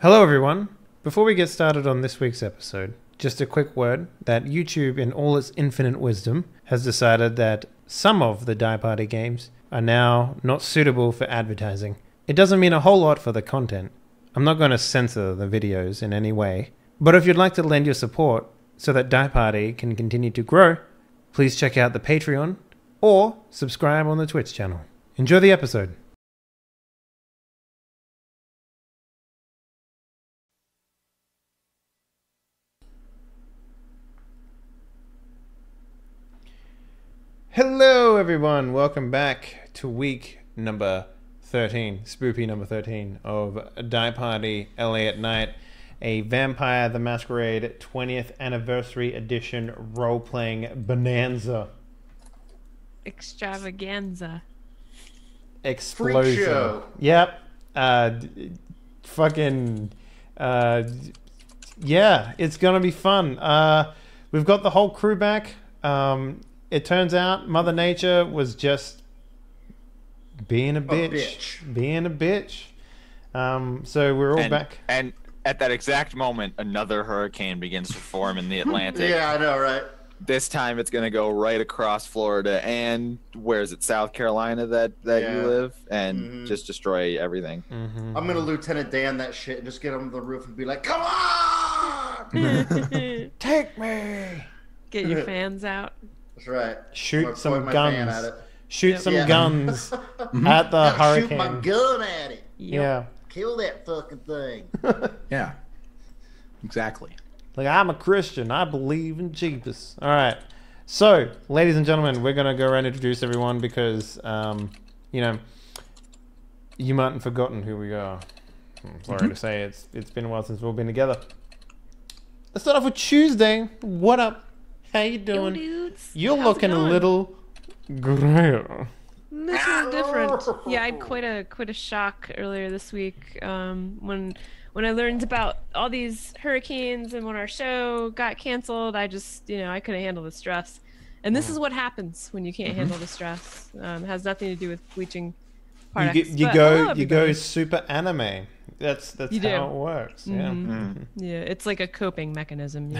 Hello everyone. Before we get started on this week's episode, just a quick word that YouTube in all its infinite wisdom has decided that some of the Die Party games are now not suitable for advertising. It doesn't mean a whole lot for the content. I'm not going to censor the videos in any way, but if you'd like to lend your support so that Die Party can continue to grow, please check out the Patreon or subscribe on the Twitch channel. Enjoy the episode. Hello everyone, welcome back to week number 13, spoopy number 13 of Die Party LA at Night, a Vampire the Masquerade 20th anniversary edition role-playing bonanza. Extravaganza. Explosion. Freak show. Yep. Yeah, it's gonna be fun. We've got the whole crew back. It turns out Mother Nature was just being a bitch. Being a bitch. So we're all back. And at that exact moment, another hurricane begins to form in the Atlantic. Yeah, I know, right? This time it's going to go right across Florida and, where is it, South Carolina that Yeah. you live, and just destroy everything. I'm going to Lieutenant Dan that shit and just get on the roof and be like, come on! Take me! Get your fans out. That's right. Shoot some Point my fan at guns. it. Shoot some Yeah. guns at the Shoot hurricane. my gun at it. Yeah. Kill that fucking thing. Yeah, exactly. Like, I'm a Christian. I believe in Jesus. All right. So, ladies and gentlemen, we're going to go around and introduce everyone because, you know, you might have forgotten who we are. I'm sorry to say it's been a while since we've all been together. Let's start off with Tuesday. What up? How you doing? Yo, dudes. You're How's looking it a going? little grayer. Little different. Yeah, I had quite a shock earlier this week when I learned about all these hurricanes and when our show got canceled. I just, I couldn't handle the stress. And this is what happens when you can't handle the stress. It has nothing to do with bleaching products. You go super anime. That's You how do. it works. Yeah. Yeah, it's like a coping mechanism,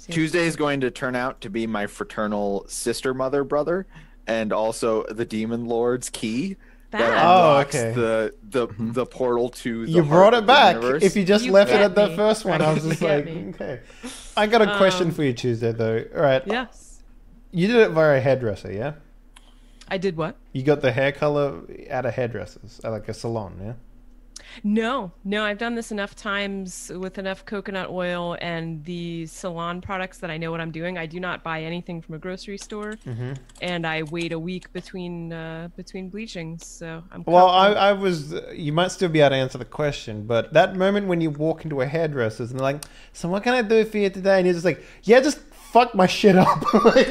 Tuesday is going to turn out to be my fraternal sister, mother, brother, and also the Demon Lord's key. That unlocks okay. the portal to the You heart brought of it the back. universe. If you just You left it get at the me. first one, I was just You like, get me. okay. I got a question for you, Tuesday, though. All right. Yes. You did it via a hairdresser, yeah? I did what? You got the hair color at a hairdresser's, at like a salon, yeah? No, I've done this enough times with enough coconut oil and the salon products that I know what I'm doing. I do not buy anything from a grocery store, and I wait a week between bleachings. So I'm Well, confident. I was. You might still be able to answer the question, but that moment when you walk into a hairdresser's and they're like, "So what can I do for you today?" and you're just like, "Yeah, just fuck my shit up." Like,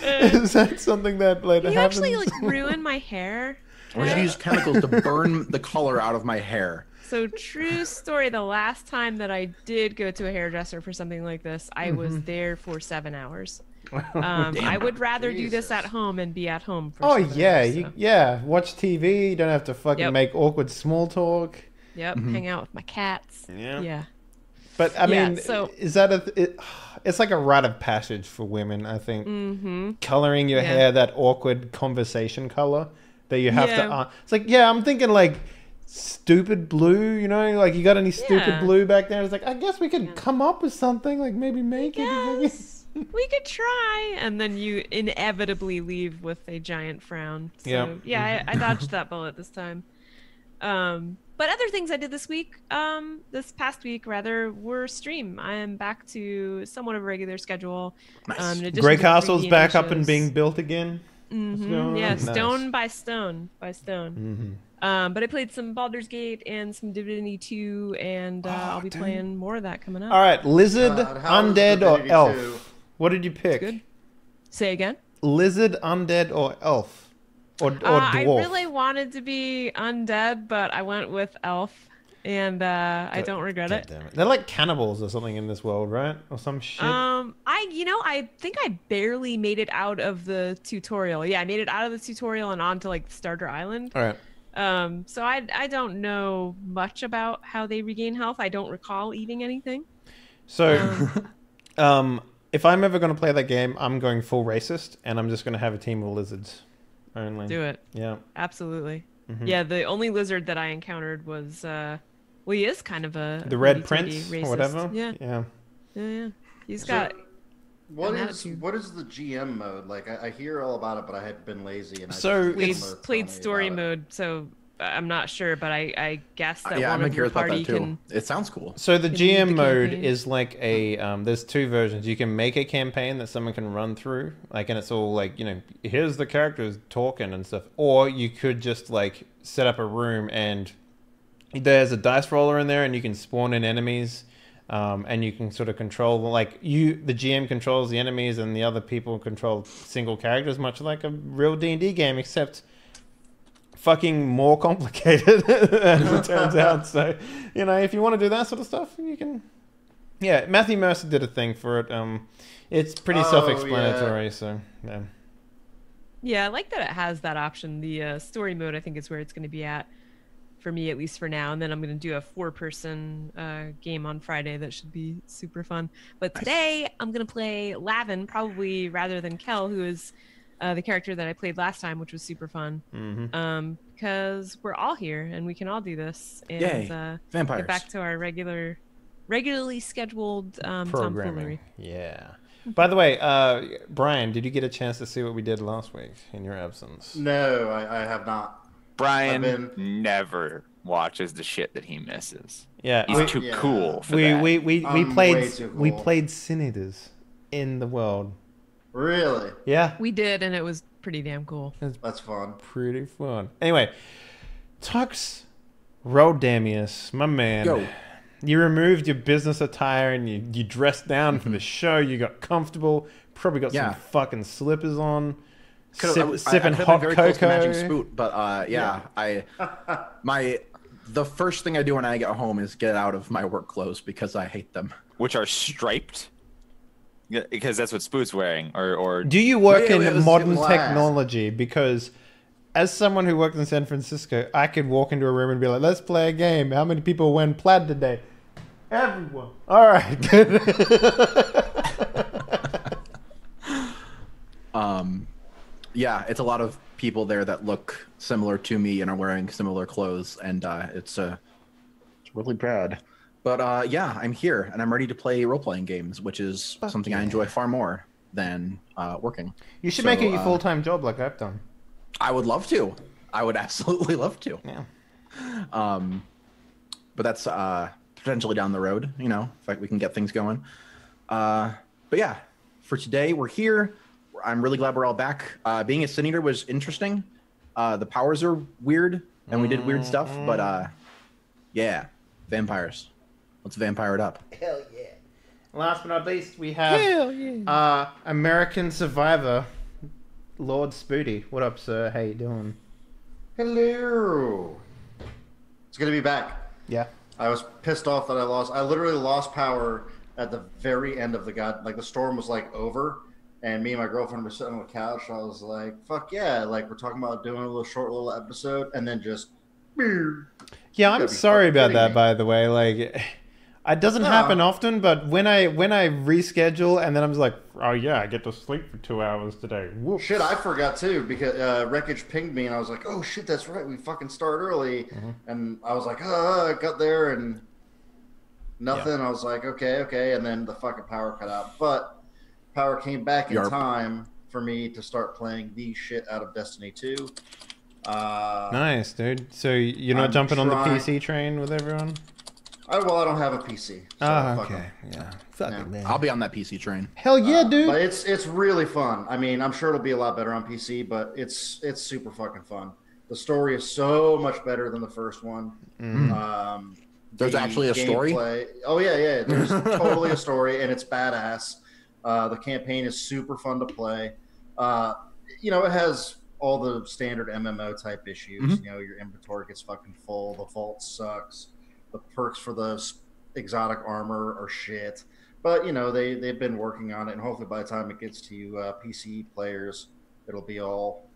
is that something that like you happens? actually like ruin my hair. Or just use chemicals to burn the color out of my hair. So true story. The last time that I did go to a hairdresser for something like this, I was there for 7 hours. I would rather do this at home and be at home. For Oh 7 yeah, hours, so. watch TV. You don't have to fucking Yep. make awkward small talk. Yep, hang out with my cats. Yeah. Yeah. But I Yeah, mean, so- is that it's like a rite of passage for women, I think. Coloring your Yeah. hair that awkward conversation color that you have Yeah. to. It's like, yeah, I'm thinking like stupid blue. Like you got any stupid Yeah. blue back there? It's like I guess we could come up with something. Like maybe make it. Yes, we could try. And then you inevitably leave with a giant frown. So, Yep. yeah, I dodged that bullet this time. But other things I did this week, this past week rather, were stream. I am back to somewhat of a regular schedule. Nice. In addition Grey to Castle's 3D back up and shows. being built again. Yeah, Nice. stone by stone by stone. But I played some Baldur's Gate and some Divinity 2, and I'll be playing more of that coming up. All right, lizard, God, how is undead, or Divinity elf? 2? What did you pick? Good. Say again. Lizard, undead, or elf? Or dwarf? I really wanted to be undead, but I went with elf, and I don't regret it. Damn it. They're like cannibals or something in this world, right? Or some shit. I think I barely made it out of the tutorial. Yeah, I made it out of the tutorial and onto like Starter Island. All right. So I don't know much about how they regain health. I don't recall eating anything. So, if I'm ever going to play that game, I'm going full racist, and I'm just going to have a team of lizards only. Do it. Yeah. Absolutely. Mhm. Yeah, the only lizard that I encountered was well, he is kind of The Red hoity-toity Prince, racist. or whatever. Yeah. Yeah. Yeah. He's So, got What an is attitude. the GM mode? Like I hear all about it, but I had been lazy and So, Played story mode, so I'm not sure, but I guess that Yeah, one I'm of your curious about party that too. can. It sounds cool. So the Can lead GM the mode campaign. is like a there's two versions. You can make a campaign that someone can run through, like, and it's all like, here's the characters talking and stuff. Or you could just like set up a room and there's a dice roller in there, and you can spawn in enemies, and you can sort of control the GM controls the enemies, and the other people control single characters, much like a real D&D game, except fucking more complicated as it turns out. So, if you want to do that sort of stuff, you can. Yeah, Matthew Mercer did a thing for it. It's pretty self-explanatory. Yeah. So, yeah. Yeah, I like that it has that option. The story mode, I think, is where it's going to be at for me, at least for now. And then I'm going to do a 4-person game on Friday that should be super fun. But today I'm going to play Lavin, probably rather than Kel, who is the character that I played last time, which was super fun. Mm-hmm. Because we're all here and we can all do this and Yay. Vampires. get back to our regularly scheduled Programming. tomfoolery. Yeah. By the way, Brian, did you get a chance to see what we did last week in your absence? No, I have not. Brian never watches the shit that he misses. Yeah, He's too cool for that. we I'm played way too we cool. played Senators in the world. Really? Yeah, We did, and it was pretty damn cool. That's fun. pretty fun. Anyway, Tux Rodamius, my man. Yo. You removed your business attire and you dressed down for the show. You got comfortable. Probably got Yeah. some fucking slippers on. I Sipping could've hot been very close to matching cocoa. Spoot, but the first thing I do when I get home is get out of my work clothes because I hate them. Which are striped. Yeah, because that's what Spoot's wearing. Or Do you work Yeah, in it was modern glass. technology? Because as someone who worked in San Francisco, I could walk into a room and be like, let's play a game. How many people win plaid today? Everyone. All right. Yeah, it's a lot of people there that look similar to me and are wearing similar clothes, and it's really bad. But yeah, I'm here and I'm ready to play role-playing games, which is something I enjoy far more than working. You should So, make it your full-time job like I've done. I would love to. I would absolutely love to. Yeah. But that's potentially down the road, if we can get things going. But yeah, for today, we're here. I'm really glad we're all back. Being a Sin Eater was interesting. The powers are weird, and we did weird stuff, but yeah, vampires. Let's vampire it up. Hell yeah. Last but not least, we have American Survivor, Lord Spooty. What up, sir? How you doing? Hello. It's gonna be back. Yeah. I was pissed off that I literally lost power at the very end of the storm was like over, and me and my girlfriend were sitting on the couch. I was like, fuck yeah, like we're talking about doing a short little episode, and then just Yeah, I'm gotta be sorry fucking about kidding that, me. by the way. Like, it doesn't happen often, but when I reschedule and then I'm just like, oh yeah, I get to sleep for 2 hours today. Whoops. shit, I forgot too because Wreckage pinged me, and I was like, oh shit, that's right, we fucking start early, and I was like, I got there and nothing. I was like, okay, and then the fucking power cut out, but power came back in Yarp. time for me to start playing the shit out of Destiny 2. Nice, dude. So you're not I'm jumping on the trying- PC train with everyone? I don't have a PC. So fuck 'em. Yeah. Fuck Yeah. it, man. I'll be on that PC train. Hell yeah, dude. But it's really fun. I mean, I'm sure it'll be a lot better on PC, but it's super fucking fun. The story is so much better than the first one. There's The actually a story? gameplay- Oh yeah. There's totally a story, and it's badass. The campaign is super fun to play. It has all the standard MMO type issues. Your inventory gets fucking full. The vault sucks. The perks for the exotic armor are shit. But they've been working on it, and hopefully by the time it gets to you PC players, it'll be all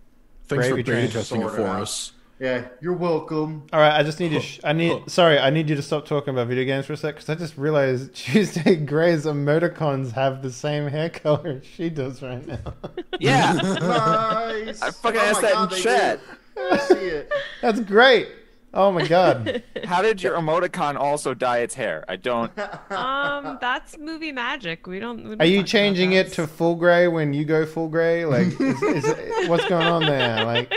Thanks for Gravy train beta testing it sorted for out. us. Yeah, you're welcome. All right, I just need you. I need you to stop talking about video games for a sec, because I just realized Tuesday Gray's emoticons have the same hair color as she does right now. Yeah. Nice. I fucking asked that in they chat. do. I see it. That's great. Oh my god. How did your emoticon also dye its hair? I don't. That's movie magic. We don't Are you talk about changing that. it to full gray when you go full gray? Like, what's going on there? Like,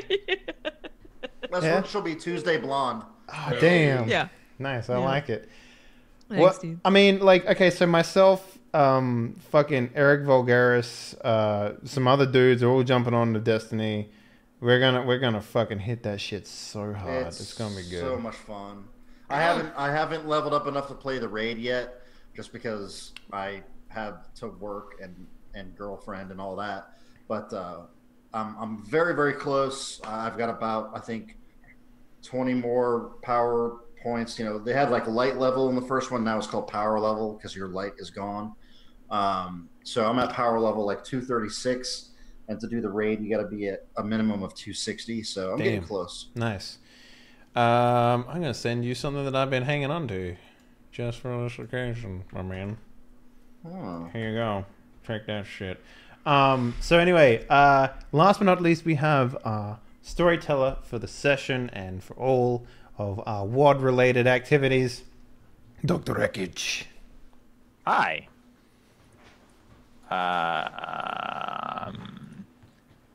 That's Yeah? what she'll be, Tuesday Blonde. oh damn. Yeah. Nice. I Yeah. like it. Thanks, What? dude. I mean, like, okay, so myself, fucking Eric Vulgaris, some other dudes are all jumping on to Destiny. We're gonna fucking hit that shit so hard. It's gonna be good. So much fun. I haven't leveled up enough to play the raid yet, just because I have to work and girlfriend and all that. But I'm very, very close. I've got about, I think, 20 more power points. You know, they had like a light level in the first one. Now it's called power level because your light is gone. So I'm at power level like 236. And to do the raid, you got to be at a minimum of 260. So I'm getting Damn. close. Nice. I'm gonna send you something that I've been hanging on to, just for this occasion, my man. Oh. Here you go. Check that shit. So anyway, last but not least, we have our storyteller for the session and for all of our WOD-related activities, Dr. Wreckage. Hi.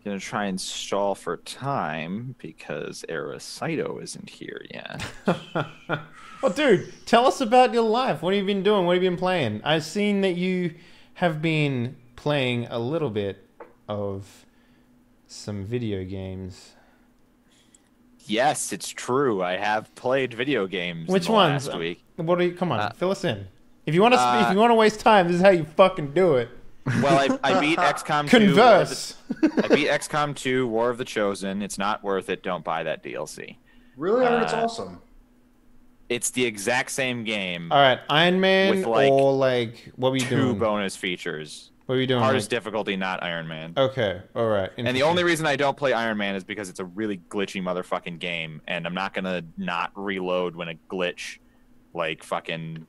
Gonna try and stall for time because Aracito isn't here yet. Well, dude, tell us about your life. What have you been doing? What have you been playing? I've seen that you have been playing a little bit of some video games. Yes, it's true. I have played video games. Which in the ones? Last week. What are you? Come on, fill us in. If you want to, if you want to waste time, this is how you fucking do it. Well, I beat XCOM 2. Converse. I beat XCOM 2, War of the Chosen. It's not worth it. Don't buy that DLC. Really? I heard it's awesome. It's the exact same game. All right, Iron Man With, like, or like what were you 2 doing? bonus features. What were you doing? Hardest like- difficulty, not Iron Man. Okay, all right. And the only reason I don't play Iron Man is because it's a really glitchy motherfucking game, and I'm not gonna not reload when a glitch, like, fucking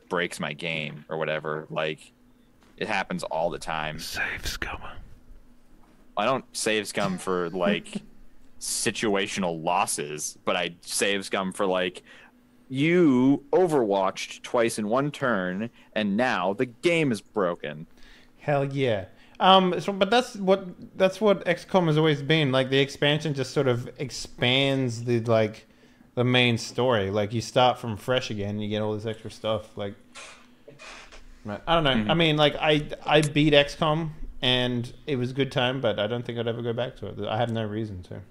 breaks my game or whatever. Like, it happens all the time. Save scum. I don't save scum for, like, situational losses, but I save scum for, like, you overwatched twice in one turn, and now the game is broken. Hell yeah. But that's what XCOM has always been. Like, the expansion just sort of expands the main story. Like, you start from fresh again and you get all this extra stuff. Like, I don't know. Mm-hmm. I mean, like, I beat XCOM and it was a good time, but I don't think I'd ever go back to it. I have no reason to.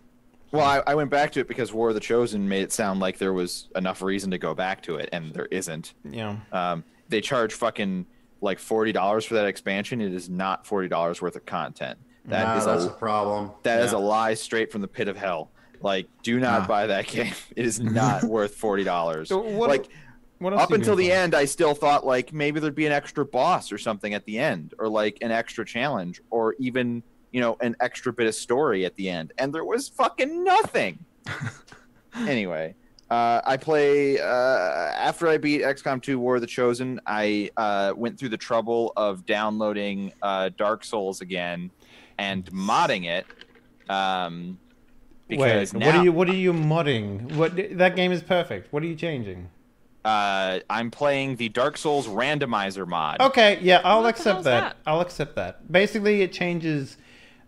Well, I went back to it because War of the Chosen made it sound like there was enough reason to go back to it, and there isn't. Yeah. They charge fucking like $40 for that expansion. It is not $40 worth of content. That's a problem. That is a lie straight from the pit of hell. Like, do not buy that game. It is not worth $40. So what else Up have you until been the playing? end, I still thought like maybe there'd be an extra boss or something at the end, or like an extra challenge, or even, you know, an extra bit of story at the end, and there was fucking nothing. Anyway, I play after I beat XCOM 2 War of the Chosen, I went through the trouble of downloading Dark Souls again and modding it. Because Wait, now, what are you modding? That game is perfect. What are you changing? I'm playing the Dark Souls randomizer mod. Okay, yeah, I'll What the accept hell's that. that? I'll accept that. Basically, it changes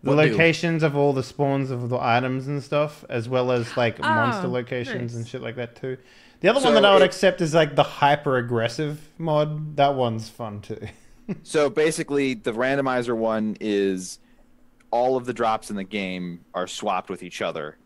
the What do? locations of all the spawns of the items and stuff, as well as like monster locations nice. and shit like that too. The other one So that I would it- accept is like the hyper aggressive mod. That one's fun too. So basically, the randomizer one is all of the drops in the game are swapped with each other.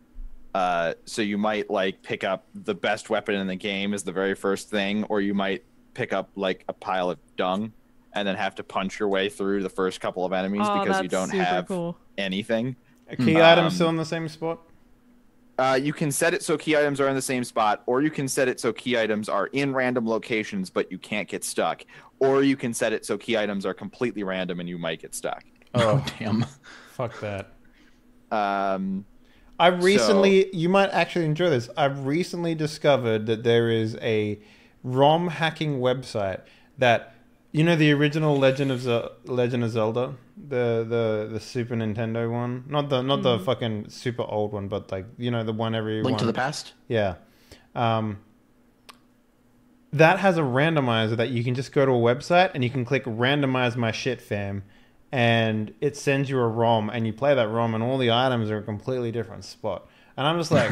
So you might like pick up the best weapon in the game as the very first thing, or you might pick up like a pile of dung and then have to punch your way through the first couple of enemies Oh, because you that's don't super have cool. anything. A key item still in the same spot. You can set it so key items are in the same spot, or you can set it so key items are in random locations but you can't get stuck, or you can set it so key items are completely random and you might get stuck. Oh, damn. Fuck that. I recently, you might actually enjoy this. I've recently discovered that there is a ROM hacking website that, you know, the original Legend of Zelda, the Super Nintendo one, not the fucking super old one, but like, you know, the one everyone. Link to the Past. Yeah. That has a randomizer that you can just go to a website and you can click randomize my shit fam, and it sends you a ROM and you play that ROM and all the items are a completely different spot. And I'm just like,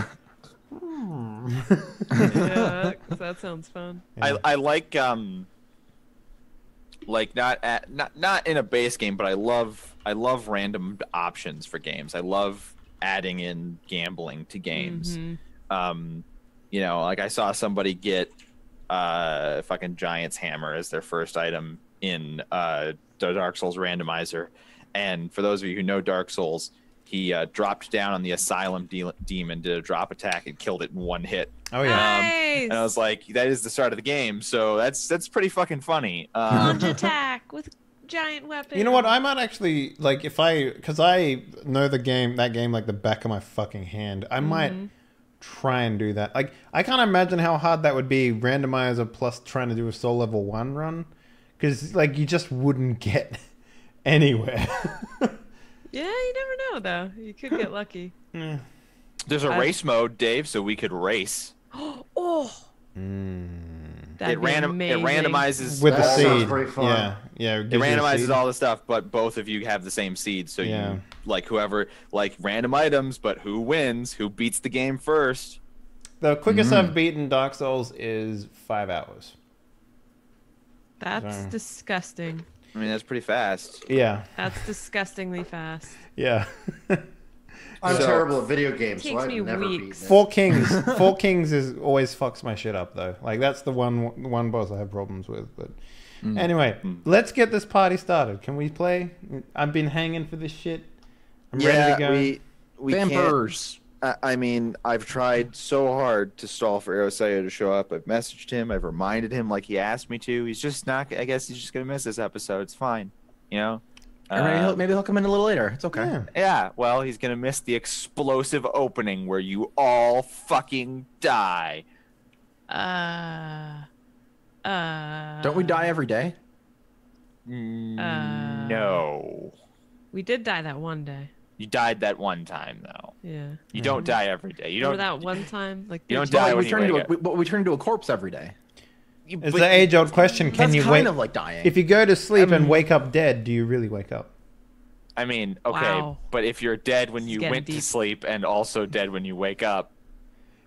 Yeah, that sounds fun. Yeah. I like not in a base game, but I love random options for games. I love adding in gambling to games. Mm-hmm. You know, like I saw somebody get fucking Giant's Hammer as their first item in the Dark Souls randomizer. And for those of you who know Dark Souls, he dropped down on the Asylum demon, did a drop attack, and killed it in one hit. oh yeah. Nice. And I was like, that is the start of the game, so that's pretty fucking funny. Launch attack with giant weapon. You know what? I might actually, like, because I know that game like the back of my fucking hand. I might try and do that. Like, I can't imagine how hard that would be, randomizer plus trying to do a soul level 1 run, because like you just wouldn't get anywhere. Yeah, you never know though. You could get lucky. There's a race mode, Dave, so we could race. Oh, that'd be It amazing. randomizes With the That sounds seed. pretty fun. Yeah. It randomizes all the stuff, but both of you have the same seed, so Yeah. you like whoever like random items, but who wins, who beats the game first. The quickest I've beaten Dark Souls is 5 hours. That's So- disgusting. I mean, that's pretty fast. Yeah. That's disgustingly fast. Yeah. I'm So- terrible at video games, Takes so I've me never weeks. beaten it. Four Kings is always fucks my shit up though. Like that's the one boss I have problems with. But anyway, let's get this party started. Can we play? I've been hanging for this shit. I'm ready to go. we can't. Vampers. I mean, I've tried so hard to stall for Aerosaya to show up. I've messaged him. I've reminded him like he asked me to. He's just not. I guess he's just gonna miss this episode. It's fine, you know. Or maybe he'll come in a little later. It's okay. Yeah. Yeah, well, he's gonna miss the explosive opening where you all fucking die. Don't we die every day? No. We did die that one day. You died that one time, though. Yeah. You don't die every day. You Remember don't. that one time? Like You don't 13 die But when we you turn into wake up. but we turn into a corpse every day. It's the age-old question. Can That's you kind wake? of like dying. If you go to sleep and wake up dead, do you really wake up? I mean, okay, Wow. but if you're dead when you getting went to deep. sleep and also dead when you wake up,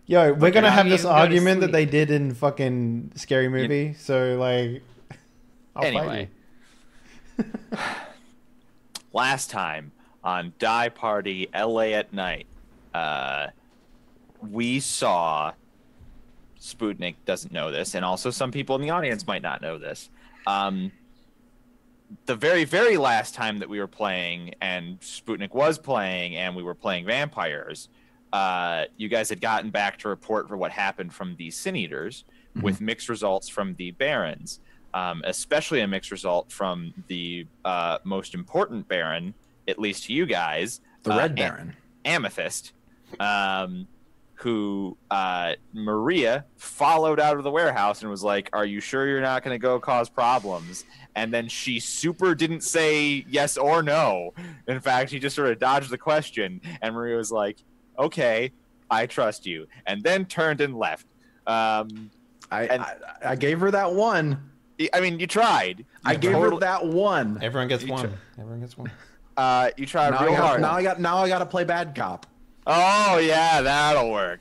Yo, we're gonna how have do this you go to argument that sleep? they did in fucking Scary Movie. So like, I'll fight anyway. Last time on Die Party LA at Night, we saw Sputnik doesn't know this, and also some people in the audience might not know this. The very, very last time that we were playing, and Sputnik was playing, and we were playing vampires, you guys had gotten back to report for what happened from the Sin Eaters, with mixed results from the Barons, especially a mixed result from the most important Baron, at least to you guys, the Red Baron. Amethyst, who Maria followed out of the warehouse and was like, "Are you sure you're not going to go cause problems?" And then she super didn't say yes or no. In fact, she just sort of dodged the question, and Maria was like, "Okay, I trust you," and then turned and left. I gave her that one. I mean, you tried. I gave her that one. Everyone gets one. Everyone gets one. You tried Now real hard. I got to play bad cop. Oh yeah, that'll work.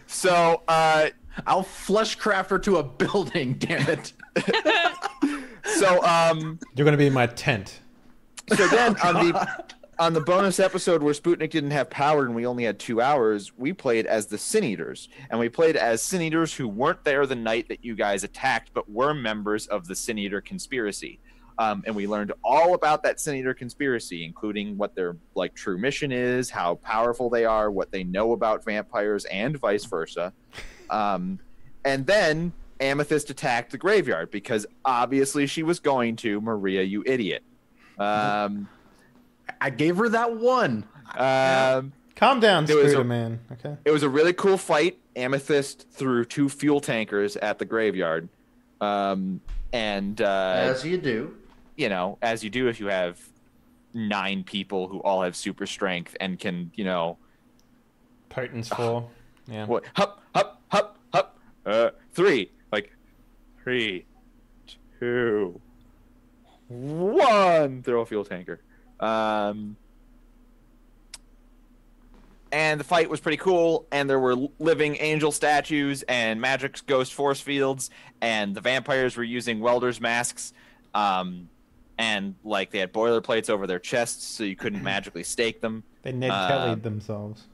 So I'll fleshcraft her to a building. Damn it. so You're gonna be in my tent. So then on the bonus episode where Sputnik didn't have power and we only had 2 hours, we played as the Sin Eaters. And we played as Sin Eaters who weren't there the night that you guys attacked, but were members of the Sin Eater conspiracy. And we learned all about that Sin Eater conspiracy, including what their like true mission is, how powerful they are, what they know about vampires, and vice versa. And then Amethyst attacked the graveyard because obviously she was going to. Maria, you idiot. I gave her that one. Calm down, There was Scooter a- man. Okay. It was a really cool fight. Amethyst threw 2 fuel tankers at the graveyard. As you do. You know, as you do if you have 9 people who all have super strength and can, you know, Potence 4. Yeah. what? Hup, hup, hup, hup. 3. Like, 3, 2, 1. Throw a fuel tanker. And the fight was pretty cool, and there were living angel statues and magic ghost force fields, and the vampires were using welder's masks, and like they had boilerplates over their chests so you couldn't magically stake them. They Ned Kelly'd themselves.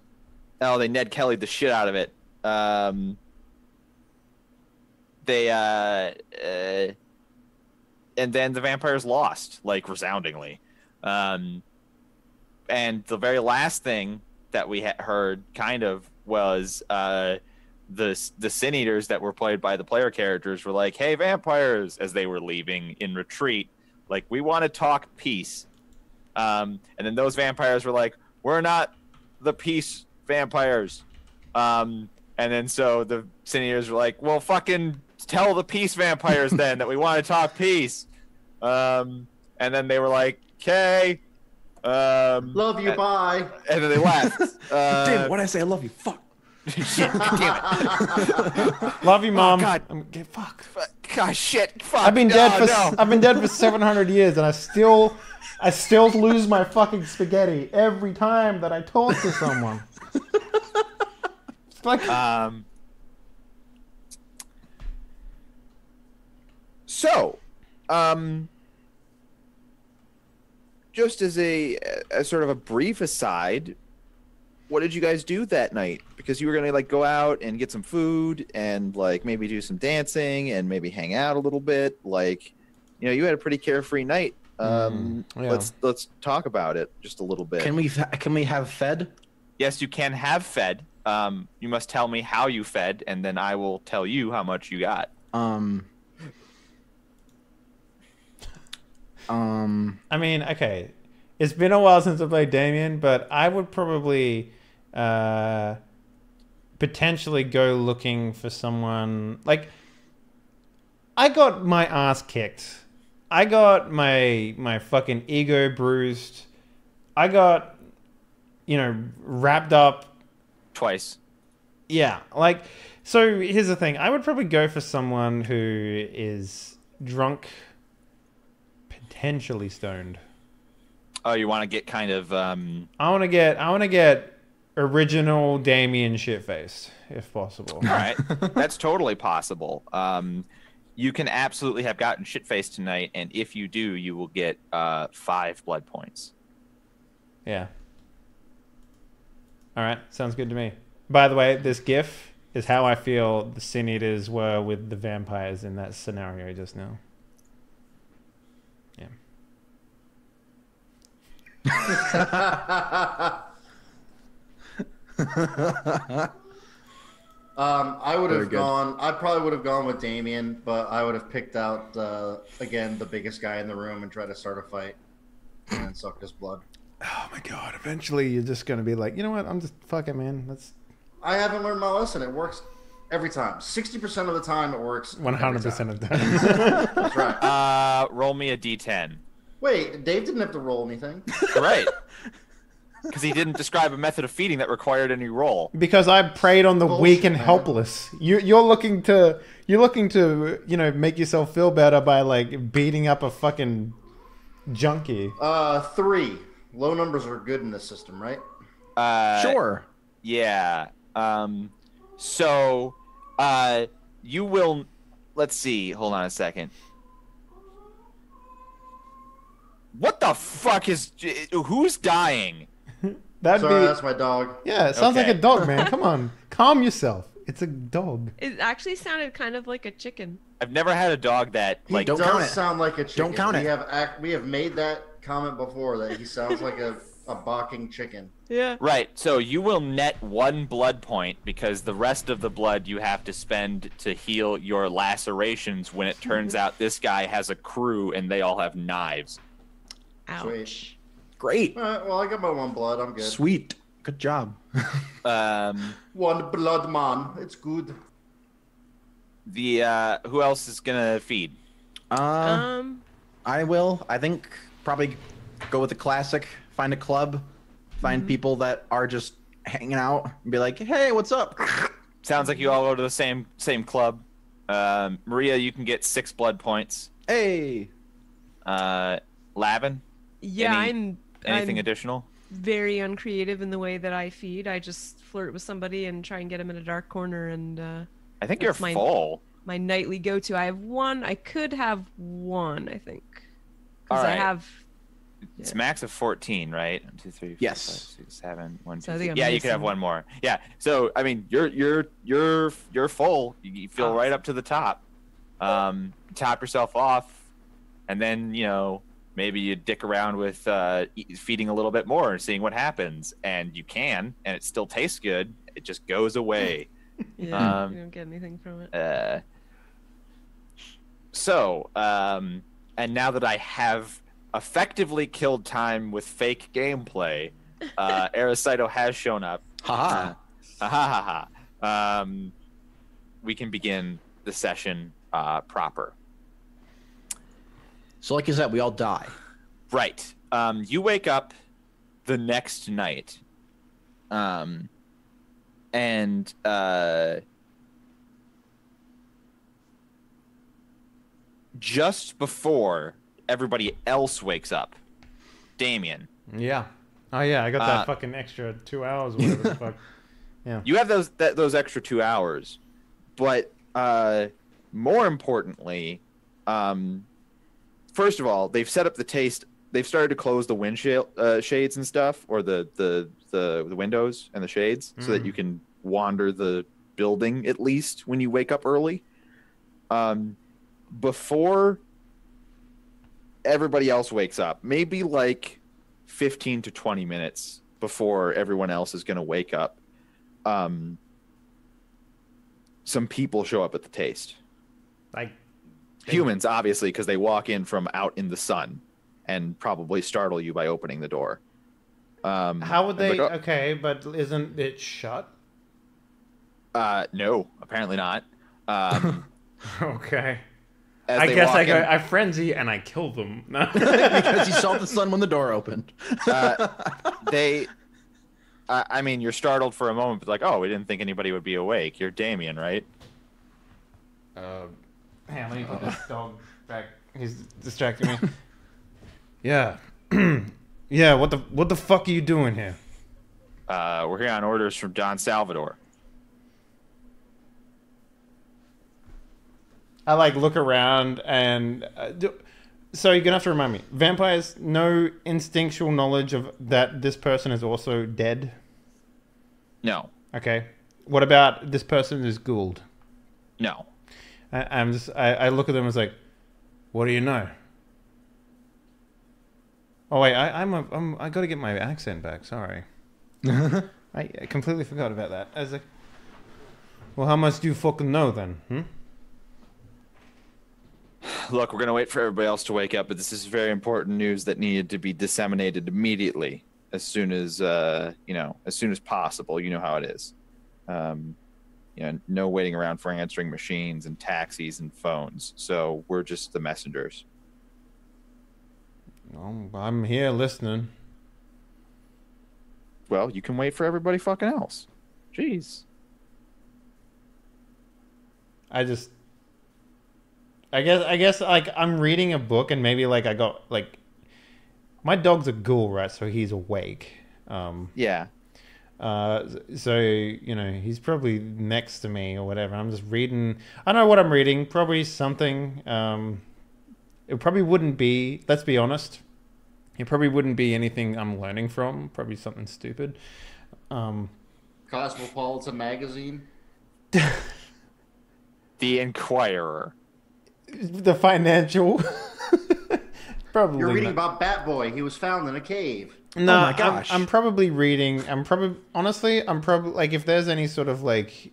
Oh, they Ned Kelly'd the shit out of it. And then the vampires lost, like, resoundingly. And the very last thing that we heard, kind of, was the Sin Eaters that were played by the player characters were like, "Hey, vampires," as they were leaving in retreat, like, "We want to talk peace." And then those vampires were like, "We're not the peace vampires." And then so the Sin Eaters were like, "Well, fucking tell the peace vampires then that we want to talk peace." And then they were like, "Okay." Love you, bye. And then they left. Damn it, what did I say? I love you. Fuck. Shit, damn it. Love you, Mom. God. Fuck. Gosh, shit. Fuck. I've been dead for no. I've been dead for 700 years, and I still lose my fucking spaghetti every time that I talk to someone. It's like So, just as a sort of a brief aside, what did you guys do that night? Because you were gonna like go out and get some food and like maybe do some dancing and maybe hang out a little bit. Like, you know, you had a pretty carefree night. yeah. Let's talk about it just a little bit. Can we have fed? Yes, you can have fed. You must tell me how you fed, and then I will tell you how much you got. I mean, okay, it's been a while since I played Damien, but I would probably potentially go looking for someone. Like, I got my ass kicked. I got my fucking ego bruised. I got, you know, wrapped up Twice. Yeah, like, so here's the thing. I would probably go for someone who is drunk, potentially stoned. Oh, you want to get kind of I want to get original Damien shit-faced, if possible. all right. That's totally possible. You can absolutely have gotten shit-faced tonight, and if you do, you will get 5 blood points. Yeah. All right, sounds good to me. By the way, this GIF is how I feel the Sin Eaters were with the vampires in that scenario just now. Yeah. I would Very have good. gone. I probably would have gone with Damien, but I would have picked out again the biggest guy in the room and tried to start a fight and then sucked his blood. Oh my god, eventually you're just going to be like, you know what, I'm just, fuck it, man. Let's I haven't learned my lesson. It works every time. 60% of the time, it works. 100% of the time. That's right. Roll me a d10. Wait, Dave didn't have to roll anything. Right. Because he didn't describe a method of feeding that required any roll. Because I preyed on the Bullshit, weak and man. helpless. You're looking to, you know, make yourself feel better by like beating up a fucking junkie. 3. Low numbers are good in this system, right? Sure. Yeah. So, you will. Let's see. Hold on a second. What the fuck is? Who's dying? That'd Sorry, be that's my dog. yeah. It sounds Okay. like a dog, man. Come on, calm yourself. It's a dog. It actually sounded kind of like a chicken. I've never had a dog that He like. don't does count it. sound like a chicken. Don't count it. We have made that comment before that he sounds like a barking chicken. Yeah. Right. So you will net 1 blood point because the rest of the blood you have to spend to heal your lacerations. When it turns out this guy has a crew and they all have knives. Ouch. Sweet. Great. All right, well, I got my 1 blood. I'm good. Sweet. Good job. One blood man. It's good. Who else is gonna feed? I will. I think probably go with the classic. Find a club. Find people that are just hanging out and be like, "Hey, what's up?" Sounds like you all go to the same club. Maria, you can get 6 blood points. Hey. I'm Lavin, anything I'm additional? very uncreative in the way that I feed. I just flirt with somebody and try and get them in a dark corner, and I think you're that's full. my nightly go-to. I have one. I could have one, I think, because All I right. have. It's max of 14, right? 1, 2, 3, 4, Yes. 5, 6, 7, 1, So 2, I think 3. I'm Yeah, you could have missing- one more. Yeah. So I mean, you're full. You feel right up to the top. Top yourself off, and then maybe you dick around with feeding a little bit more and seeing what happens. And you can, and it still tastes good. It just goes away. Yeah, you don't get anything from it. And now that I have effectively killed time with fake gameplay, Aracito has shown up. Haha. We can begin the session proper. So like you said, we all die. Right. You wake up the next night, and just before everybody else wakes up, Damien, Yeah. Oh yeah, I got that fucking extra 2 hours. Or whatever the fuck. Yeah. you have those extra 2 hours, but more importantly, first of all, they've set up the taste. They've started to close the windshield shades and stuff, or the windows and the shades, so that you can wander the building at least when you wake up early. Before everybody else wakes up, maybe like 15 to 20 minutes before everyone else is going to wake up, some people show up at the taste. Like Humans, obviously, because they walk in from out in the sun and probably startle you by opening the door. how would they? Like, Okay, but isn't it shut? no, apparently not. Okay. As I they guess walk I go. in- I frenzy and I kill them. No. Because you saw the sun when the door opened. I mean, you're startled for a moment, but like, oh, we didn't think anybody would be awake. You're Damien, right? Hang on, let me put this dog back. He's distracting me. Yeah. Yeah, what the fuck are you doing here? We're here on orders from Don Salvador. I like look around and so you're gonna have to remind me. Vampires, no instinctual knowledge of that this person is also dead. No. Okay. What about this person is Gould? No. I look at them and it's like, what do you know? Oh wait, I got to get my accent back. Sorry, I completely forgot about that. I was like, well, how much do you fucking know then? Look, we're going to wait for everybody else to wake up, but this is very important news that needed to be disseminated immediately as soon as, as soon as possible. You know how it is. No waiting around for answering machines and taxis and phones. So we're just the messengers. I'm here listening. Well, you can wait for everybody fucking else. Jeez. I guess like I'm reading a book and maybe like I got like my dog's a ghoul, right? So he's awake. Yeah. So he's probably next to me or whatever. I'm just reading. I don't know what I'm reading. Probably something. It probably wouldn't be. Let's be honest. It probably wouldn't be anything I'm learning from. Probably something stupid. Cosmopolitan magazine. The Inquirer. The financial. Probably. You're reading not. about Batboy. He was found in a cave. No, Oh my gosh. I'm probably reading. I'm probably like if there's any sort of like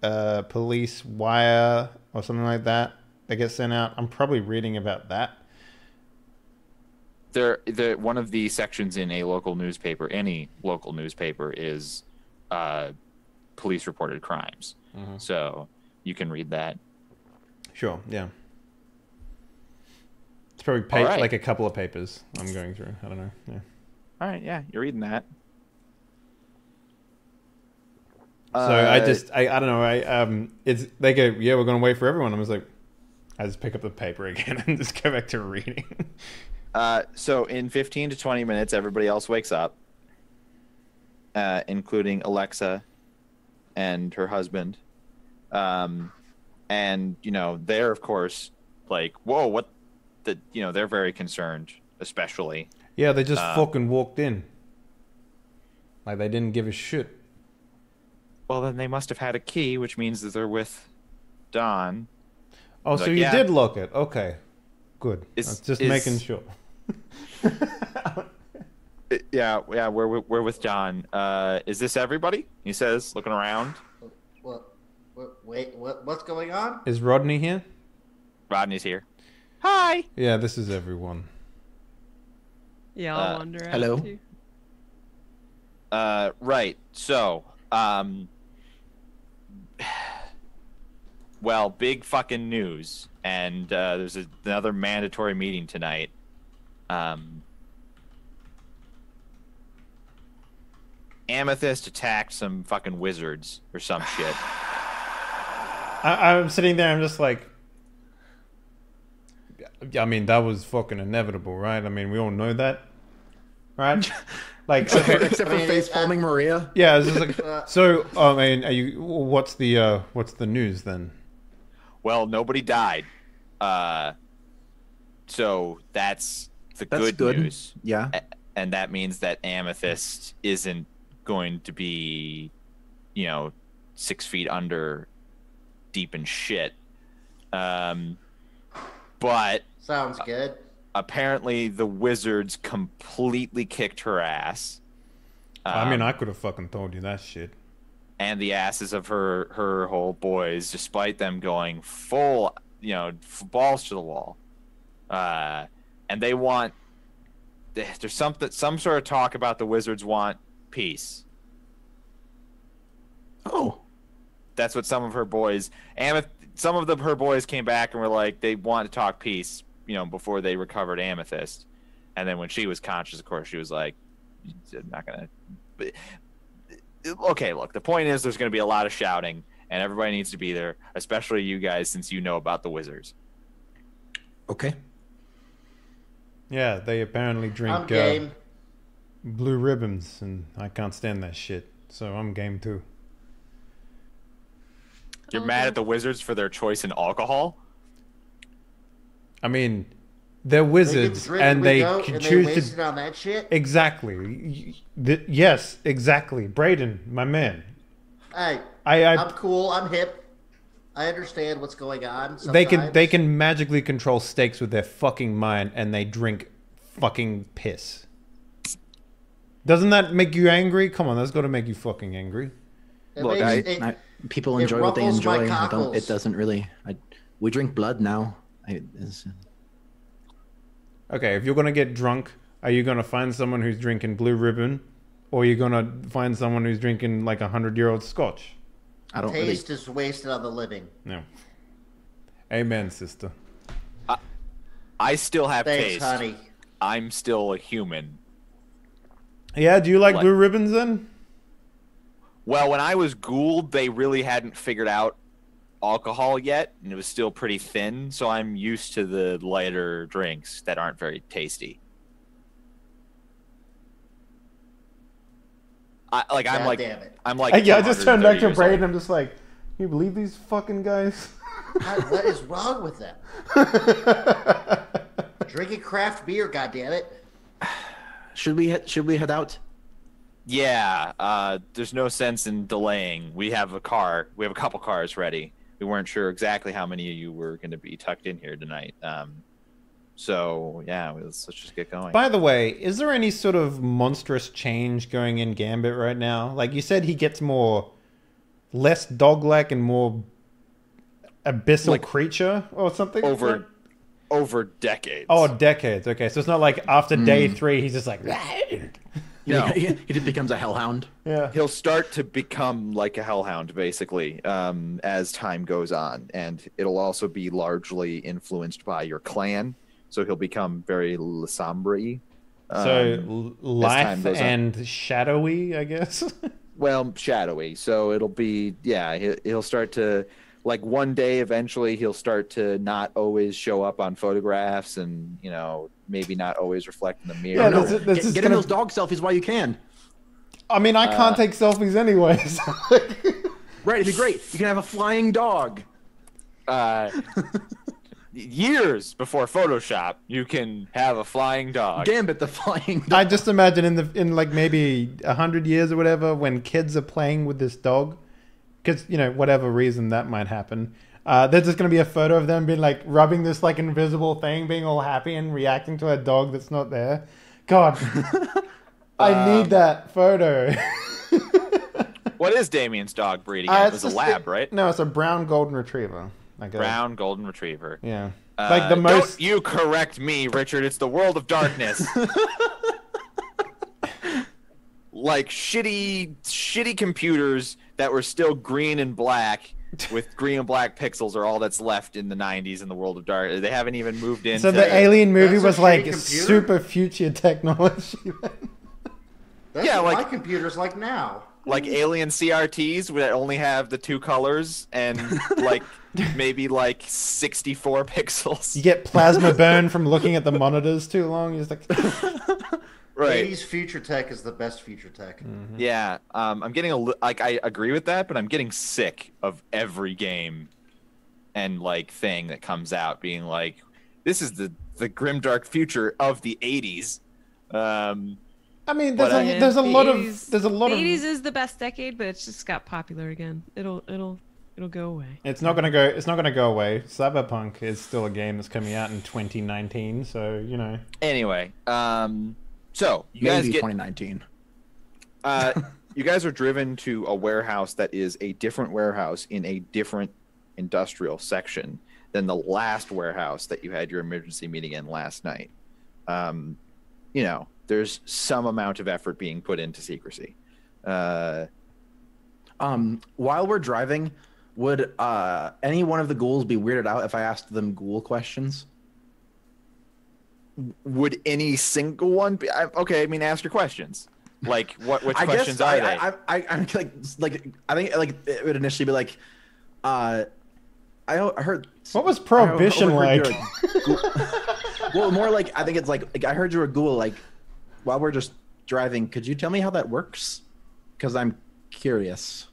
police wire or something like that that gets sent out, I'm probably reading about that. one of the sections in a local newspaper, any local newspaper, is police reported crimes. So you can read that. Sure, yeah. It's probably like a couple of papers I'm going through. I don't know. Yeah. All right, yeah, you're reading that. So I don't know. They go, yeah, we're gonna wait for everyone. I was like, I just pick up the paper again and just go back to reading. So in 15 to 20 minutes, everybody else wakes up, including Alexa and her husband. And they're of course like, whoa, what? They're very concerned, especially. Yeah, they just fucking walked in. Like they didn't give a shit. Well, then they must have had a key, which means that they're with Don. Oh, so you did lock it. Okay. Good. Just making sure. Yeah, we're with Don. Is this everybody? He says, looking around. Wait, what's going on? Is Rodney here? Rodney's here. Hi. Yeah, this is everyone. Yeah, I'll wander out hello. too. Right. So, well, big fucking news, and there's another mandatory meeting tonight. Amethyst attacked some fucking wizards or some shit. I'm sitting there, I'm just like, I mean, that was fucking inevitable, right? I mean, we all know that, right? Like, except for face palming Maria. Yeah, it's just like, so, I mean, what's the news then? Well, nobody died. So that's good news. Yeah. And that means that Amethyst isn't going to be, 6 feet under, deep in shit. But sounds good. Apparently the wizards completely kicked her ass. I mean, I could have fucking told you that shit. And the asses of her whole boys, despite them going full, balls to the wall. And they want, there's some sort of talk about the wizards want peace. Oh. That's what some of her boys, her boys came back and were like, they want to talk peace, before they recovered Amethyst. And then when she was conscious, of course, she was like, I'm not going to. Okay, look, the point is there's going to be a lot of shouting, and everybody needs to be there, especially you guys, since you know about the wizards. Okay. Yeah, they apparently drink blue ribbons, and I can't stand that shit. So I'm game too. You're mad at the wizards for their choice in alcohol? I mean, they're wizards, and they can choose to. On that shit? Exactly. Yes, exactly. Braden, my man. Hey, I'm cool. I'm hip. I understand what's going on. Sometimes. They can magically control stakes with their fucking mind, and they drink fucking piss. Doesn't that make you angry? Come on, that's got to make you fucking angry. Look, people enjoy what they enjoy. It doesn't really. We drink blood now. Okay, if you're gonna get drunk, are you gonna find someone who's drinking blue ribbon, or are you gonna find someone who's drinking like 100-year-old scotch? I don't. Taste is wasted on the living. No. Amen, sister. I still have Thanks, taste. honey. I'm still a human. Yeah, do you like blue ribbons then? Well, when I was Gould, they really hadn't figured out alcohol yet, and it was still pretty thin, so I'm used to the lighter drinks that aren't very tasty. I'm like yeah, I just turned back to Braden and I'm just like, can you believe these fucking guys? What is wrong with them? Drinking craft beer, goddammit. Should we head out? Yeah, there's no sense in delaying. We have a couple cars ready. We weren't sure exactly how many of you were going to be tucked in here tonight. So, yeah, let's just get going. By the way, is there any sort of monstrous change going in Gambit right now? Like you said, he gets less dog-like and more abyssal creature or something? over decades. Oh, decades. Okay, so it's not like after day 3, he's just like. No. He just becomes a hellhound. Yeah. He'll start to become like a hellhound, basically, as time goes on, and it'll also be largely influenced by your clan. So he'll become very Lasombra-y. So life and shadowy, I guess. Well, shadowy. So it'll be, yeah, he'll start to, like, one day eventually he'll start to not always show up on photographs and, you know, maybe not always reflect in the mirror. Yeah, No, this get in those dog selfies while you can. I mean, I can't take selfies anyways. Right, it'd be great. You can have a flying dog. Years before Photoshop, you can have a flying dog. Gambit the flying dog. I just imagine in like maybe 100 years or whatever, when kids are playing with this dog, because, you know, whatever reason that might happen, there's just going to be a photo of them being like rubbing this like invisible thing, being all happy and reacting to a dog that's not there. God, I need that photo. What is Damien's dog breed again? It was a lab, right? No, it's a brown golden retriever. Like Brown golden retriever. Yeah. Like the most. Don't you correct me, Richard. It's the world of darkness. Like shitty computers that were still green and black with green and black pixels are all that's left in the 90s in the world of darkness. They haven't even moved into. So the Alien movie That's a was shitty like computer? super future technology. That's Yeah, what like- my computer's like now. like alien CRTs that only have the 2 colors and like maybe like 64 pixels. You get plasma burn from looking at the monitors too long. You're just like, Right. 80s future tech is the best future tech. Yeah. I'm getting like, I agree with that, but I'm getting sick of every game and like thing that comes out being like, this is the grimdark future of the 80s. I mean, But, there's a lot of The 80s of. is the best decade, but it's just got popular again. It'll go away. It's not gonna go away. Cyberpunk is still a game that's coming out in 2019, so you know. Anyway, so you guys Maybe get 2019. you guys are driven to a warehouse that is a different warehouse in a different industrial section than the last warehouse that you had your emergency meeting in last night. You know, there's some amount of effort being put into secrecy. While we're driving, would any one of the ghouls be weirded out if I asked them ghoul questions? Would any single one be okay? I mean, ask your questions. Like, which I questions guess are they? I'm like I think like it would initially be like, I heard. What was Prohibition I like? overheard you're a ghoul. Well, more like I think it's like I heard you're a ghoul. Like, while we're just driving, could you tell me how that works? Because I'm curious.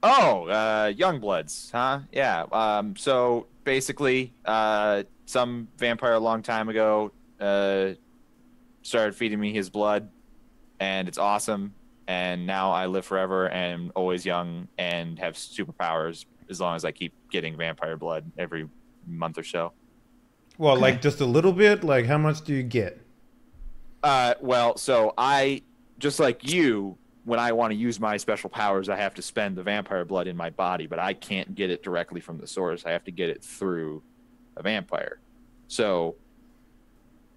Oh, young bloods, huh? Yeah. So basically, some vampire a long time ago started feeding me his blood, and it's awesome. And now I live forever and am always young and have superpowers as long as I keep getting vampire blood every month or so. Well, Okay. like just a little bit. Like, how much do you get? Well, so I, just like you, when I want to use my special powers, I have to spend the vampire blood in my body, but I can't get it directly from the source. I have to get it through a vampire. So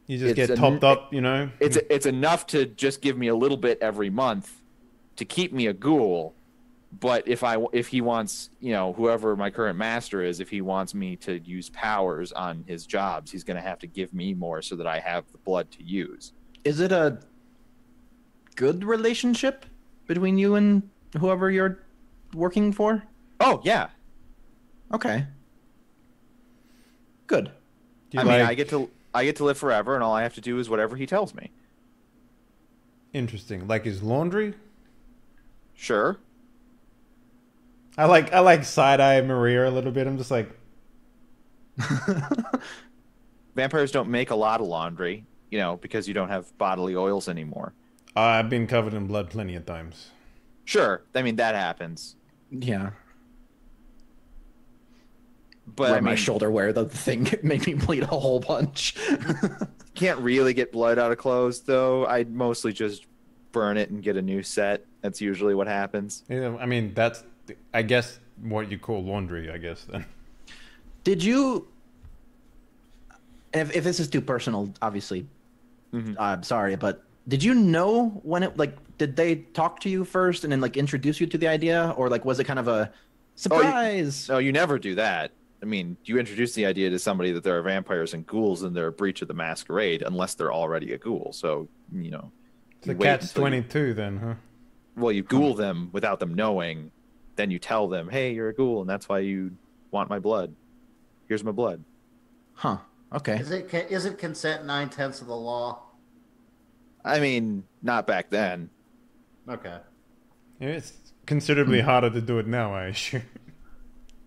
You just It's get a- topped up, you know. it's enough to just give me a little bit every month to keep me a ghoul. But if he wants, you know, whoever my current master is, if he wants me to use powers on his jobs, he's going to have to give me more so that I have the blood to use. Is it a good relationship between you and whoever you're working for? Oh yeah, Okay. Good. Do you I mean, like- I get to live forever, and all I have to do is whatever he tells me. Interesting. Like his laundry. Sure. I like side eye Maria a little bit. I'm just like, Vampires don't make a lot of laundry, you know, because you don't have bodily oils anymore. I've been covered in blood plenty of times. Sure, I mean that happens, Yeah. but Where I my mean, shoulder where the thing made me bleed a whole bunch. can't really get blood out of clothes though. I'd mostly just burn it and get a new set. That's usually what happens. You know, I mean, that's I guess what you call laundry. I guess then. Did you And if this is too personal, obviously, Mhm. I'm sorry, but did you know when it like did they talk to you first and then like introduce you to the idea, or like was it kind of a surprise? No, you never do that. I mean, you introduce the idea to somebody that there are vampires and ghouls and they're a breach of the Masquerade unless they're already a ghoul. So, you know. So you wait catch until 22 then, huh? Well, you ghoul them without them knowing. Then you tell them, hey, you're a ghoul and that's why you want my blood. Here's my blood. Huh. Okay. Isn't consent 9/10 of the law? I mean, not back then. Okay. Yeah, it's considerably harder to do it now, I assume.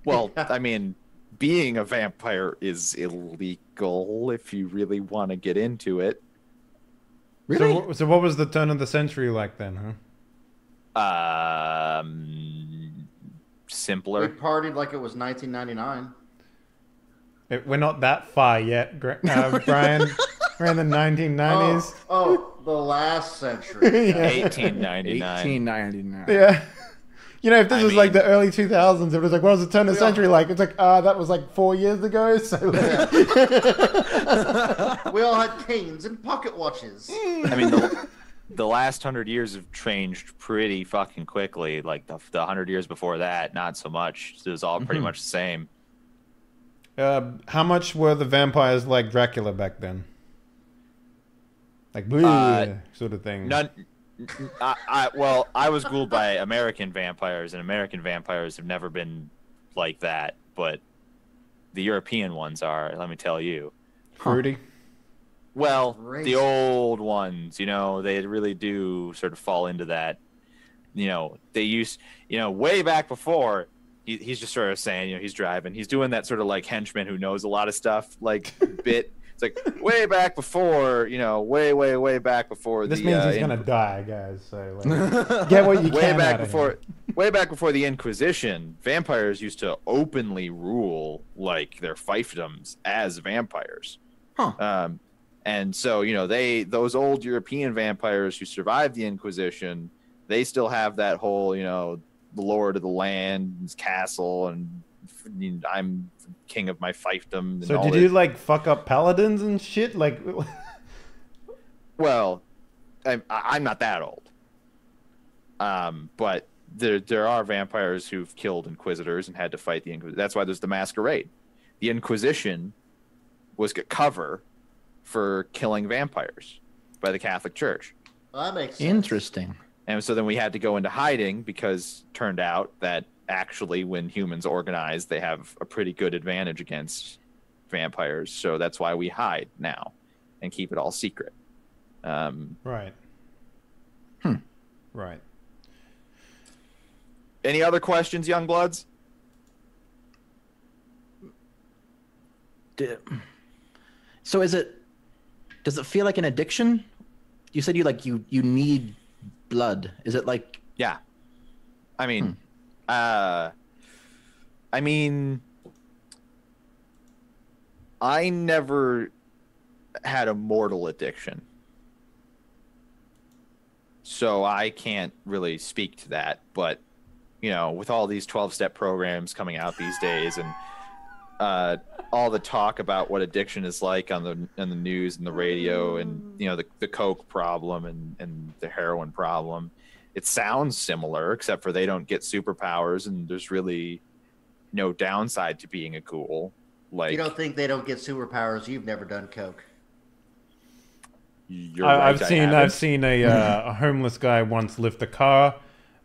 Well, I mean, being a vampire is illegal if you really want to get into it. Really? So what was the turn of the century like then, huh? We Simpler. partied like it was 1999. We're not that far yet, Brian. We're in the 1990s. Oh, the last century. Yeah. 1899. 1899. Yeah. You know, if this I was like mean- the early 2000s, it was like, what was the turn of the Yeah. century like? It's like, that was like 4 years ago. So We all had canes and pocket watches. I mean, the last 100 years have changed pretty fucking quickly. Like the 100 years before that, not so much. It was all pretty much the same. how much were the vampires like Dracula back then? Like, bleh, sort of thing. None. Well, I was ghouled by American vampires, and American vampires have never been like that. But the European ones are. Let me tell you. Fruity. Well, Great. the old ones, you know, they really do sort of fall into that. You know, they used, you know, way back before. He's just sort of saying, you know, he's driving. He's doing that sort of like henchman who knows a lot of stuff, like bit. It's like way back before, you know, way back before. This the, means he's gonna die, guys. So like, get what you can. Way back before the Inquisition, vampires used to openly rule like their fiefdoms as vampires. Huh. And so, you know, those old European vampires who survived the Inquisition, they still have that whole, you know, the lord of the land's castle, and I'm king of my fiefdom. And So all did this. you like fuck up paladins and shit? Like, Well, I'm not that old. But there are vampires who've killed inquisitors and had to fight the Inquisition. That's why there's the Masquerade. The Inquisition was a cover for killing vampires by the Catholic Church. Well, that makes sense. Interesting. And so then we had to go into hiding because it turned out that actually when humans organize, they have a pretty good advantage against vampires. So that's why we hide now and keep it all secret. right. Right. Any other questions, young bloods? So does it feel like an addiction? You said you need blood. Is it like, Yeah. I mean, I never had a mortal addiction. So I can't really speak to that, but you know, with all these 12-step programs coming out these days and all the talk about what addiction is like on the news and the radio, and you know, the coke problem and the heroin problem, it sounds similar, except for they don't get superpowers and there's really no downside to being a ghoul. Like, You don't think they don't get superpowers? You've never done coke. you're right, I've haven't. seen a homeless guy once lift a car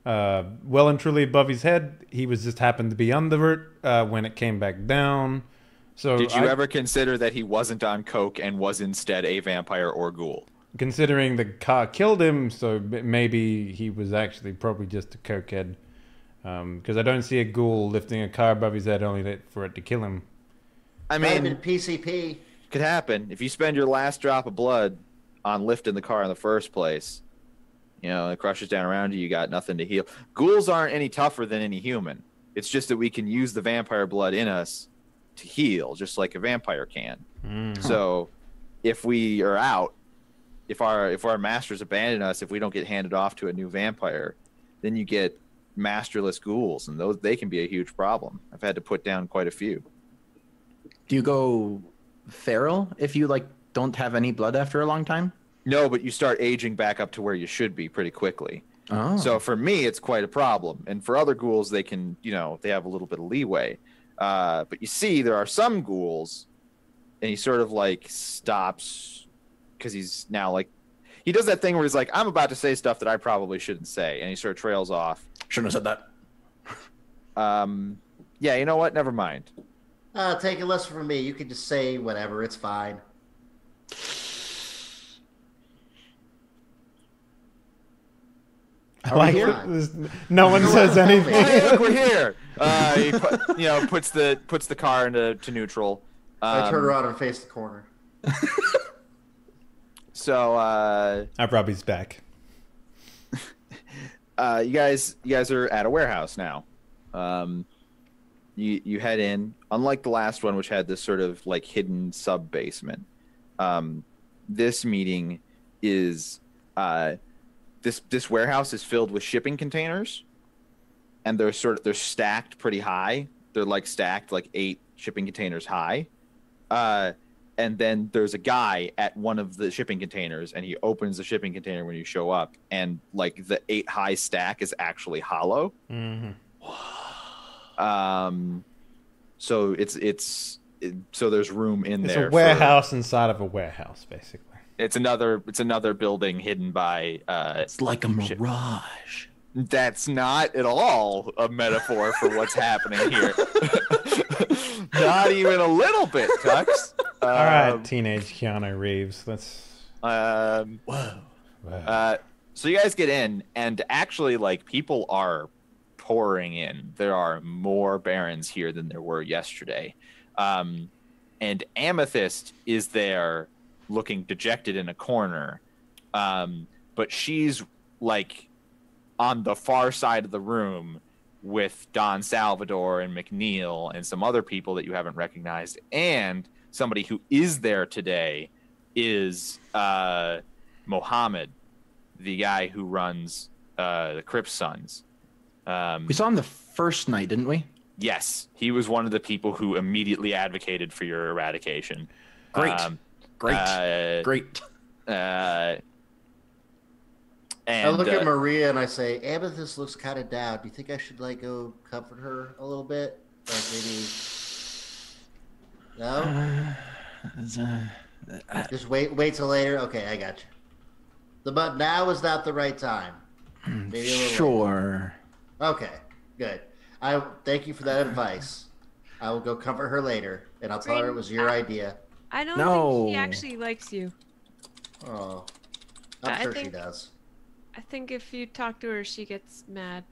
well and truly above his head. He was just happened to be under it when it came back down. So Did you ever consider that he wasn't on coke and was instead a vampire or ghoul? considering the car killed him, so maybe he was actually probably just a cokehead. Because I don't see a ghoul lifting a car above his head only for it to kill him. I Might have mean, been PCP. could happen. If you spend your last drop of blood on lifting the car in the first place, you know, it crushes down around you, you got nothing to heal. Ghouls aren't any tougher than any human. It's just that we can use the vampire blood in us to heal, just like a vampire can. So if we are out, if our masters abandon us, if we don't get handed off to a new vampire, then you get masterless ghouls, and they can be a huge problem. I've had to put down quite a few. do you go feral if you like don't have any blood after a long time? No, but you start aging back up to where you should be pretty quickly. Oh. So for me, it's quite a problem. And for other ghouls, they can, they have a little bit of leeway. But you see, there are some ghouls, and he sort of like stops because he's now like, he does that thing where he's like, I'm about to say stuff that I probably shouldn't say. And he sort of trails off. Shouldn't have said that. Yeah, you know what? Never mind. Take a lesson from me. You can just say whatever. It's fine. I like no one says anything. Hey, look, we're here. He puts the car into neutral. I turn around and face the corner. So Robbie's back. You guys are at a warehouse now. You head in. Unlike the last one, which had this sort of like hidden sub basement, this meeting is this warehouse is filled with shipping containers, and they're stacked pretty high. They're like stacked like 8 shipping containers high. And then there's a guy at one of the shipping containers, and he opens the shipping container when you show up, and like the 8 high stack is actually hollow. Mm-hmm. So so there's room in there. It's a warehouse inside of a warehouse, basically. It's another building hidden by. It's like a mirage. That's not at all a metaphor for what's happening here. Not even a little bit, Tux. All right, teenage Keanu Reeves. Let's. Whoa. So you guys get in, and actually, like, people are pouring in. There are more barons here than there were yesterday, and Amethyst is there, looking dejected in a corner, but she's like on the far side of the room with Don Salvador and McNeil and some other people that you haven't recognized, and somebody who is there today is Mohammed, the guy who runs the Crips Sons. We saw him the first night, didn't we? Yes, he was one of the people who immediately advocated for your eradication. Great. Great. And I look at Maria and I say, Amethyst looks kind of down. Do you think I should like go comfort her a little bit? Like maybe no? Just wait till later. Okay, I got you. But now is not the right time. Maybe a little sure. later. Okay, good. I thank you for that advice. I will go comfort her later, and I'll tell her it was your idea. I don't think she actually likes you. Oh, I'm sure she does. I think if you talk to her, she gets mad.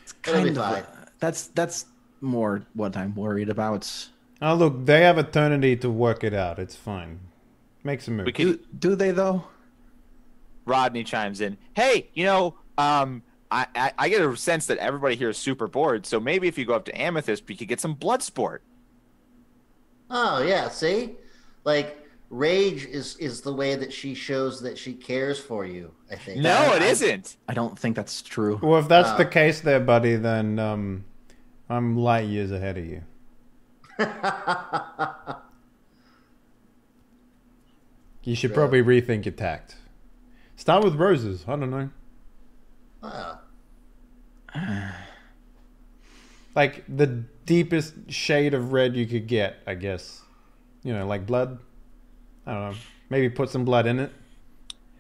It's kind of that's more what I'm worried about. Oh, look, they have eternity to work it out. It's fine. Make some moves. Do they though? Rodney chimes in. Hey, I get a sense that everybody here is super bored. So maybe if you go up to Amethyst, we could get some blood sport. Oh yeah, see, like. Rage is the way that she shows that she cares for you, I think. No, it isn't. I don't think that's true. Well, if that's the case there, buddy, then I'm light years ahead of you. You should probably rethink your tact. Start with roses. I don't know. Like the deepest shade of red you could get, I guess. Like blood. I don't know. Maybe put some blood in it.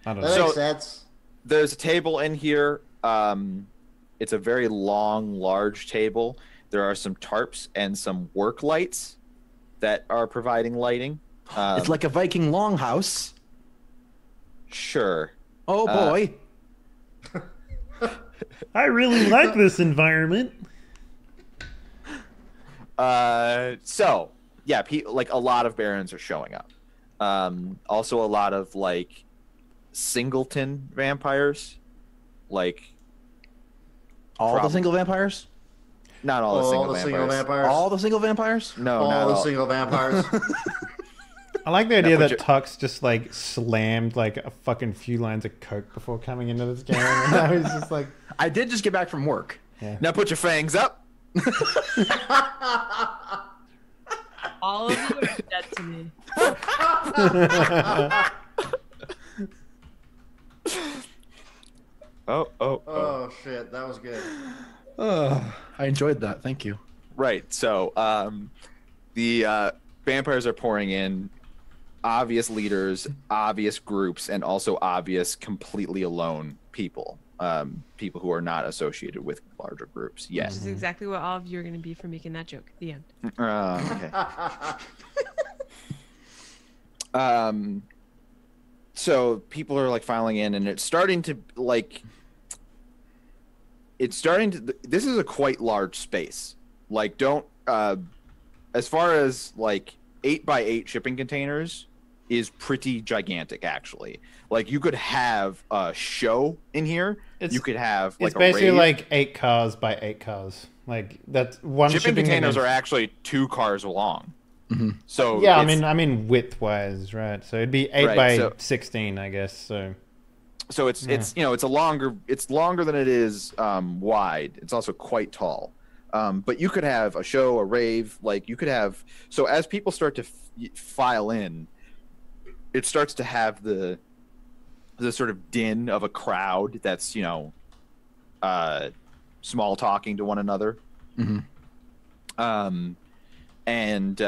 I don't know. That makes sense. There's a table in here. It's a very long, large table. There are some tarps and some work lights that are providing lighting. It's like a Viking longhouse. Sure. Oh, boy. I really like this environment. So, yeah, like a lot of barons are showing up. Also a lot of like singleton vampires, like all the single vampires. Not all the single vampires. All the single vampires. No, all the single vampires. I like the idea that Tux just like slammed like a fucking few lines of coke before coming into this game, and now he's just like, I did just get back from work. Yeah. Now put your fangs up. All All of you are dead to me. Oh shit, that was good. I enjoyed that. Thank you. Right. So the vampires are pouring in, obvious leaders, obvious groups, and also obvious completely alone people. People who are not associated with larger groups yet. Which is exactly what all of you are going to be for making that joke. The end. Okay. So people are like filing in, and it's starting to this is a quite large space. Like, don't as far as like 8x8 shipping containers is pretty gigantic, actually. Like, you could have a show in here. You could have like it's basically a rave. like 8 cars by 8 cars. Like, that's one Shipping containers are actually 2 cars long. Mm-hmm. So yeah, I mean width wise, right? So it'd be 8 by 16, I guess. So it's it's longer than it is wide. It's also quite tall. But you could have a show, a rave, like you could have. So as people start to file in, it starts to have the sort of din of a crowd that's small talking to one another. Mm-hmm. And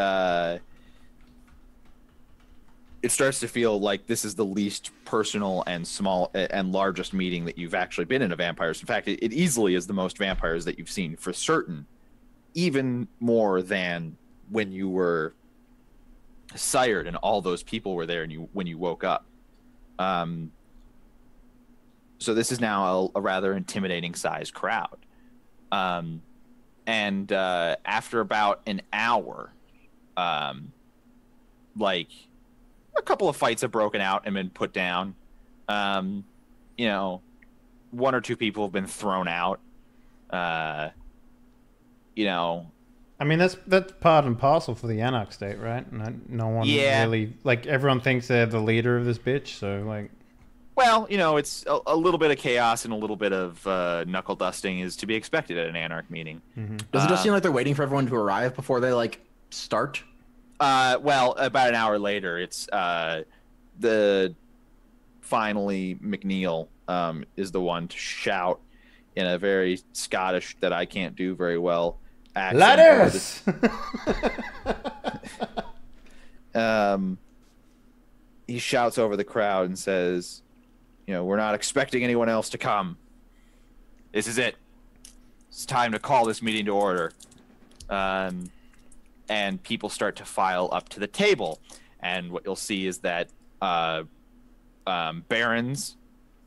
it starts to feel like this is the least personal and small and largest meeting that you've actually been in a vampires. In fact, it easily is the most vampires that you've seen for certain, even more than when you were sired and all those people were there and when you woke up. So this is now a rather intimidating sized crowd. And after about an hour, like a couple of fights have broken out and been put down. 1 or 2 people have been thrown out. I mean, that's part and parcel for the Anarch state, right? No one really, like, everyone thinks they're the leader of this bitch, so like. Well, it's a little bit of chaos and a little bit of knuckle dusting is to be expected at an Anarch meeting. Mm-hmm. Does it just seem like they're waiting for everyone to arrive before they like start? Well, about an hour later, it's finally McNeil is the one to shout in a very Scottish that I can't do very well accent. Ladders! He shouts over the crowd and says, we're not expecting anyone else to come. This is it. It's time to call this meeting to order. And people start to file up to the table. And what you'll see is that barons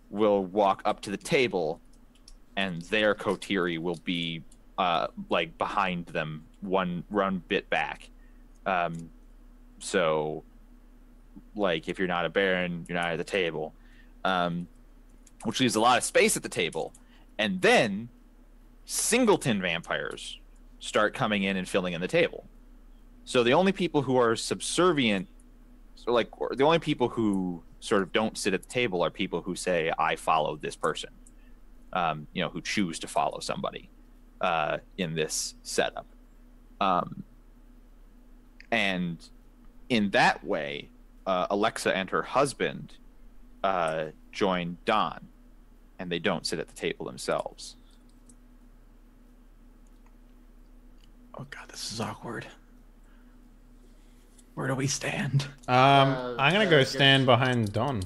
will walk up to the table, and their coterie will be like behind them, one bit back. So, like, if you're not a baron, you're not at the table, which leaves a lot of space at the table. And then singleton vampires start coming in and filling in the table. So the only people who are subservient, or the only people who sort of don't sit at the table are people who say, I follow this person, who choose to follow somebody in this setup. And in that way, Alexa and her husband join Don, and they don't sit at the table themselves. Oh god, this is awkward. Where do we stand? I'm gonna go stand behind Don,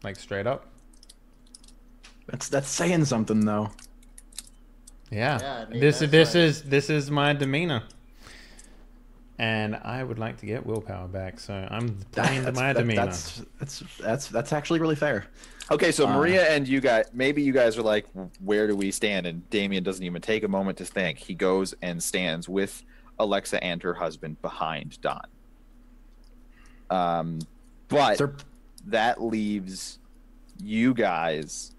like straight up. That's saying something though. Yeah, I mean, this that's is my demeanor, and I would like to get willpower back. So I'm playing to my demeanor. That's actually really fair. Okay, so Maria and you guys, maybe you guys are like, where do we stand? And Damien doesn't even take a moment to think. He goes and stands with Alexa and her husband behind Don. But that leaves you guys.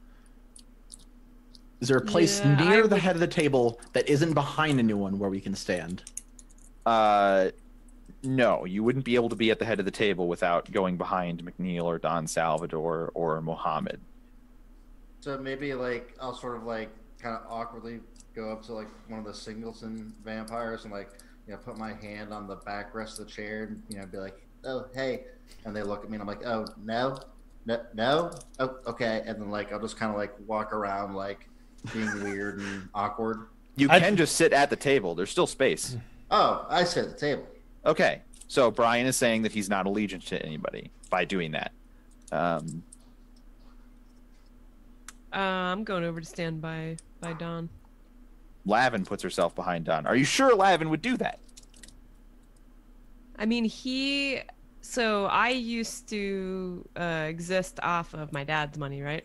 Is there a place near the head of the table that isn't behind anyone where we can stand? No, you wouldn't be able to be at the head of the table without going behind McNeil or Don Salvador or Mohammed. So maybe like I'll sort of like kind of awkwardly go up to like one of the Singleton vampires and like put my hand on the backrest of the chair and be like, oh hey, and they look at me and I'm like, oh no, oh okay, and then like I'll just kind of like walk around like being weird and awkward. You can just sit at the table. There's still space. Oh, I sit at the table. Okay, so Brian is saying that he's not allegiant to anybody by doing that. I'm going over to stand by Dawn. Lavin puts herself behind Don. Are you sure Lavin would do that? I mean, so I used to exist off of my dad's money, right?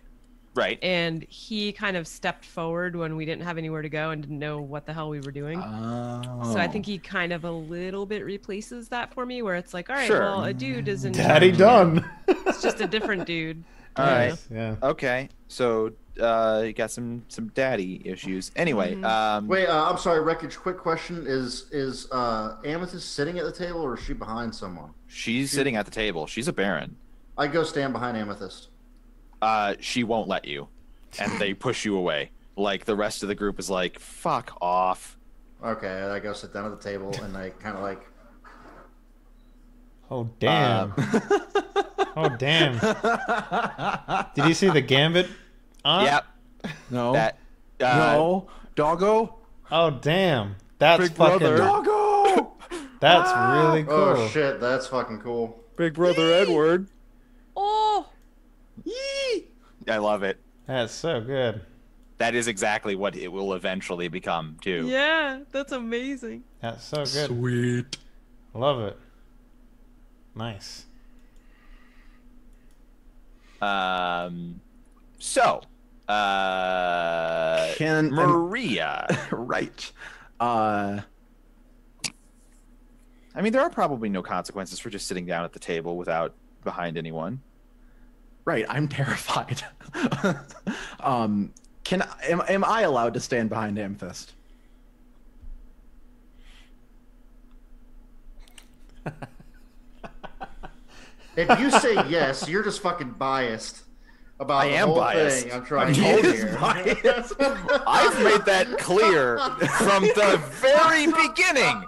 Right. And he kind of stepped forward when we didn't have anywhere to go and didn't know what the hell we were doing. Oh. So I think he kind of a little bit replaces that for me, where it's like, all right, Sure. well, a dude is in Daddy charge done. now. It's just a different dude. All right. Yeah. Okay. So you got some daddy issues. Anyway. Wait, I'm sorry, Wreckage. Quick question: Is Amethyst sitting at the table or is she behind someone? She's sitting at the table. She's a baron. I go stand behind Amethyst. She won't let you, and they push you away. Like the rest of the group is like, "Fuck off." Okay, I go sit down at the table and I kind of like. Oh damn! Oh damn! Did you see the Gambit? Yep. No. That. No. Doggo. Oh damn! That's Big fucking. brother. Doggo. That's really cool. Oh shit, that's fucking cool. Big brother Edward. Oh, I love it. That's so good. That is exactly what it will eventually become too. yeah, that's amazing. That's so good. Sweet. Love it. Nice. So, Maria. Right. I mean, there are probably no consequences for just sitting down at the table without behind anyone. Right. I'm terrified. Am I allowed to stand behind Amethyst? If you say yes, you're just fucking biased about the whole biased. thing I'm trying I'm to told do you. here. I've made that clear from the very beginning.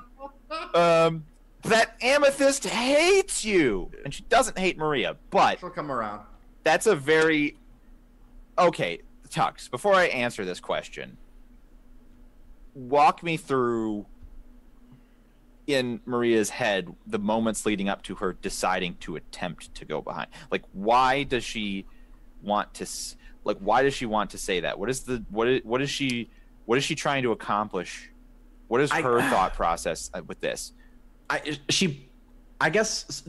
That Amethyst hates you, and she doesn't hate Maria, but She'll come around. that's a very... Okay, Tux, before I answer this question, walk me through, in Maria's head, the moments leading up to her deciding to attempt to go behind. Like, why does she want to... why does she want to say that? What is she trying to accomplish? What is her thought process with this? I guess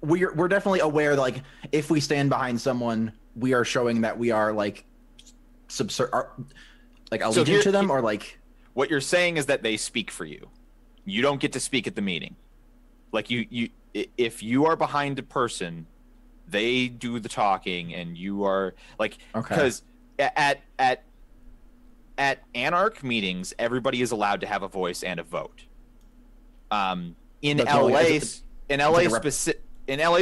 we're definitely aware that like if we stand behind someone, we are showing that we are like allegiant to them, or like what you're saying is that they speak for you. You don't get to speak at the meeting. Like if you are behind a person, they do the talking, and you are like, because at Anarch meetings, everybody is allowed to have a voice and a vote. In LA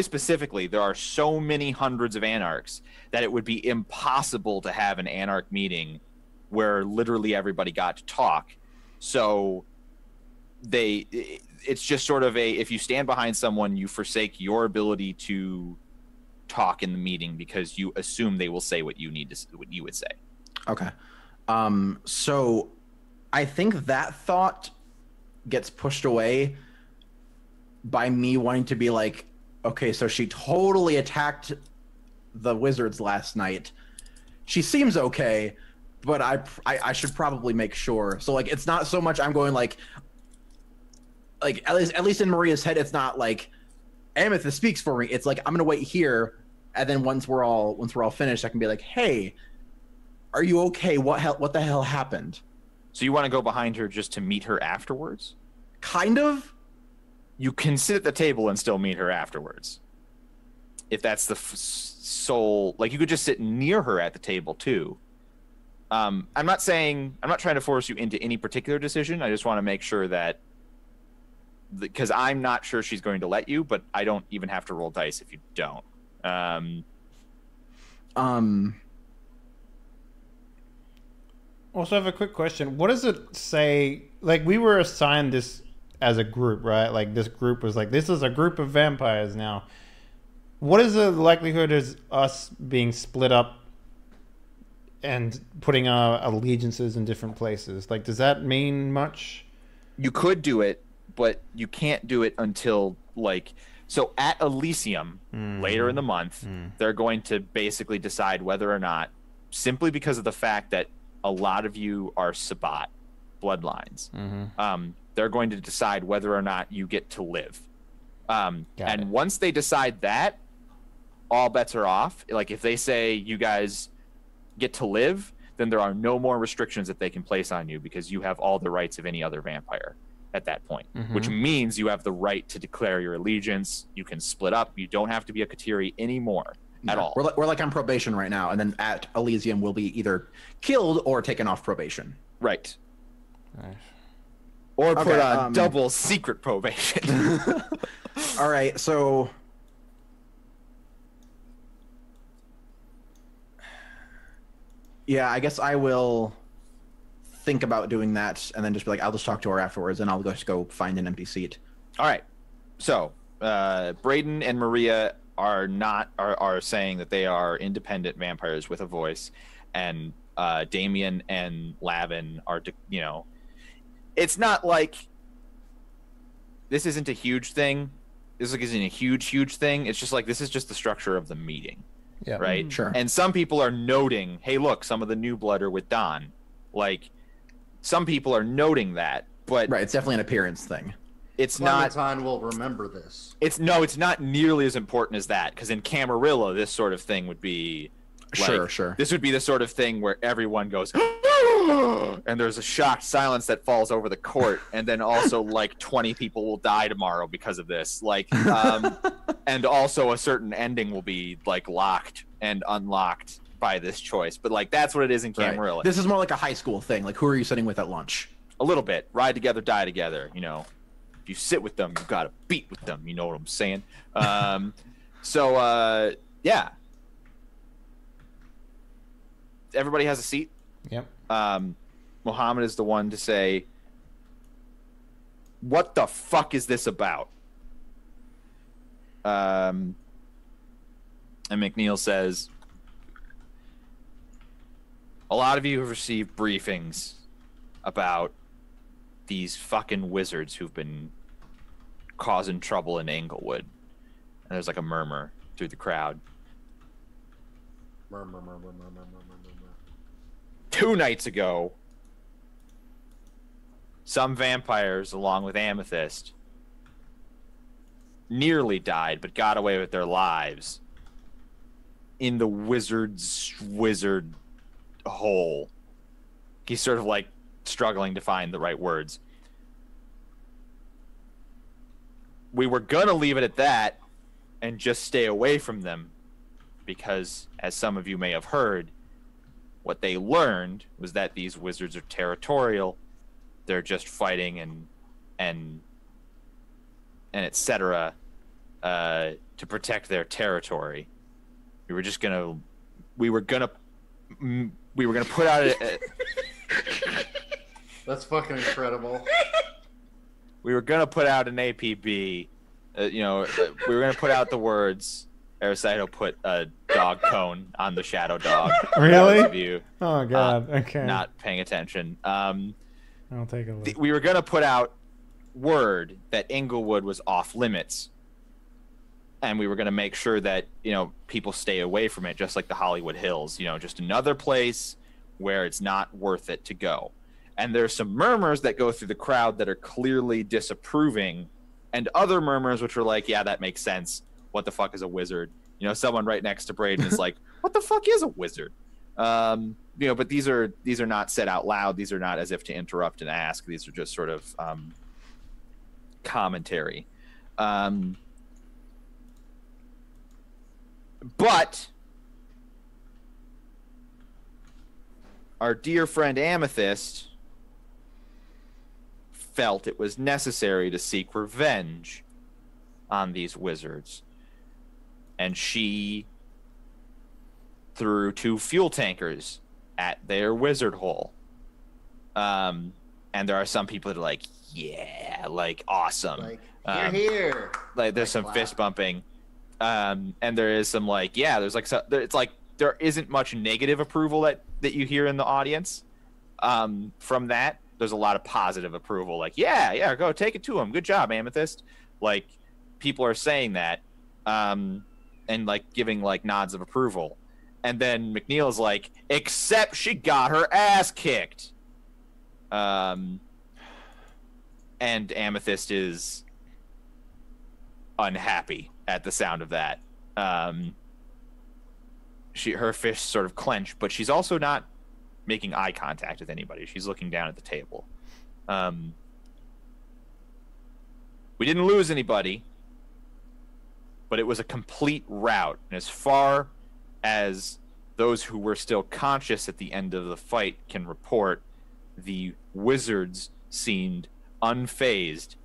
specifically, there are so many hundreds of Anarchs that it would be impossible to have an Anarch meeting where literally everybody got to talk. So it's just sort of if you stand behind someone, you forsake your ability to talk in the meeting because you assume they will say what you would say. Okay. So I think that thought gets pushed away by me wanting to be like, okay, so she totally attacked the wizards last night. She seems okay, but I should probably make sure. So like, it's not so much I'm going like at least in Maria's head, it's not like Amethyst speaks for me. It's like I'm gonna wait here, and then once we're all finished, I can be like, hey, are you okay? What the hell happened? So you want to go behind her just to meet her afterwards? Kind of. You can sit at the table and still meet her afterwards. If that's the sole... Like, you could just sit near her at the table, too. I'm not trying to force you into any particular decision. I just want to make sure that... Because I'm not sure she's going to let you, but I don't even have to roll dice if you don't. Also, I have a quick question. What does it say? Like, we were assigned this as a group, right? Like, this group was like, this is a group of vampires now. What is the likelihood of us being split up and putting our allegiances in different places? Like, does that mean much? You could do it, but you can't do it until, like... So at Elysium, later in the month, they're going to basically decide whether or not, simply because of the fact that a lot of you are Sabbat bloodlines, they're going to decide whether or not you get to live. And once they decide that, all bets are off. Like, if they say you guys get to live, then there are no more restrictions that they can place on you because you have all the rights of any other vampire at that point, which means you have the right to declare your allegiance. You can split up. You don't have to be a Kateri anymore at all. We're like on probation right now, and then at Elysium we'll be either killed or taken off probation. Right. Nice. Or put on double secret probation. All right, so... Yeah, I guess I will think about doing that, and then just be like, I'll just talk to her afterwards, and I'll just go find an empty seat. All right. So, Braden and Maria are saying that they are independent vampires with a voice, and Damien and Lavin are, it's not like this isn't a huge thing. This isn't a huge thing. It's just like, this is just the structure of the meeting. Yeah. Right? Sure. And some people are noting, hey, look, some of the new blood are with Don. Like, some people are noting that, but Right, it's definitely an appearance thing. It's not. Clementine will remember this. It's not nearly as important as that, because in Camarilla, this sort of thing would be. Like, Sure. This would be the sort of thing where everyone goes, and there's a shocked silence that falls over the court, and then also like 20 people will die tomorrow because of this. Like, and also a certain ending will be like locked and unlocked by this choice. But like, that's what it is in Camarilla. Right. This is more like a high school thing. Like, who are you sitting with at lunch? A little bit. Ride together, die together. If you sit with them, you got to beat with them. You know what I'm saying? Yeah. Everybody has a seat. Yep. Mohammed is the one to say, what the fuck is this about? And McNeil says, a lot of you have received briefings about these fucking wizards who've been causing trouble in Englewood. And there's like a murmur through the crowd. Murmur. 2 nights ago, some vampires, along with Amethyst, nearly died, but got away with their lives in the wizard hole. He's sort of like struggling to find the right words. We were gonna leave it at that and just stay away from them, because, as some of you may have heard, what they learned was that these wizards are territorial. They're just fighting and etc. To protect their territory. We were gonna put out a That's fucking incredible. we were gonna put out an APB. We were gonna put out the words. Aracito put a dog cone on the shadow dog. Really? For those of you, Oh god. Okay. not paying attention. I'll take a look. We were gonna put out word that Englewood was off limits, and we were gonna make sure that people stay away from it, just like the Hollywood Hills. Just another place where it's not worth it to go. And there's some murmurs that go through the crowd that are clearly disapproving, and other murmurs which are like, yeah, that makes sense. What the fuck is a wizard? Someone right next to Braden is like, what the fuck is a wizard? But these are not said out loud. These are not as if to interrupt and ask. These are just sort of commentary. But our dear friend Amethyst felt it was necessary to seek revenge on these wizards. And she threw 2 fuel tankers at their wizard hole And there are some people that are like, yeah, like awesome. Like, here. Like there's some fist bumping. And there is some like, yeah, there's like, it's like there isn't much negative approval that you hear in the audience. From that, there's a lot of positive approval. Like, yeah, go take it to him. Good job, Amethyst. Like, people are saying that, and like giving like nods of approval. And then McNeil's like, except she got her ass kicked. And Amethyst is unhappy at the sound of that. Her fists sort of clench, but she's also not making eye contact with anybody. She's looking down at the table. We didn't lose anybody, but it was a complete rout. And as far as those who were still conscious at the end of the fight can report, the wizards seemed unfazed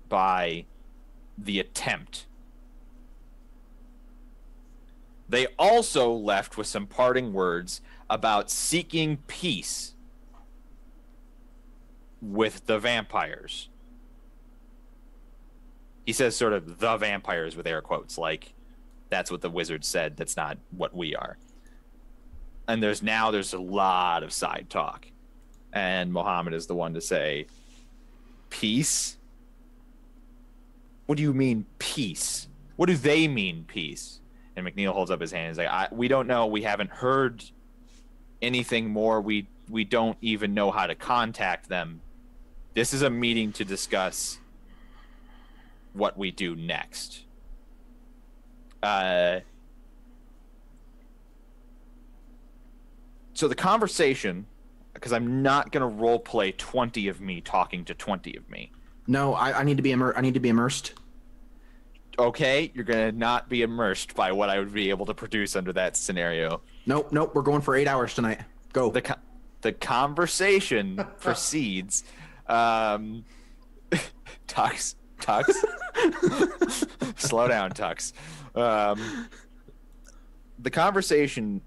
by the attempt. They also left with some parting words about seeking peace with the vampires. He says sort of the vampires with air quotes, like that's what the wizard said. That's not what we are. And there's a lot of side talk. And Mohammed is the one to say, peace? What do you mean peace? What do they mean peace? And McNeil holds up his hand and is like, we don't know. We haven't heard anything more. We don't even know how to contact them. This is a meeting to discuss what we do next. So the conversation, because I'm not going to role play 20 of me talking to 20 of me. No, I need to be immersed. Okay, you're going to not be immersed by what I would be able to produce under that scenario. Nope, we're going for 8 hours tonight. Go. The conversation proceeds. Tux. Slow down, Tux. The conversation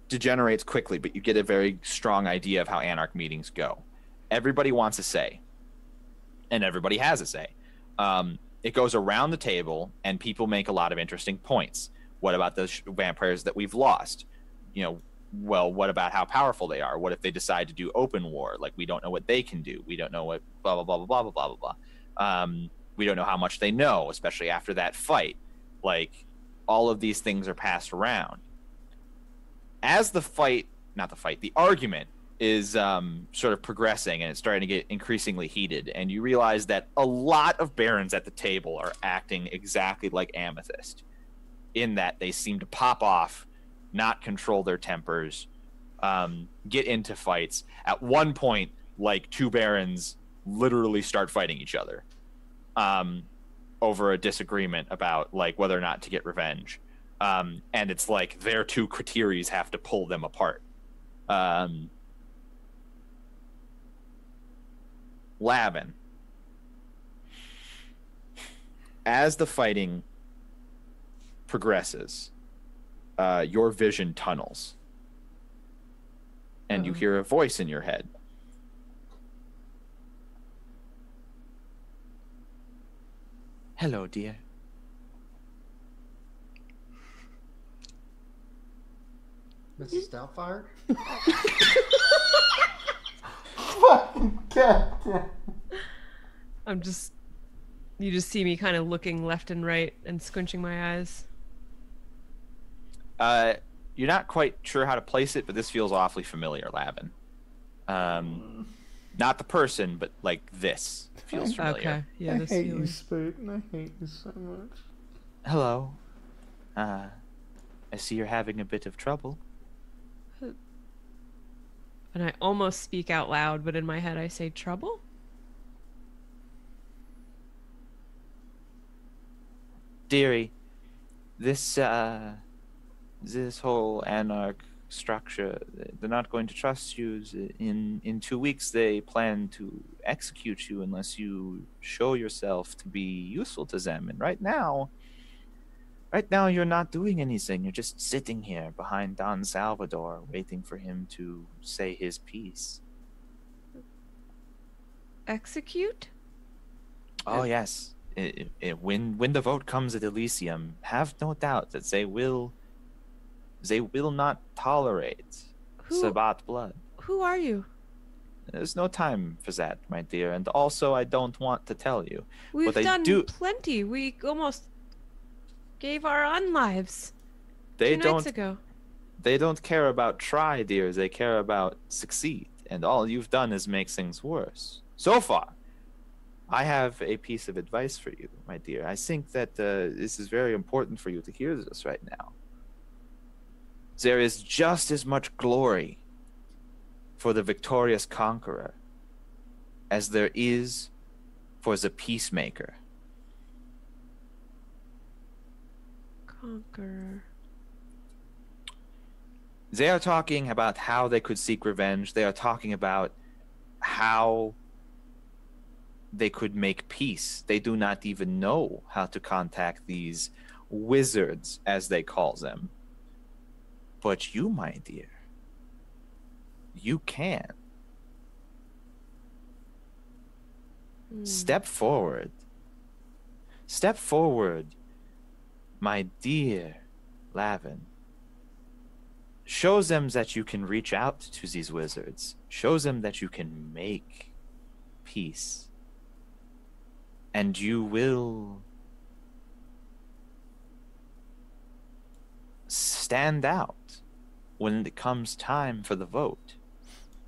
degenerates quickly, but you get a very strong idea of how Anarch meetings go. Everybody wants a say, and everybody has a say. It goes around the table, and people make a lot of interesting points. What about the vampires that we've lost? Well, what about how powerful they are? What if they decide to do open war? Like, we don't know what they can do. We don't know what blah, blah, blah, blah, blah, blah, blah, blah. We don't know how much they know, especially after that fight. Like, all of these things are passed around. As the argument is sort of progressing, and it's starting to get increasingly heated, and you realize that a lot of barons at the table are acting exactly like Amethyst, in that they seem to pop off, not control their tempers, get into fights. At one point, like, two barons literally start fighting each other over a disagreement about, like, whether or not to get revenge. And it's like their two coteries have to pull them apart. Lavin, as the fighting progresses, your vision tunnels, and you hear a voice in your head. Hello, dear. Mrs. Doubtfire? Fucking goddamn. You just see me kind of looking left and right and squinching my eyes. You're not quite sure how to place it, but this feels awfully familiar, Lavin. Not the person, but like this feels familiar. Okay, yeah, this I hate feeling. you, Spoot, and I hate you so much. Hello. I see you're having a bit of trouble. And I almost speak out loud, but in my head I say trouble? Dearie, this whole Anarch structure, they're not going to trust you. In 2 weeks they plan to execute you unless you show yourself to be useful to them. And right now, Right now, you're not doing anything. You're just sitting here behind Don Salvador, waiting for him to say his piece. Execute? Oh, yes. When the vote comes at Elysium, have no doubt that they will not tolerate Sabbat blood. Who are you? There's no time for that, my dear. And also, I don't want to tell you. We've but done plenty. We almost gave our own lives They 2 don't. nights ago. They don't care about try, dear. They care about succeed. And all you've done is make things worse. So far, I have a piece of advice for you, my dear. I think that this is very important for you to hear this right now. There is just as much glory for the victorious conqueror as there is for the peacemaker. Conqueror. They are talking about how they could seek revenge. They are talking about how they could make peace. They do not even know how to contact these wizards, as they call them. But you, my dear, you can. Step forward. Step forward, my dear Lavin. Show them that you can reach out to these wizards. Show them that you can make peace. And you will stand out when it comes time for the vote.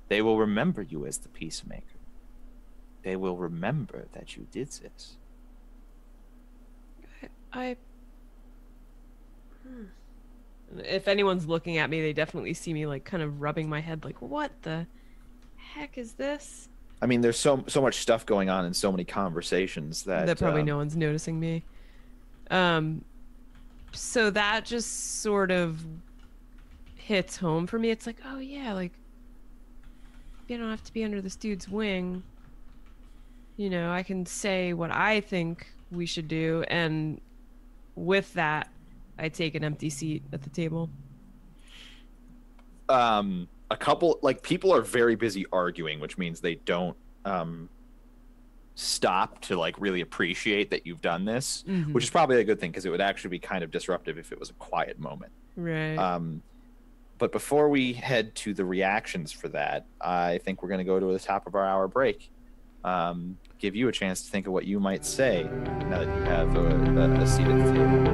They will remember you as the peacemaker. They will remember that you did this. If anyone's looking at me, they definitely see me like kind of rubbing my head like, what the heck is this? I mean, there's so much stuff going on in so many conversations that probably no one's noticing me. So that just sort of hits home for me. It's like, oh yeah, like you don't have to be under this dude's wing. You know, I can say what I think we should do, and with that, I take an empty seat at the table. A couple, like, people are very busy arguing, which means they don't stop to like really appreciate that you've done this, which is probably a good thing, because it would actually be kind of disruptive if it was a quiet moment. Right. But before we head to the reactions for that, I think we're going to go to the top of our hour break. Give you a chance to think of what you might say now that you have a seat at the table.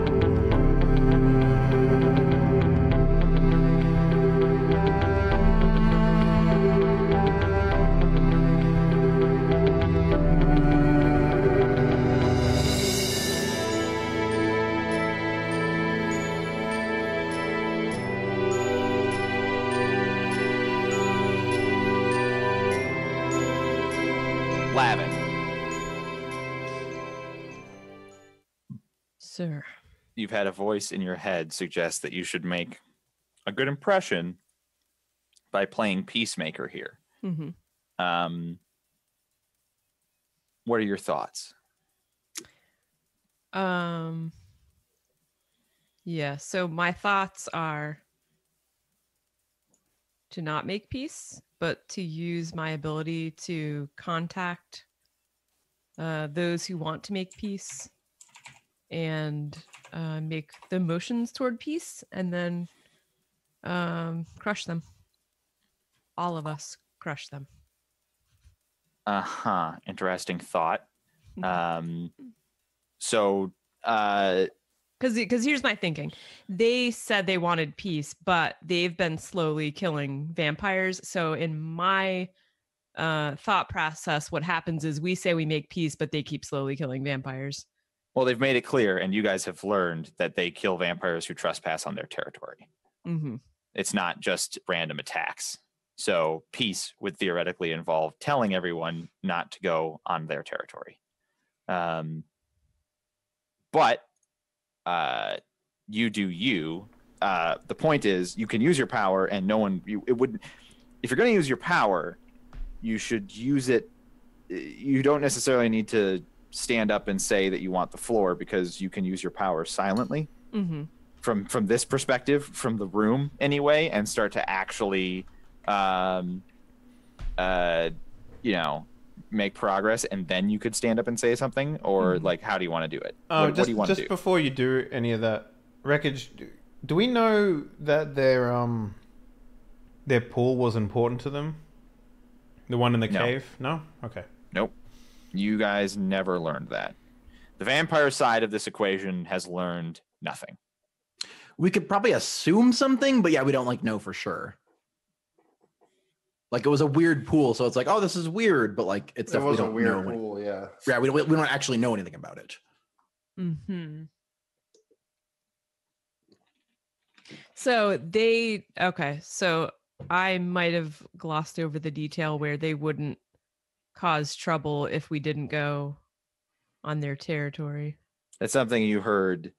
Sir. You've had a voice in your head suggest that you should make a good impression by playing Peacemaker here. What are your thoughts? Yeah, so my thoughts are to not make peace, but to use my ability to contact those who want to make peace and make the motions toward peace, and then crush them. All of us crush them. Interesting thought. So because here's my thinking. They said they wanted peace, but they've been slowly killing vampires. So in my thought process, what happens is we say we make peace, but they keep slowly killing vampires. Well, they've made it clear, and you guys have learned, that they kill vampires who trespass on their territory. It's not just random attacks. So peace would theoretically involve telling everyone not to go on their territory. But you do you. The point is, you can use your power, and no one. It wouldn't. If you're going to use your power, you should use it. You don't necessarily need to stand up and say that you want the floor, because you can use your power silently. Mm-hmm. from this perspective, from the room anyway, and start to actually, make progress, and then you could stand up and say something, or like, how do you want to do it? What do you want to do? Just before you do any of that, Wreckage, do we know that their pool was important to them? The one in the cave? No? Okay. Nope. You guys never learned that. The vampire side of this equation has learned nothing. We could probably assume something, but yeah, we don't know for sure. Like, it was a weird pool, so it's like, oh, this is weird, but it's definitely a weird pool. Yeah. Yeah, we don't actually know anything about it. Mm-hmm. So so I might have glossed over the detail where they wouldn't cause trouble if we didn't go on their territory. That's something you heard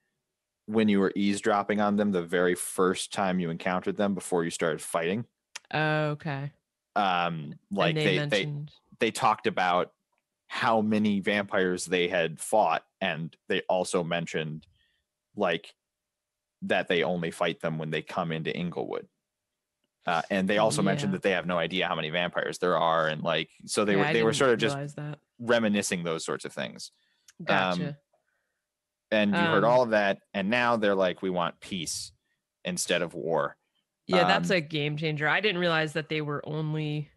when you were eavesdropping on them the very first time you encountered them before you started fighting. Okay. They talked about how many vampires they had fought, and they also mentioned that they only fight them when they come into Inglewood. And they also mentioned that they have no idea how many vampires there are, and so they were sort of just reminiscing those sorts of things. Gotcha. And you heard all of that, and now they're like, we want peace instead of war. Yeah, that's a game changer. I didn't realize that they were only,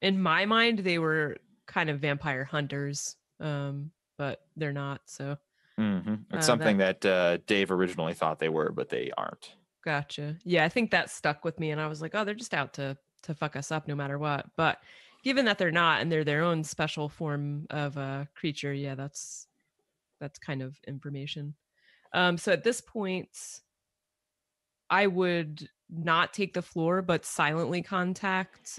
in my mind, they were kind of vampire hunters, but they're not. So it's something that Dave originally thought they were, but they aren't. Gotcha. Yeah, I think that stuck with me, and I was like, oh, they're just out to fuck us up no matter what. But given that they're not, and they're their own special form of a creature, yeah, that's kind of information. So at this point, I would not take the floor, but silently contact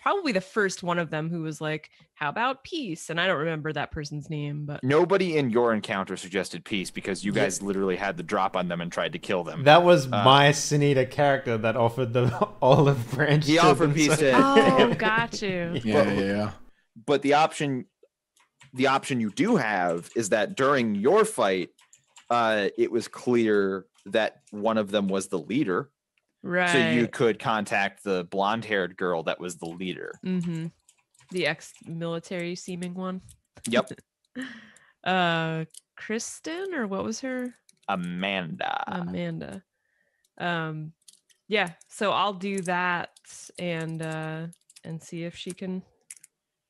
probably the first one of them who was like, how about peace? And I don't remember that person's name, but nobody in your encounter suggested peace because you guys literally had the drop on them and tried to kill them. That was my Sunita character that offered the olive branch. He offered peace to oh, got you. Yeah. But the option you do have is that during your fight, it was clear that one of them was the leader. Right. So you could contact the blonde-haired girl that was the leader. Mm-hmm. The ex-military seeming one. Yep. Kristen, or what was her? Amanda. Yeah. So I'll do that and see if she can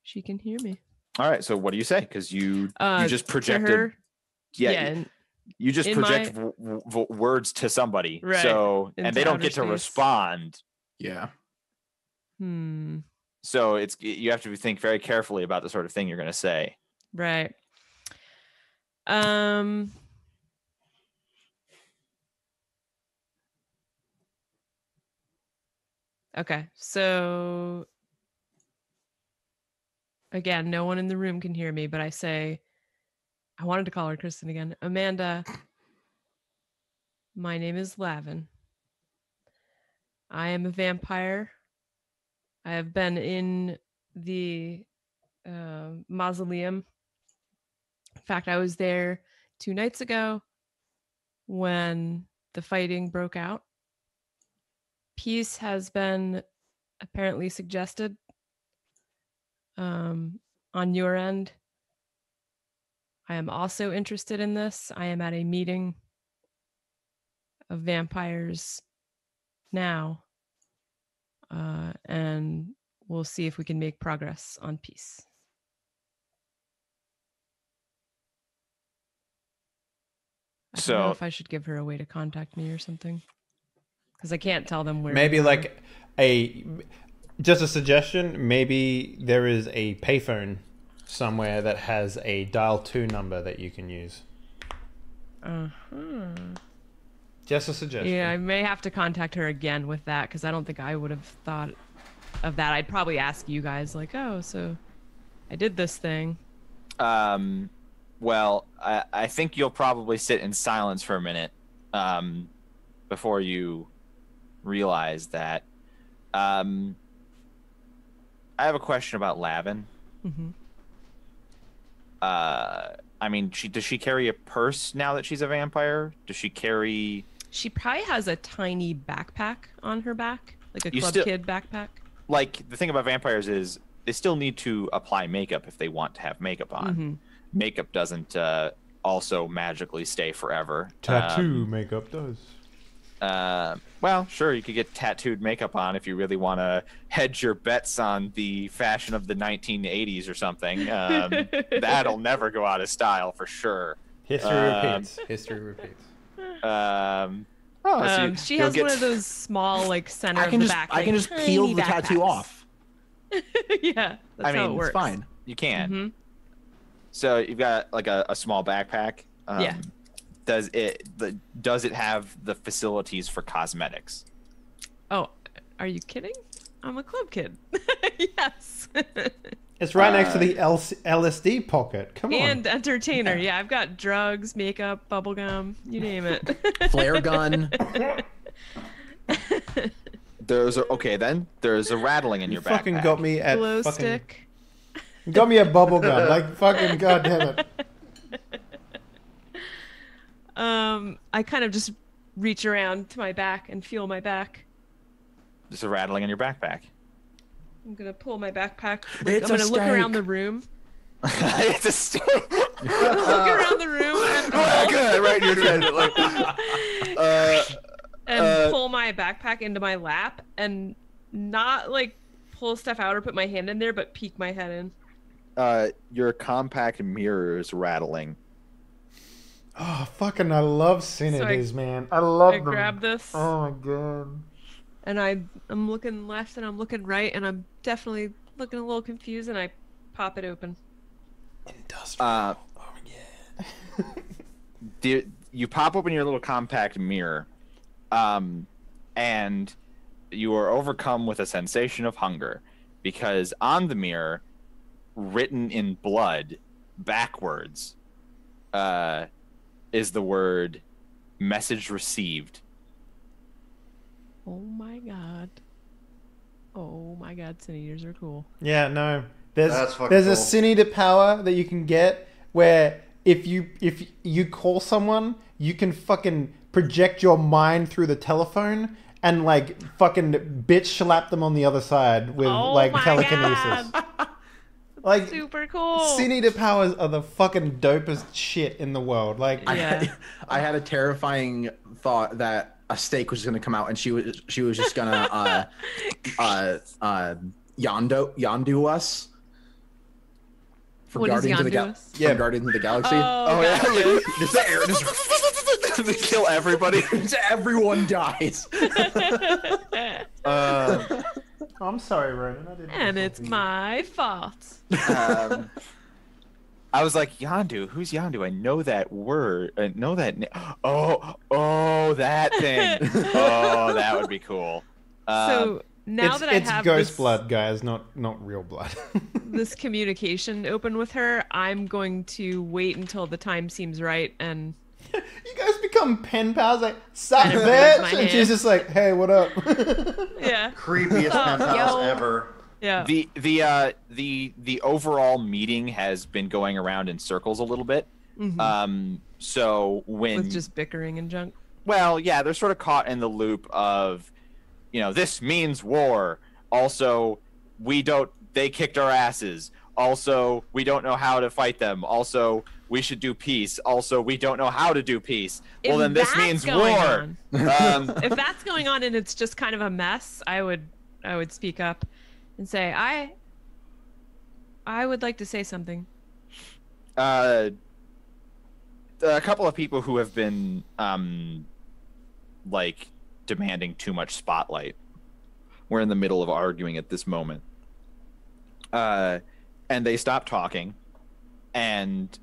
hear me. All right. So what do you say? Because you just projected. Her, you just project words to somebody, right, so and they don't get to respond. Yeah. So you have to think very carefully about the sort of thing you're going to say. Right. Okay. So again, no one in the room can hear me, but I say, I wanted to call her Kristen again. Amanda, my name is Lavin. I am a vampire. I have been in the mausoleum. In fact, I was there 2 nights ago when the fighting broke out. Peace has been apparently suggested on your end. I am also interested in this. I am at a meeting of vampires now, and we'll see if we can make progress on peace. I don't know if I should give her a way to contact me or something, because I can't tell them where. Maybe just a suggestion. Maybe there is a payphone somewhere that has a dial 2 number that you can use. Just a suggestion. Yeah, I may have to contact her again with that, because I don't think I would have thought of that. I'd probably ask you guys, like, oh, so I did this thing. Well, I think you'll probably sit in silence for a minute before you realize that. I have a question about Lavin. Mm-hmm. I mean, does she carry a purse now that she's a vampire? Does she carry? She probably has a tiny backpack on her back, like a club kid backpack. Like, the thing about vampires is they still need to apply makeup if they want to have makeup on. Mm-hmm. Makeup doesn't also magically stay forever. Tattoo makeup does. Well, sure, you could get tattooed makeup on if you really want to hedge your bets on the fashion of the 1980s or something. That'll never go out of style for sure. History repeats. History repeats. She has one of those small, like, center of the back. I can just peel the tattoo off. Yeah, that's how it works. It's fine. You can. Mm-hmm. So you've got like a small backpack. Yeah. Does it have the facilities for cosmetics? Oh, are you kidding? I'm a club kid. Yes. It's right next to the LSD pocket. Come on. And entertainer. Yeah, I've got drugs, makeup, bubblegum, you name it. Flare gun. There's a rattling in your backpack. Fucking got me at Glow fucking, stick. got me a bubble gun. Like fucking goddamn it. I kind of just reach around to my back and feel my back. There's a rattling in your backpack. I'm gonna pull my backpack. I'm gonna look around the room. It's a stick. Look around the room and Good, right in your head. pull my backpack into my lap and not like pull stuff out or put my hand in there, but peek my head in. Your compact mirror is rattling. Oh, fucking, I love Synodies, man. I love them. I grab this. Oh, my God. And I'm looking left and I'm looking right and I'm definitely looking a little confused and I pop it open. Industrial. Oh, yeah. You pop open your little compact mirror, and you are overcome with a sensation of hunger because on the mirror, written in blood, backwards, is the word "message received." Oh my god. Oh my god, Sin Eaters are cool. Yeah, no. There's cool. a Sin Eater power that you can get where if you call someone, you can fucking project your mind through the telephone and like fucking bitch slap them on the other side with telekinesis. God. Like Super cool. Sin Eater powers are the fucking dopest shit in the world. Like Yeah. I had a terrifying thought that a steak was going to come out and she was just going to Yondu us for What is Guardians of the Yondu us? from Guardians of the Galaxy. Oh, yeah. gotcha. They kill everybody. Everyone dies. I'm sorry, Ronan. I didn't. And it's my fault. I was like, Yondu? Who's Yondu? I know that word. I know that name. Oh, that thing. Oh, that would be cool. So now that I it's have ghost this, blood, guys, not real blood. this communication open with her, I'm going to wait until the time seems right and You guys become pen pals, like, sup, And everyone bitch? has my And hand. she's just like, hey, what up? yeah. Creepiest pen pals ever. Yeah. The overall meeting has been going around in circles a little bit. Mhm. So when With just bickering and junk. well, yeah, they're sort of caught in the loop of, this means war. Also, they kicked our asses. Also, we don't know how to fight them. Also, we should do peace. Also, we don't know how to do peace. Well, then this means war. If that's going on and it's just kind of a mess, I would speak up and say, I would like to say something. A couple of people who have been demanding too much spotlight. We're in the middle of arguing at this moment. And they stop talking. And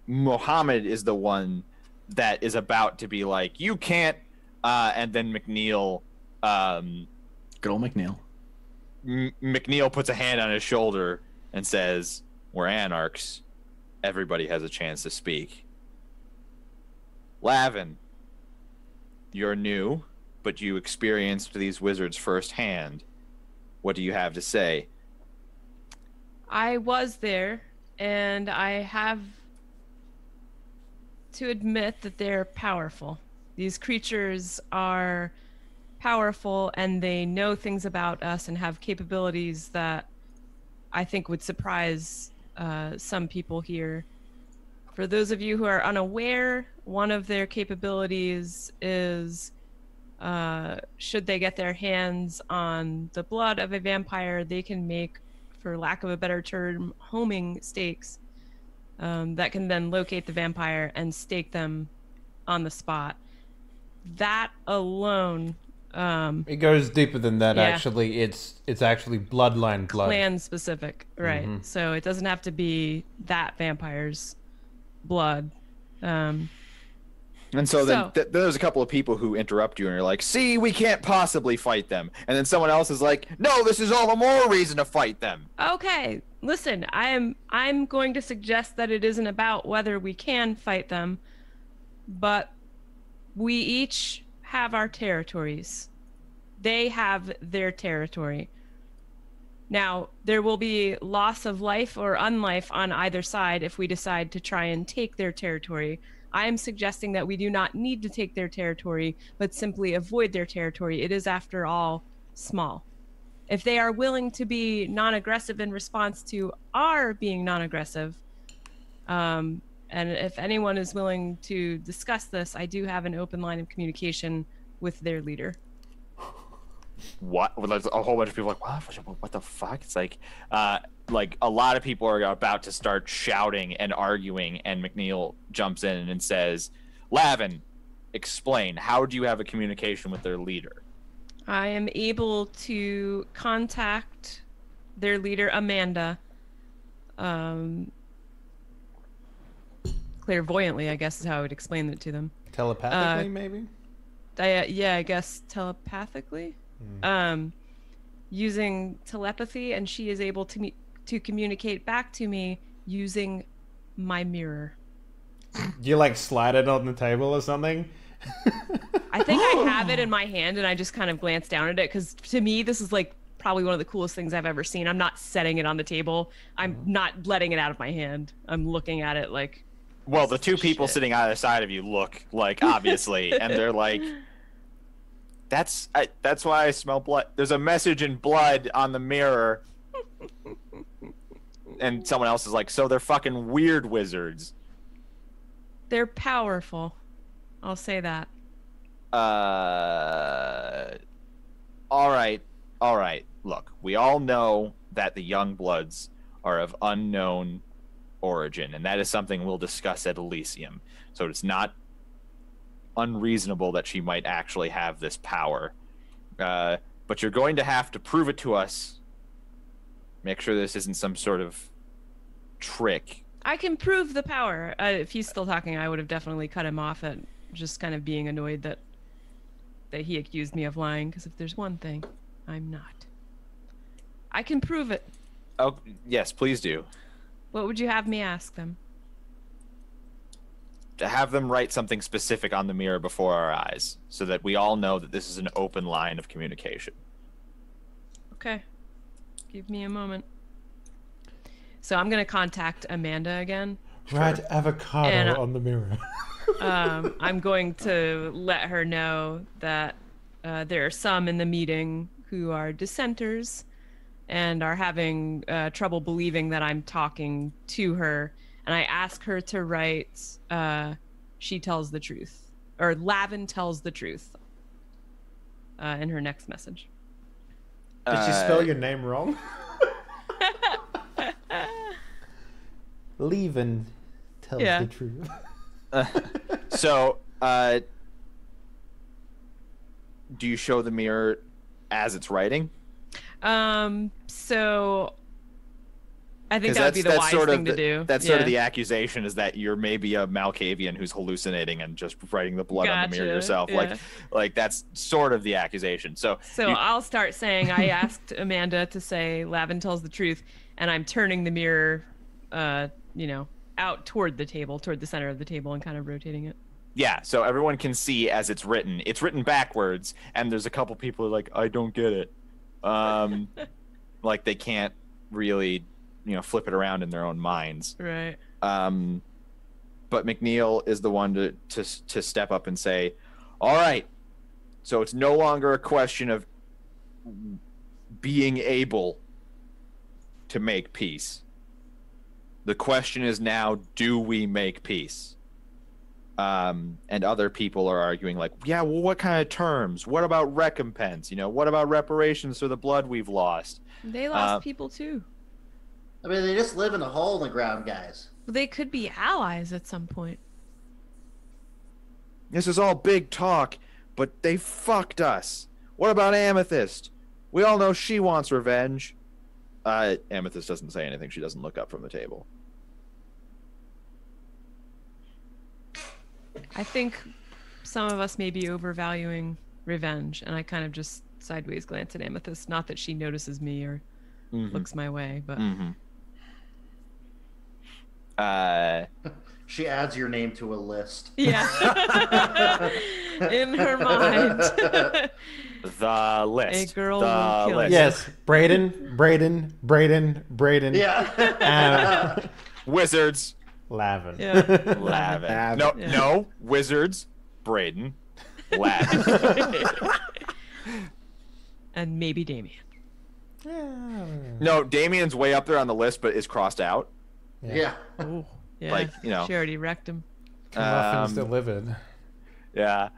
Mohammed is the one that is about to be like, you can't. And then McNeil. Good old McNeil. McNeil puts a hand on his shoulder and says, we're Anarchs. Everybody has a chance to speak. Lavin, you're new, but you experienced these wizards firsthand. What do you have to say? I was there and I have to admit that they're powerful. These creatures are powerful, and they know things about us and have capabilities that I think would surprise some people here. For those of you who are unaware, one of their capabilities is should they get their hands on the blood of a vampire, they can make, for lack of a better term, homing stakes that can then locate the vampire and stake them on the spot. That alone... it goes deeper than that, yeah. actually. It's actually bloodline blood. Clan specific, right. Mm-hmm. So it doesn't have to be that vampire's blood. And so then there's a couple of people who interrupt you and are like, see, we can't possibly fight them. And then someone else is like, no, this is all the more reason to fight them. Okay, listen, I'm going to suggest that it isn't about whether we can fight them, but we each have our territories. They have their territory. Now, there will be loss of life or unlife on either side if we decide to try and take their territory. I am suggesting that we do not need to take their territory, but simply avoid their territory. It is, after all, small. If they are willing to be non-aggressive in response to our being non-aggressive, and if anyone is willing to discuss this, I do have an open line of communication with their leader. What? Well, there's a whole bunch of people like, what the fuck? It's like a lot of people are about to start shouting and arguing, and McNeil jumps in and says, Lavin, explain. How do you have a communication with their leader? I am able to contact their leader, Amanda, clairvoyantly, I guess is how I would explain it to them. Telepathically, maybe? Yeah, I guess telepathically. Using telepathy, and she is able to communicate back to me using my mirror. You like slide it on the table or something? I think I have it in my hand, and I just kind of glance down at it, because to me this is like probably one of the coolest things I've ever seen. I'm not setting it on the table. I'm not letting it out of my hand. I'm looking at it like... Well, the two people sitting either side of you look like, obviously, and they're like, that's why I smell blood. There's a message in blood on the mirror. And someone else is like, so they're fucking weird wizards. They're powerful. I'll say that. All right. Look, we all know that the young bloods are of unknown origin, and that is something we'll discuss at Elysium. So it's not unreasonable that she might actually have this power. But you're going to have to prove it to us. Make sure this isn't some sort of trick. I can prove the power. If he's still talking, I would have definitely cut him off at just kind of being annoyed that he accused me of lying, because if there's one thing, I'm not. I can prove it. Oh, yes, please do. What would you have me ask them? To have them write something specific on the mirror before our eyes, so that we all know that this is an open line of communication. Okay. Give me a moment. So I'm going to contact Amanda again. Write avocado on the mirror. I'm going to let her know that there are some in the meeting who are dissenters and are having trouble believing that I'm talking to her. And I ask her to write, she tells the truth, or Lavin tells the truth in her next message. Did she spell your name wrong? Lavin tells the truth. So, do you show the mirror as it's writing? So I think that would be the wise thing to do. That's sort of the accusation, is that you're maybe a Malkavian who's hallucinating and just writing the blood on the mirror yourself. Yeah. Like that's sort of the accusation. So I'll start saying I asked Amanda to say Lavin tells the truth, and I'm turning the mirror, out toward the table, toward the center of the table, and kind of rotating it. Yeah, so everyone can see as it's written. It's written backwards, and there's a couple people who are like, I don't get it. Like they can't really flip it around in their own minds. Right. But McNeil is the one to step up and say, all right, so it's no longer a question of being able to make peace. The question is now, do we make peace? And other people are arguing like, yeah, well, what kind of terms? What about recompense? What about reparations for the blood we've lost? They lost people too. I mean, they just live in a hole in the ground, guys. They could be allies at some point. This is all big talk, but they fucked us. What about Amethyst? We all know she wants revenge. Amethyst doesn't say anything. She doesn't look up from the table. I think some of us may be overvaluing revenge, and I kind of just sideways glance at Amethyst. Not that she notices me or looks my way, but... She adds your name to a list. Yeah. In her mind. The list. A girl will kill list. you. Yes, Braden. Yeah. Wizards. Lavin. Yeah. Lavin. No. Wizards. Braden. Lavin. And maybe Damien. No, Damien's way up there on the list, but is crossed out. Yeah. Oh, yeah. Like, She already wrecked him. Muffins delivered. Yeah.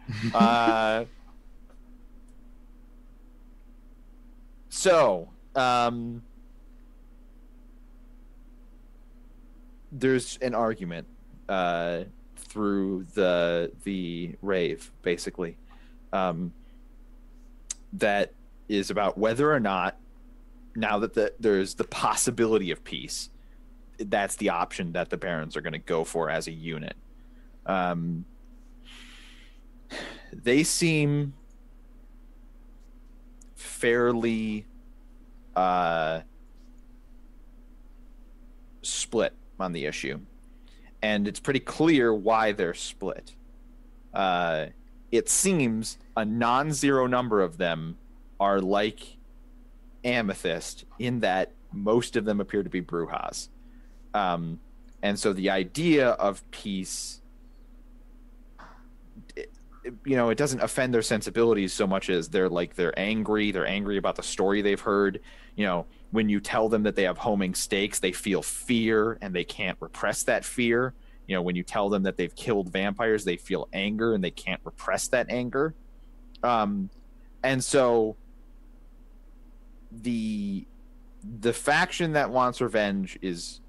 So, there's an argument through the Rave, basically, that is about whether or not, now that there's the possibility of peace, that's the option that the Barons are going to go for as a unit. They seem fairly split on the issue, and it's pretty clear why they're split. It seems a non-zero number of them are like Amethyst in that most of them appear to be Brujas. And so the idea of peace, it doesn't offend their sensibilities so much as they're angry about the story they've heard. When you tell them that they have homing stakes, they feel fear and they can't repress that fear. When you tell them that they've killed vampires, they feel anger and they can't repress that anger. And so the faction that wants revenge is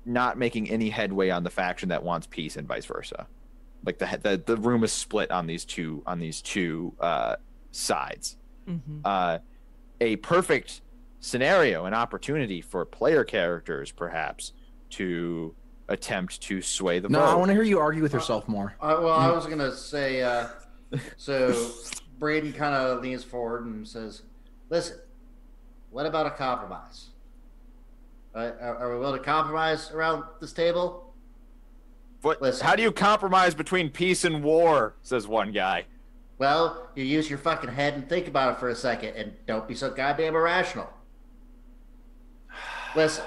not making any headway on the faction that wants peace, and vice versa. Like the room is split on these two sides. A perfect scenario, an opportunity for player characters perhaps to attempt to sway the vote. No, I want to hear you argue with yourself more. I was gonna say, so Braden kind of leans forward and says, "Listen, what about a compromise? Are we willing to compromise around this table?" Listen. How do you compromise between peace and war? Says one guy. Well, you use your fucking head and think about it for a second, and don't be so goddamn irrational. Listen,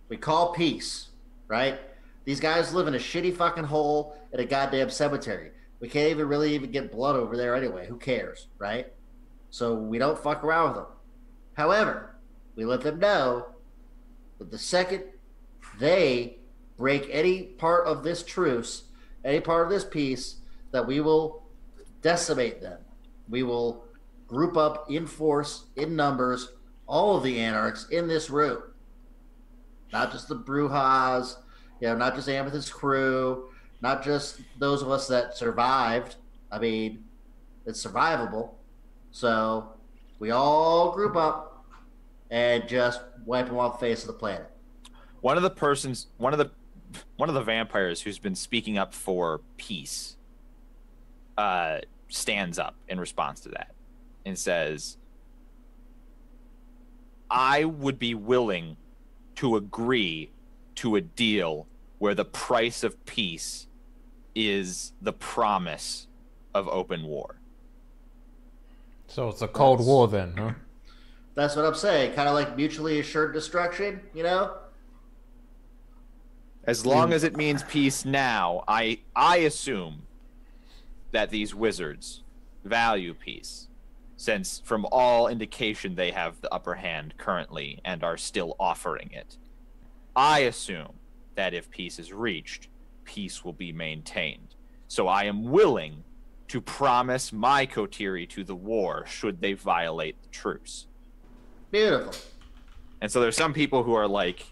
we call peace, right? These guys live in a shitty fucking hole in a goddamn cemetery. We can't even get blood over there anyway. Who cares, right? So we don't fuck around with them. However, we let them know that the second they break any part of this truce, any part of this peace, that we will decimate them. We will group up in force, in numbers, all of the Anarchs in this room. Not just the Brujas, not just Amethyst's crew, not just those of us that survived. I mean, it's survivable. So we all group up and just wipe them off the face of the planet. One of the vampires who's been speaking up for peace stands up in response to that and says, I would be willing to agree to a deal where the price of peace is the promise of open war. So it's a Cold War then, huh? That's what I'm saying. Kind of like mutually assured destruction, you know? As long as it means peace now, I assume that these wizards value peace, since from all indication they have the upper hand currently and are still offering it. I assume that if peace is reached, peace will be maintained. So I am willing to promise my coterie to the war should they violate the truce. Beautiful. And so there's some people who are like,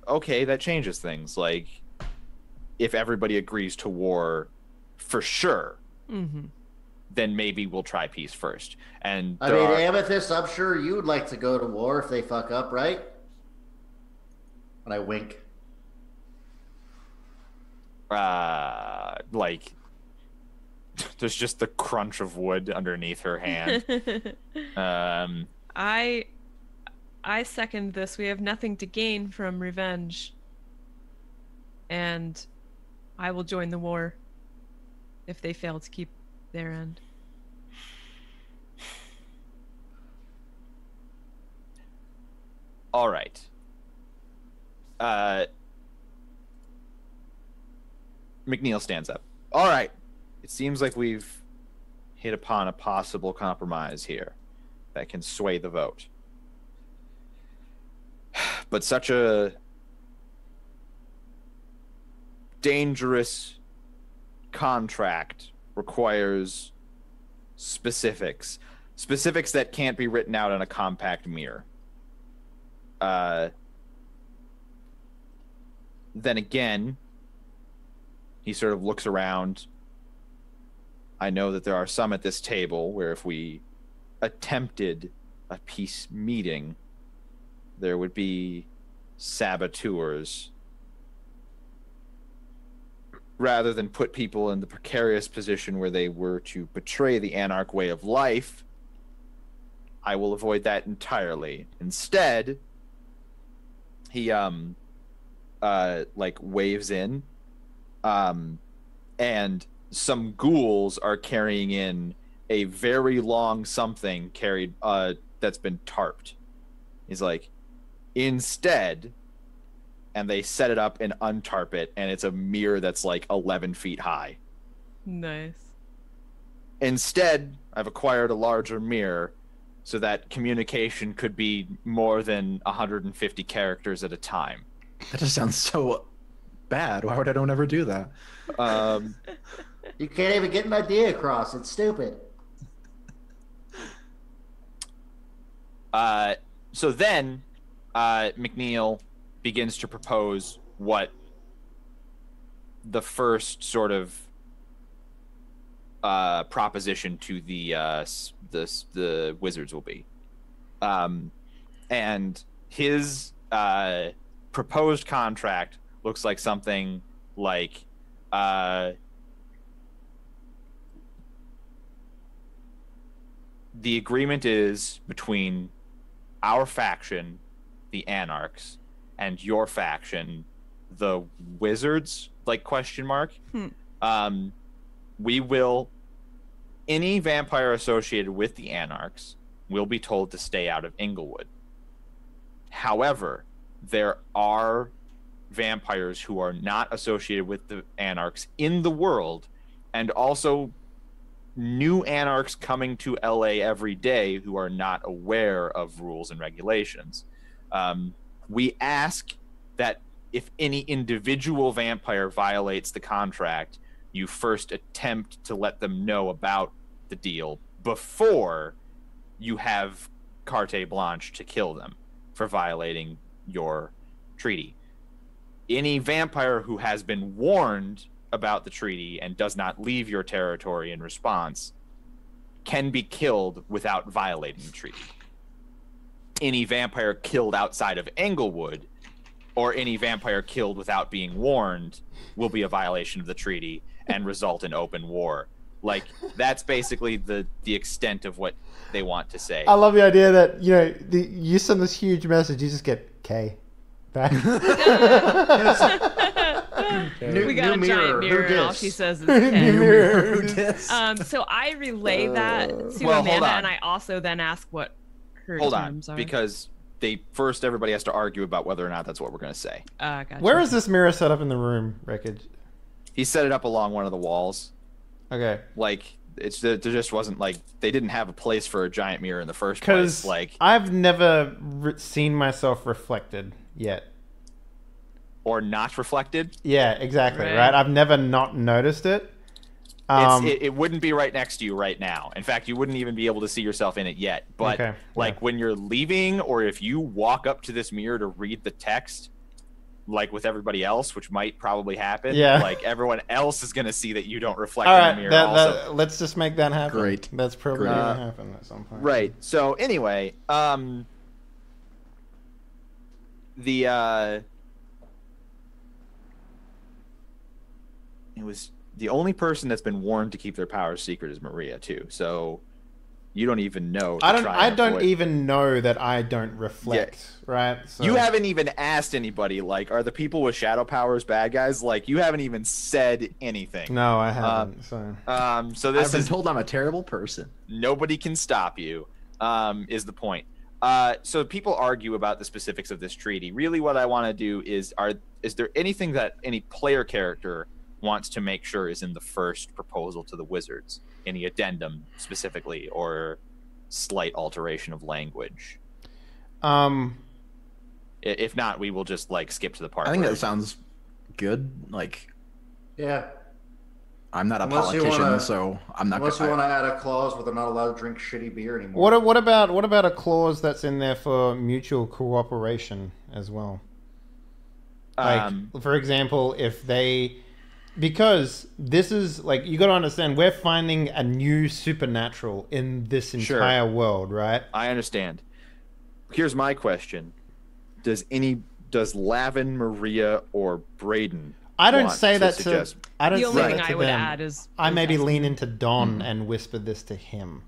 okay, that changes things. Like, if everybody agrees to war for sure, then maybe we'll try peace first. And I mean, Amethyst, I'm sure you would like to go to war if they fuck up, right? And I wink. Like, there's just the crunch of wood underneath her hand. I second this. We have nothing to gain from revenge. And I will join the war if they fail to keep their end. All right. McNeil stands up. All right. It seems like we've hit upon a possible compromise here that can sway the vote. But such a dangerous contract requires specifics that can't be written out on a compact mirror. Then again, he sort of looks around. I know that there are some at this table where if we attempted a peace meeting, there would be saboteurs. Rather than put people in the precarious position where they were to betray the Anarch way of life, I will avoid that entirely. Instead, he like waves in, and some ghouls are carrying in a very long something carried that's been tarped. He's like, instead, and they set it up and untarp it, and it's a mirror that's like 11 feet high. Nice. Instead, I've acquired a larger mirror so that communication could be more than 150 characters at a time. That just sounds so bad. Why would I don't ever do that? You can't even get an idea across. It's stupid. So then, McNeil begins to propose what the first sort of proposition to the wizards will be, and his proposed contract looks like something like the agreement is between our faction, the Anarchs, and your faction, the Wizards, like question mark. We will, any vampire associated with the Anarchs will be told to stay out of Inglewood. However, there are vampires who are not associated with the Anarchs in the world, and also new Anarchs coming to LA every day who are not aware of rules and regulations. We ask that if any individual vampire violates the contract, you first attempt to let them know about the deal before you have carte blanche to kill them for violating your treaty. Any vampire who has been warned about the treaty and does not leave your territory in response can be killed without violating the treaty. Any vampire killed outside of Englewood, or any vampire killed without being warned, will be a violation of the treaty and result in open war. Like, that's basically the extent of what they want to say. I love the idea that, you know, you send this huge message, you just get K back. We got a giant mirror, and all she says is K. So I relay that to Amanda, and I also then ask what hold terms on, are. because everybody has to argue about whether or not that's what we're going to say. Gotcha. Where is this mirror set up in the room, Wreckage? He set it up along one of the walls. Okay. Like, there just wasn't, like, they didn't have a place for a giant mirror in the first place. Because Like, I've never seen myself reflected yet. or not reflected. Yeah, exactly, Right. right? I've never not noticed it. It wouldn't be right next to you right now. In fact, you wouldn't even be able to see yourself in it yet. But Okay, when you're leaving, or if you walk up to this mirror to read the text, like with everybody else, which might probably happen, Yeah. like everyone else is going to see that you don't reflect all in right, the mirror also. let's just make that happen. Great. That's probably Great. going to happen at some point. Right. So anyway, it was the only person that's been warned to keep their powers secret is Maria too. So you don't even know. I don't even know that I don't reflect, right? So, You haven't even asked anybody, like, are the people with shadow powers bad guys? Like, you haven't even said anything. No, I haven't. So this I've been is told I'm a terrible person. nobody can stop you, is the point. So people argue about the specifics of this treaty. Really what I want to do is there anything that any player character wants to make sure is in the first proposal to the wizards? Any addendum specifically, or slight alteration of language? If not, we will just like skip to the part. I think where- that sounds good. Like, Yeah. I'm not a Unless you politician, wanna- so I'm not Unless you gonna. want to add a clause where they're not allowed to drink shitty beer anymore. what about a clause that's in there for mutual cooperation as well? Like, for example, because this is like, you got to understand, we're finding a new supernatural in this Sure. entire world, right? I understand. Here's my question: Does Lavin, Maria, or Braden? I don't want say that suggest- I don't The only say thing that I to would them. add is I maybe protest. lean into Don and whisper this to him.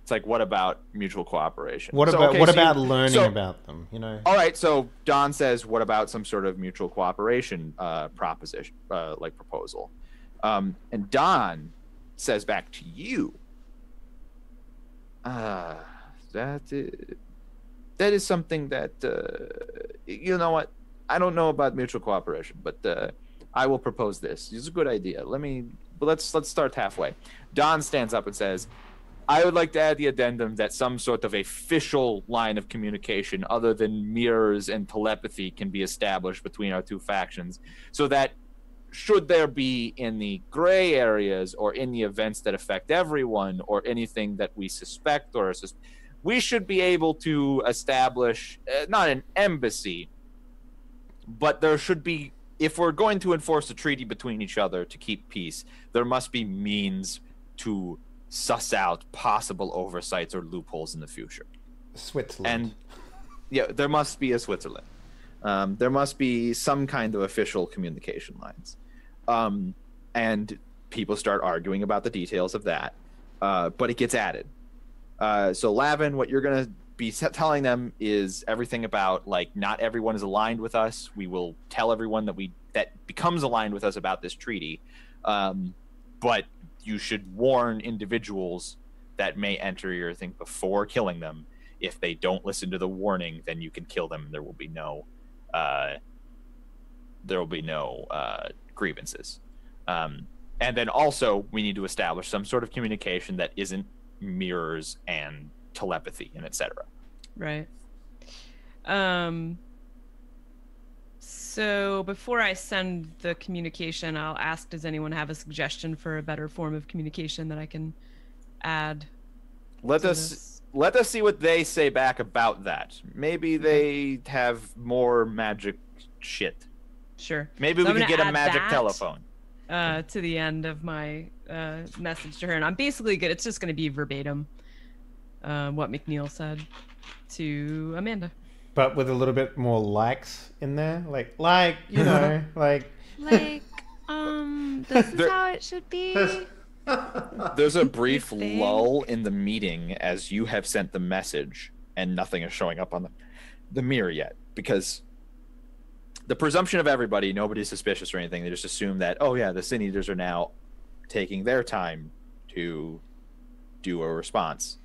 It's like, what about mutual cooperation? What So, about okay, what so about you- learning so- about them? You know. All right, so Don says, what about some sort of mutual cooperation proposition, like proposal? And Don says back to you, that is something that, you know what? I don't know about mutual cooperation, but I will propose this. It's a good idea. Let's start halfway. Don stands up and says, I would like to add the addendum that some sort of official line of communication other than mirrors and telepathy can be established between our two factions, so that should there be in the gray areas or in the events that affect everyone or anything that we suspect we should be able to establish not an embassy, but there should be, if we're going to enforce a treaty between each other to keep peace, there must be means to suss out possible oversights or loopholes in the future. Switzerland. And yeah, there must be a Switzerland. There must be some kind of official communication lines. And people start arguing about the details of that. But it gets added. So Lavin, what you're going to be telling them is everything about, like, not everyone is aligned with us. We will tell everyone that becomes aligned with us about this treaty. But you should warn individuals that may enter your thing before killing them. If they don't listen to the warning, then you can kill them. There will be no grievances. And then also we need to establish some sort of communication that isn't mirrors and telepathy and etc. Right. So before I send the communication, I'll ask, does anyone have a suggestion for a better form of communication that I can add? Let to us this? see what they say back about that. Maybe they have more magic shit. Sure. Maybe So we I'm can gonna get a add magic that, telephone. To the end of my message to her, and I'm basically good. It's just going to be verbatim what McNeil said to Amanda. But with a little bit more likes in there, like you know, like This is There- how it should be. There's a brief thing. lull in the meeting as you have sent the message and nothing is showing up on the mirror yet, because the presumption of everybody, nobody's suspicious or anything. They just assume that, oh yeah, the Sin Eaters are now taking their time to do a response.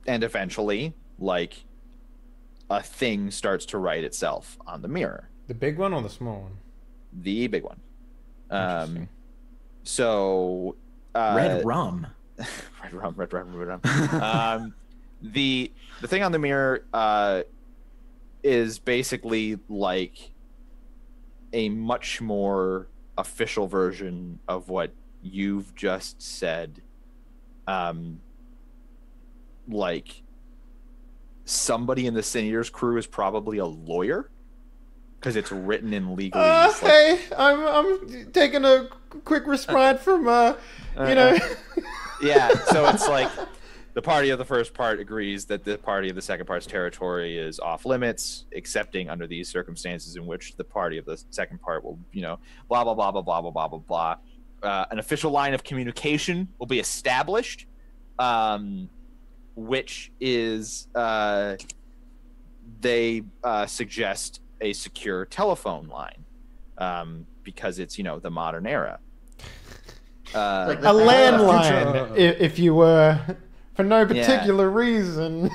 And eventually, like, a thing starts to write itself on the mirror. The big one or the small one? The big one. Interesting. So Red rum. red rum. The thing on the mirror is basically like a much more official version of what you've just said. Like, somebody in the Sin Eater's crew is probably a lawyer because it's written in legalese. Hey, I'm taking a quick respite from Yeah, so it's like the party of the first part agrees that the party of the second part's territory is off limits, excepting under these circumstances in which the party of the second part will, blah, blah, blah, blah, blah, blah, blah, blah, blah. An official line of communication will be established, which is they suggest a secure telephone line because it's, the modern era. Like a landline, if you were, for no particular reason.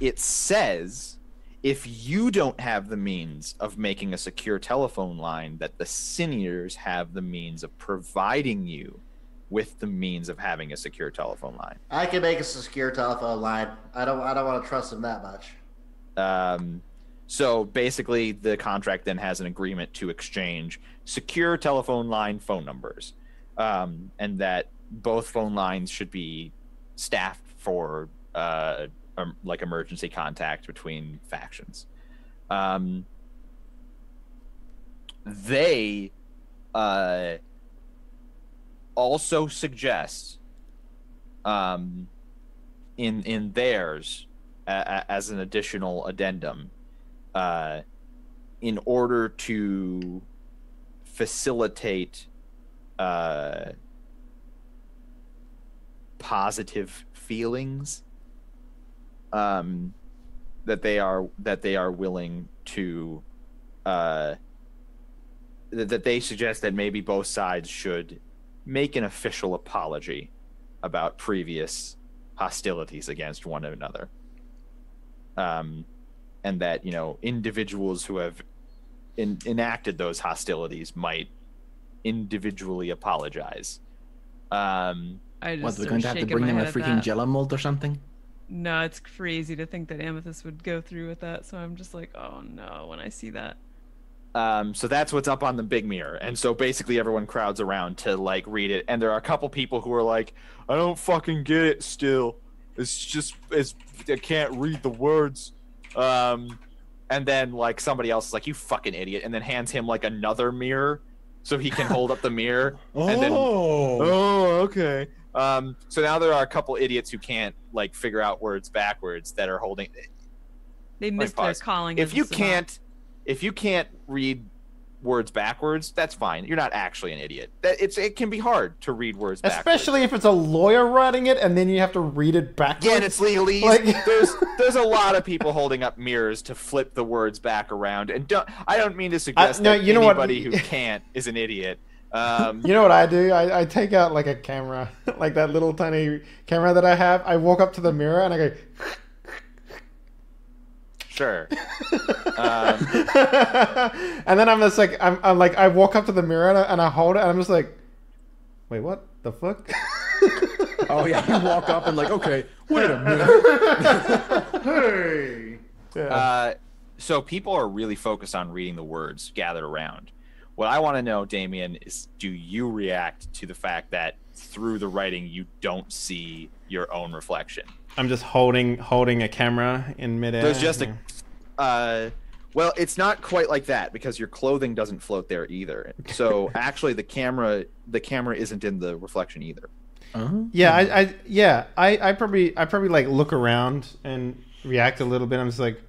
It says if you don't have the means of making a secure telephone line, that the Sin Eaters have the means of providing you with the means of having a secure telephone line. I can make a secure telephone line. I don't want to trust him that much. So basically, the contract then has an agreement to exchange secure telephone line phone numbers, and that both phone lines should be staffed for like emergency contact between factions. They also suggest in theirs as an additional addendum, in order to facilitate positive feelings, that they are willing to that they suggest that maybe both sides should make an official apology about previous hostilities against one another, and that individuals who have enacted those hostilities might individually apologize. What, we're going to have to bring them a freaking Jello mold or something? No, it's crazy to think that Amethyst would go through with that. So I'm just like, oh no, when I see that. So that's what's up on the big mirror. And so basically everyone crowds around to like read it. And there are a couple people who are like, I don't fucking get it still. I can't read the words. And then like somebody else is like, you fucking idiot. And then hands him like another mirror so he can hold up the mirror. And then, okay. So now there are a couple idiots who can't like figure out words backwards that are holding. They missed their calling. If you can't read words backwards, that's fine. You're not actually an idiot. It can be hard to read words backwards, especially if it's a lawyer writing it and then you have to read it backwards. Yeah, and it's legalese. Like... there's a lot of people holding up mirrors to flip the words back around, and I don't mean to suggest that anybody who can't is an idiot. You know what I do? I take out like a camera, like that little tiny camera that I have. I walk up to the mirror and I go. Sure. And then I'm just like, I'm like, I walk up to the mirror and I hold it and I'm just like, wait, what the fuck? Oh yeah, you walk up and like, okay, wait a minute. Hey. Yeah. So people are really focused on reading the words gathered around. What I want to know, Damien, is do you react to the fact that through the writing you don't see your own reflection? I'm just holding a camera in midair. There's just well, it's not quite like that because your clothing doesn't float there either. So actually, the camera isn't in the reflection either. Yeah, I probably like look around and react a little bit. I'm just like,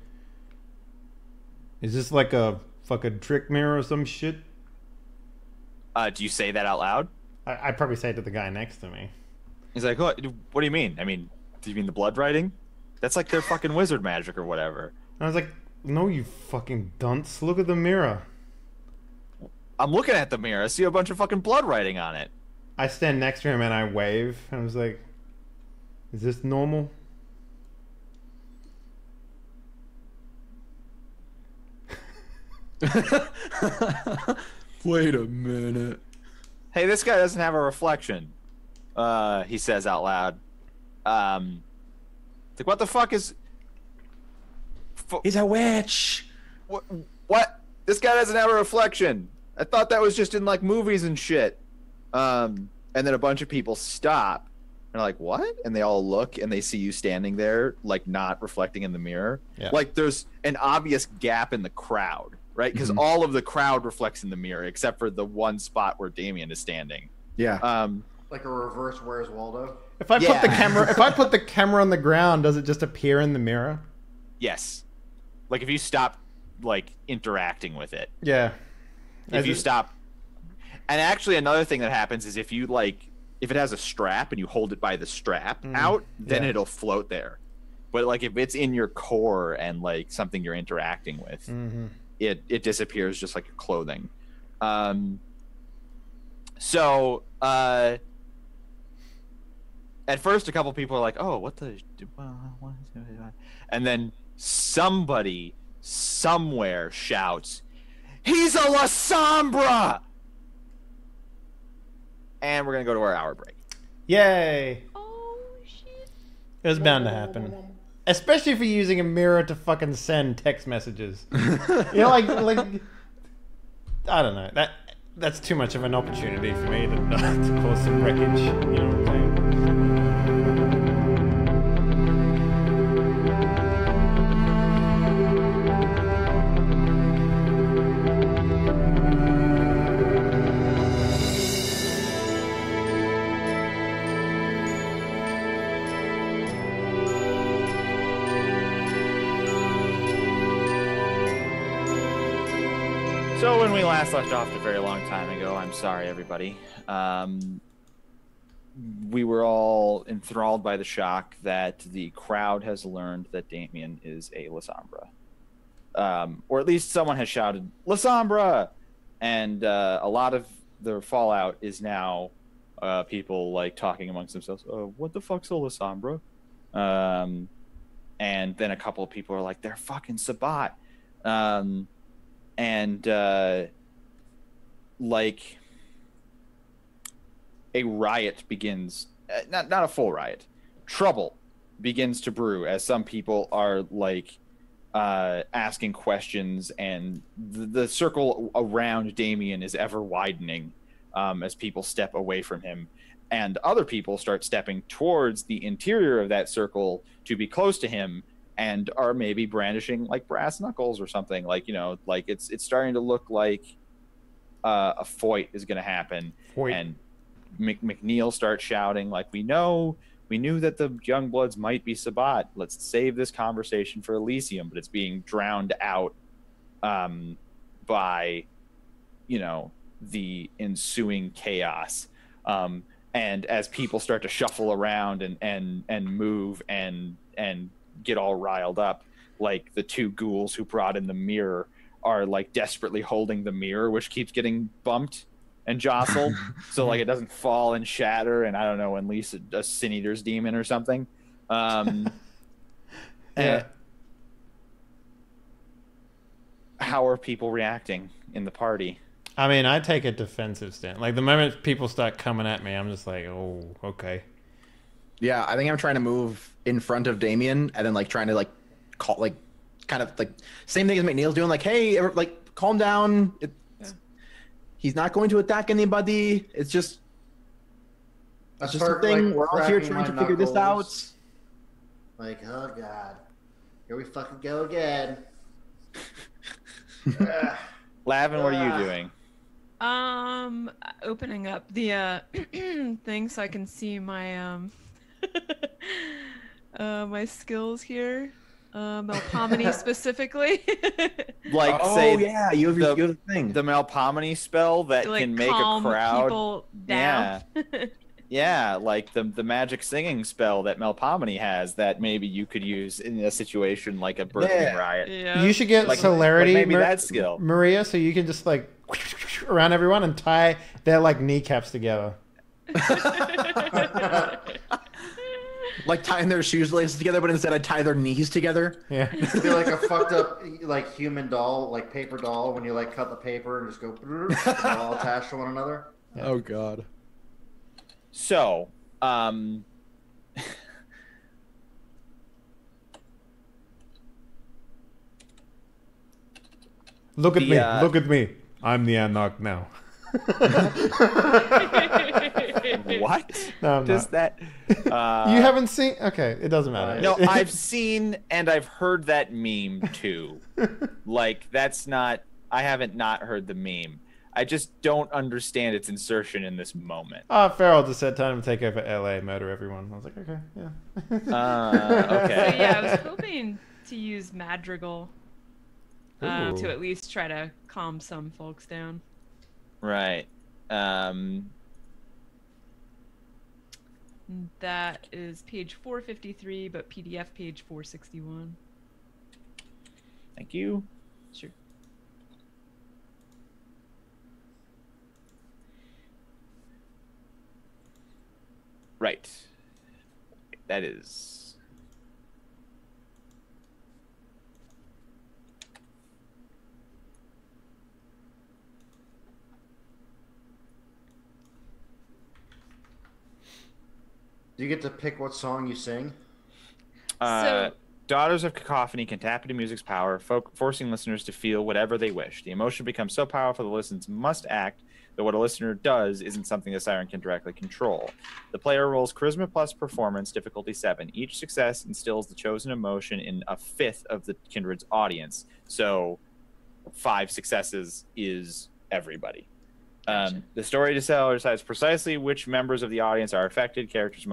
is this like a fucking trick mirror or some shit? Do you say that out loud? I probably say it to the guy next to me. He's like, what do you mean? I mean, do you mean the blood writing? That's like their fucking wizard magic or whatever. And I was like, no, you fucking dunce. Look at the mirror. I'm looking at the mirror. I see a bunch of fucking blood writing on it. I stand next to him and I wave. And I was like, Is this normal? Wait a minute. Hey, this guy doesn't have a reflection. He says out loud. Like, what the fuck is? He's a witch. What? This guy doesn't have a reflection. I thought that was just in like movies and shit. And then a bunch of people stop and are like, what? And they all look and they see you standing there, like not reflecting in the mirror. Yeah. Like there's an obvious gap in the crowd, right? Because all of the crowd reflects in the mirror except for the one spot where Damien is standing. Yeah. Like a reverse Where's Waldo? If I put the camera on the ground, does it just appear in the mirror? Yes. Like if you stop like interacting with it. Yeah. If you stop. And actually another thing that happens is if you like if it has a strap and you hold it by the strap out, then it'll float there. But like if it's in your core and like something you're interacting with, it disappears just like your clothing. So at first a couple people are like, oh, what the, and then somebody somewhere shouts, he's a La Sombra! And we're gonna go to our hour break. Yay! Oh shit! It was bound to happen, especially if you're using a mirror to fucking send text messages. You know, like I don't know. That's too much of an opportunity for me to cause some wreckage. You know what I'm saying? So when we last left off a very long time ago, I'm sorry everybody, we were all enthralled by the shock that the crowd has learned that Damien is a La Sombra. Or at least someone has shouted, La Sombra! And a lot of the fallout is now people like talking amongst themselves, what the fuck's a La Sombra? And then a couple of people are like, they're fucking Sabat. And like a riot begins, not a full riot, trouble begins to brew as some people are like asking questions, and the circle around Damien is ever widening as people step away from him, and other people start stepping towards the interior of that circle to be close to him, and are maybe brandishing like brass knuckles or something. Like, you know, like it's starting to look like a fight is going to happen. And McNeil starts shouting like, we knew that the young bloods might be Sabat. Let's save this conversation for Elysium, but it's being drowned out by, you know, the ensuing chaos. And as people start to shuffle around and move and get all riled up, like the two ghouls who brought in the mirror are like desperately holding the mirror, which keeps getting bumped and jostled so like it doesn't fall and shatter and I don't know, unleash a Sin Eater's demon or something. Yeah. How are people reacting in the party? I mean, I take a defensive stand. Like the moment people start coming at me, I'm just like, oh, okay. Yeah, I think I'm trying to move in front of Damien and then like trying to like call, like kind of like same thing as McNeil's doing, like, hey, like calm down. He's not going to attack anybody. It's just a thing. Like, we're all here trying to figure this out. Like, oh god, here we fucking go again. Lavin, what are you doing? Opening up the thing so I can see my my skills here. Melpomene specifically. Like, oh, say, yeah, you have the thing. The Melpomene spell that like, can make a calm crowd. People down. Yeah. Yeah, like the magic singing spell that Melpomene has that maybe you could use in a situation like a birthing riot. Yeah. You should get Like, celerity, maybe that skill. Maria, so you can just like around everyone and tie their like kneecaps together. Like tying their shoelaces together, but instead I tie their knees together. Yeah. It'd be like a fucked up like human doll, like paper doll, when you like cut the paper and just go and they're all attached to one another. Yeah. Oh God. So, Look at The, me. Look at me. I'm the Anarch now. what? No, I'm Does not. that? You haven't seen? Okay, it doesn't matter. No, I've seen and I've heard that meme too. Like that's not. I haven't not heard the meme. I just don't understand its insertion in this moment. Farrell just said time to take over LA, murder everyone. I was like, okay, yeah. Okay. So yeah, I was hoping to use Madrigal Ooh. to at least try to calm some folks down. Right. That is page 453, but PDF page 461. Thank you. Sure. Right. That is. Do you get to pick what song you sing? Daughters of Cacophony can tap into music's power, forcing listeners to feel whatever they wish. The emotion becomes so powerful the listeners must act, though what a listener does isn't something the siren can directly control. The player rolls Charisma plus Performance, difficulty 7. Each success instills the chosen emotion in a fifth of the kindred's audience. So 5 successes is everybody. Gotcha. The storyteller decides precisely which members of the audience are affected. Characters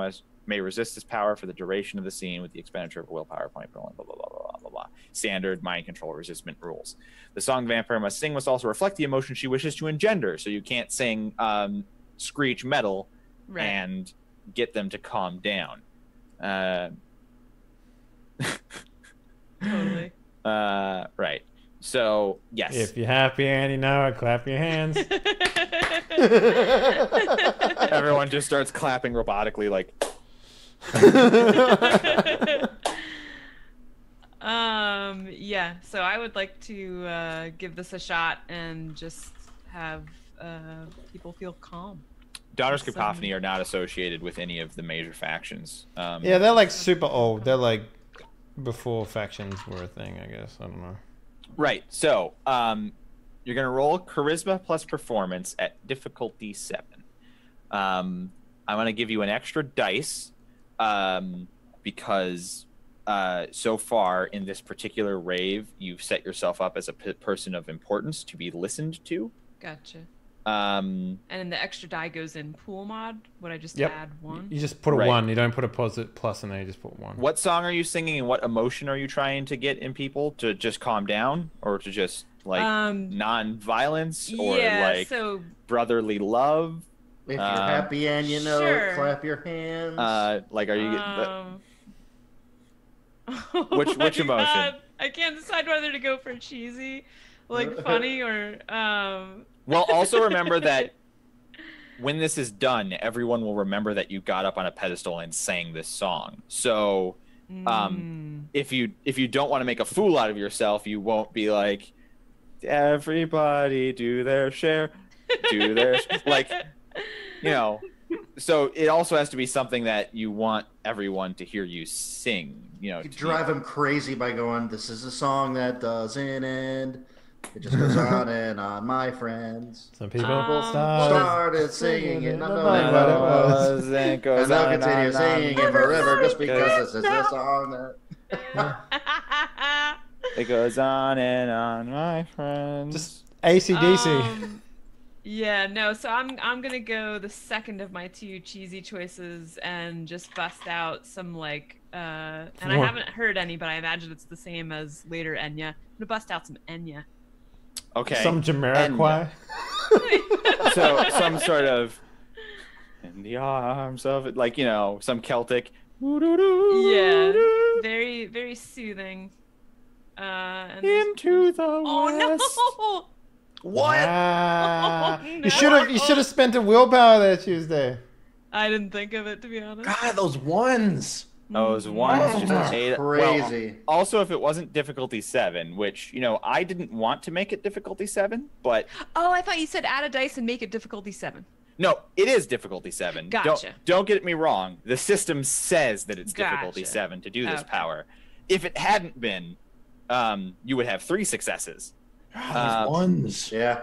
may resist this power for the duration of the scene with the expenditure of a willpower point, blah, blah, blah, blah, blah, blah, blah. Standard mind control resistment rules. The song the vampire must sing must also reflect the emotion she wishes to engender, so you can't sing screech metal Right. and get them to calm down. Totally. Right. So, yes. If you're happy and you know it, clap your hands. Everyone just starts clapping robotically like... Yeah, so I would like to give this a shot and just have people feel calm. Daughters of Cacophony are not associated with any of the major factions. Yeah, they're like super old. They're like before factions were a thing, I guess. I don't know. Right. So, you're going to roll Charisma plus Performance at difficulty 7. I'm going to give you an extra dice because so far in this particular rave, you've set yourself up as a person of importance to be listened to. Gotcha. Um, And then the extra die goes in pool mod. Would I just Yep. add 1? You just put a Right. 1. You don't put a plus in there. You just put 1. what song are you singing and what emotion are you trying to get in people to just calm down or to just like non-violence or yeah, like so brotherly love? If you're happy and you know sure. it, clap your hands. Like, are you? Which oh my emotion? God. I can't decide whether to go for cheesy, like funny, or Well, also remember that when this is done, everyone will remember that you got up on a pedestal and sang this song. So, if you don't want to make a fool out of yourself, you won't be like, everybody do their share, do their like, you know. So it also has to be something that you want everyone to hear you sing. You know, You drive them crazy by going, this is a song that doesn't end. It just goes on and on, my friends. Some people Started singing it, not Not knowing knowing what what it it was. and it And goes they'll on continue and singing it forever just because this is the song that... it goes on and on, my friends. Just AC/DC. Yeah, no, so I'm gonna go the second of my 2 cheesy choices and just bust out some like and I What? haven't heard any, but I imagine it's the same as later Enya. I'm gonna bust out some Enya. Okay. Some Jamiroquai. So some sort of in the arms of it, like, you know, some Celtic. Yeah, very very soothing. And Into the oh no! What? Ah. Oh, You should have spent a willpower there Tuesday. I didn't think of it, to be honest. God, those ones. Those ones just ate. Crazy. Well, also, if it wasn't difficulty 7, which I didn't want to make it difficulty 7, but Oh, I thought you said add a dice and make it difficulty 7. no, it is difficulty 7. Gotcha. Don't get me wrong. The system says that it's difficulty Gotcha. 7 to do this Okay. power. If it hadn't been, you would have 3 successes. These ones. Yeah.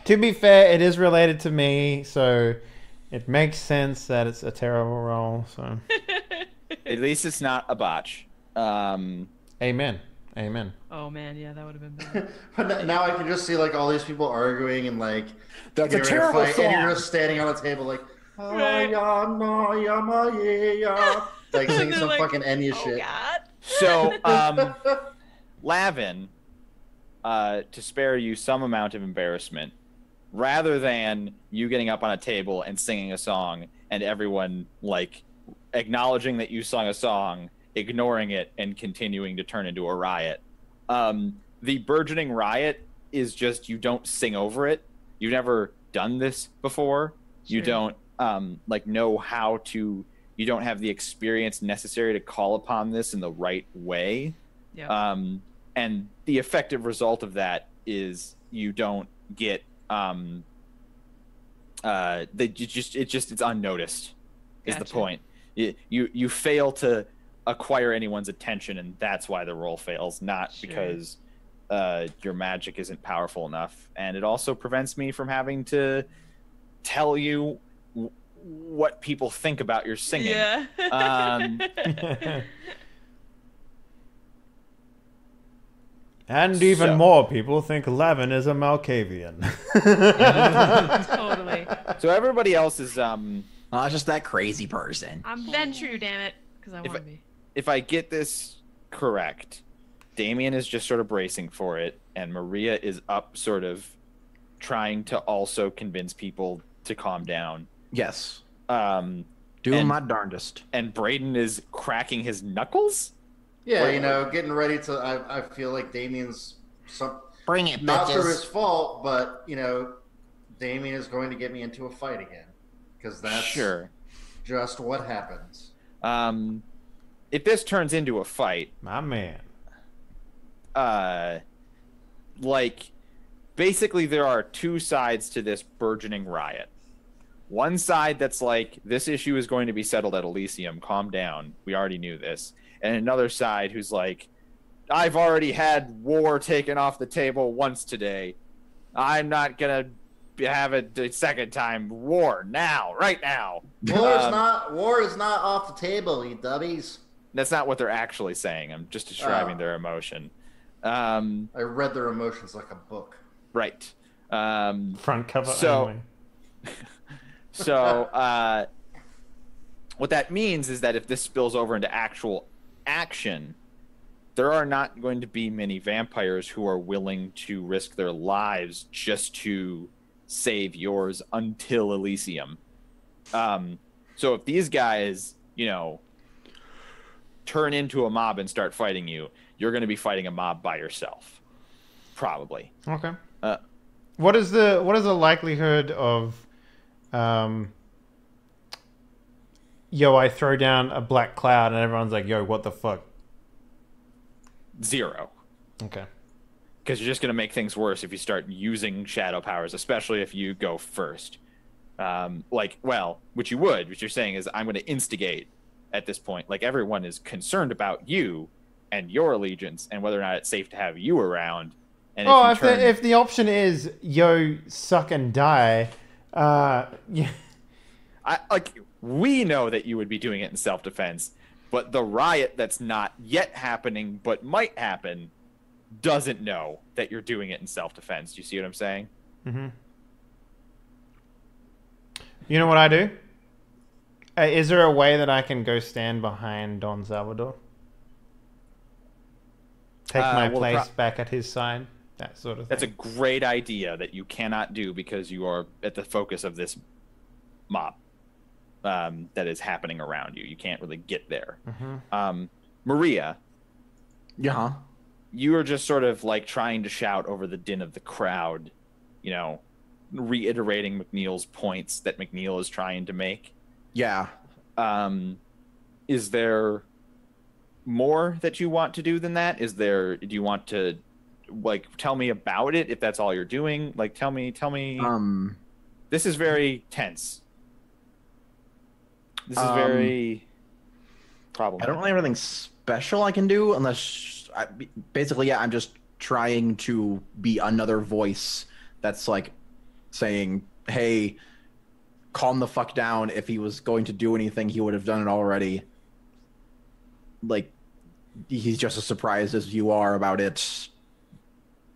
To be fair, it is related to me, so it makes sense that it's a terrible roll. So, At least it's not a botch. amen, amen. Oh man, yeah, that would have been bad. But now I can just see like all these people arguing and like That's a getting ready to terrible fight, song. and you're just standing on the table like, Right. like singing They're some like, fucking Enya Oh shit. god. So, Lavin, to spare you some amount of embarrassment, rather than you getting up on a table and singing a song and everyone like acknowledging that you sung a song, ignoring it, and continuing to turn into a riot, the burgeoning riot is just you don't sing over it. You've never done this before. You Sure. don't know how to. You don't have the experience necessary to call upon this in the right way. Yeah. And the effective result of that is you don't get it's unnoticed is the Gotcha. point. You fail to acquire anyone's attention, and that's why the roll fails, not Sure. because your magic isn't powerful enough. And it also prevents me from having to tell you what people think about your singing. Yeah. And even So- more people think Lavin is a Malkavian. Totally. So everybody else is Oh, it's just that crazy person. I'm Ventru, damn it, because I want to be. if I get this correct, Damien is just sort of bracing for it, and Maria is up sort of trying to also convince people to calm down. Yes. Um, Doing And- my darndest. and Braden is cracking his knuckles? Yeah, getting ready to. I feel like Damien's Bring it, not through his fault, but Damien is going to get me into a fight again because that's Sure. just what happens. If this turns into a fight, My man. basically there are two sides to this burgeoning riot. One side that's like, this issue is going to be settled at Elysium, calm down, we already knew this. And another side who's like, I've already had war taken off the table once today. I'm not gonna have it a second time. War now, right now. War is not off the table, you dubbies. That's not what they're actually saying. I'm just describing their emotion. I read their emotions like a book. Right. Front cover So- only. So, what that means is that if this spills over into actual action, there are not going to be many vampires who are willing to risk their lives just to save yours until Elysium. So if these guys, turn into a mob and start fighting you, you're going to be fighting a mob by yourself. Probably. Okay. Uh, What is the likelihood of I throw down a black cloud and everyone's like, yo, what the fuck? 0. Okay. Because you're just going to make things worse if you start using shadow powers, especially if you go first. Which you would. What you're saying is, I'm going to instigate at this point. Like, everyone is concerned about you and your allegiance and whether or not it's safe to have you around. And if the option is, yo, suck and die, yeah. we know that you would be doing it in self-defense, but the riot that's not yet happening but might happen doesn't know that you're doing it in self-defense. Do you see what I'm saying? Mm-hmm. You know what I do? Is there a way that I can go stand behind Don Salvador? Take my place back at his side? That sort of thing. That's a great idea that you cannot do because you are at the focus of this mob that is happening around you. You can't really get there. Mm-hmm. Maria, Yeah. you are just sort of like trying to shout over the din of the crowd, reiterating McNeil's points that McNeil is trying to make. Yeah. Is there more that you want to do than that? Do you want to like tell me about it if that's all you're doing? Like tell me this is very tense. This is very problematic. I don't really have anything special I can do unless basically, yeah, I'm just trying to be another voice that's like saying, hey, calm the fuck down. If he was going to do anything, he would have done it already. Like, he's just as surprised as you are about it.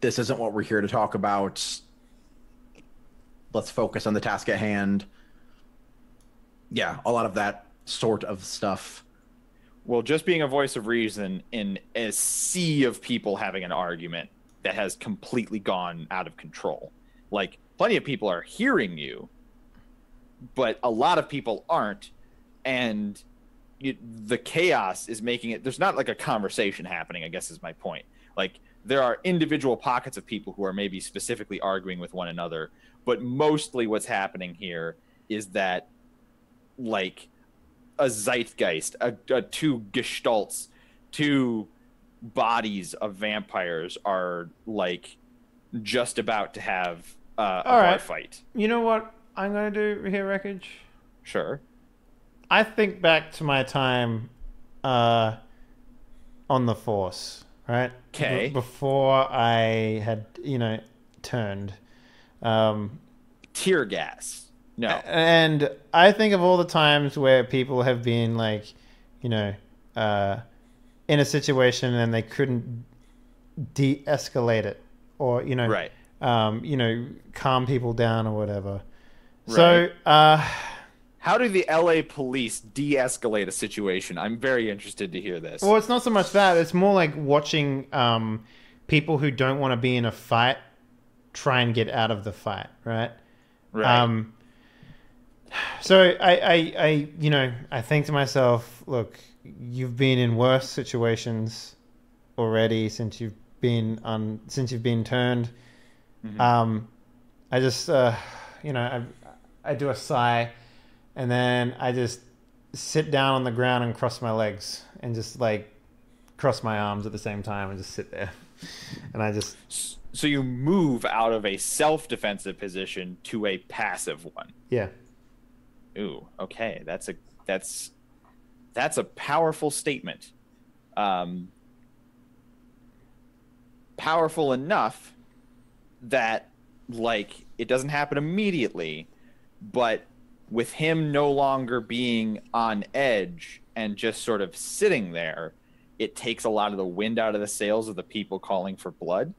This isn't what we're here to talk about. Let's focus on the task at hand. Yeah, a lot of that sort of stuff. Well, just being a voice of reason in a sea of people having an argument that has completely gone out of control. Like, plenty of people are hearing you, but a lot of people aren't, and the chaos is making it... There's not like a conversation happening, I guess is my point. Like, there are individual pockets of people who are maybe specifically arguing with one another, but mostly what's happening here is that, like, a zeitgeist, two gestalts, two bodies of vampires are, like, just about to have a bar fight. You know what I'm going to do here, Wreckage? Sure. I think back to my time on the Force, right? Okay. Before I had, turned. Tear gas. No. And I think of all the times where people have been like, in a situation and they couldn't de-escalate it or, right. Calm people down or whatever. Right. So, how do the LA police de-escalate a situation? I'm very interested to hear this. Well, it's not so much that. It's more like watching people who don't want to be in a fight try and get out of the fight, right? Right. So I think to myself, look, you've been in worse situations already since you've been turned. Mm-hmm. I just I do a sigh, and then I just sit down on the ground and cross my legs and just like cross my arms at the same time and just sit there. And I just... So you move out of a self-defensive position to a passive one. Yeah. Ooh, okay. That's a powerful statement. Powerful enough that, like, it doesn't happen immediately, but with him no longer being on edge and just sort of sitting there, it takes a lot of the wind out of the sails of the people calling for blood.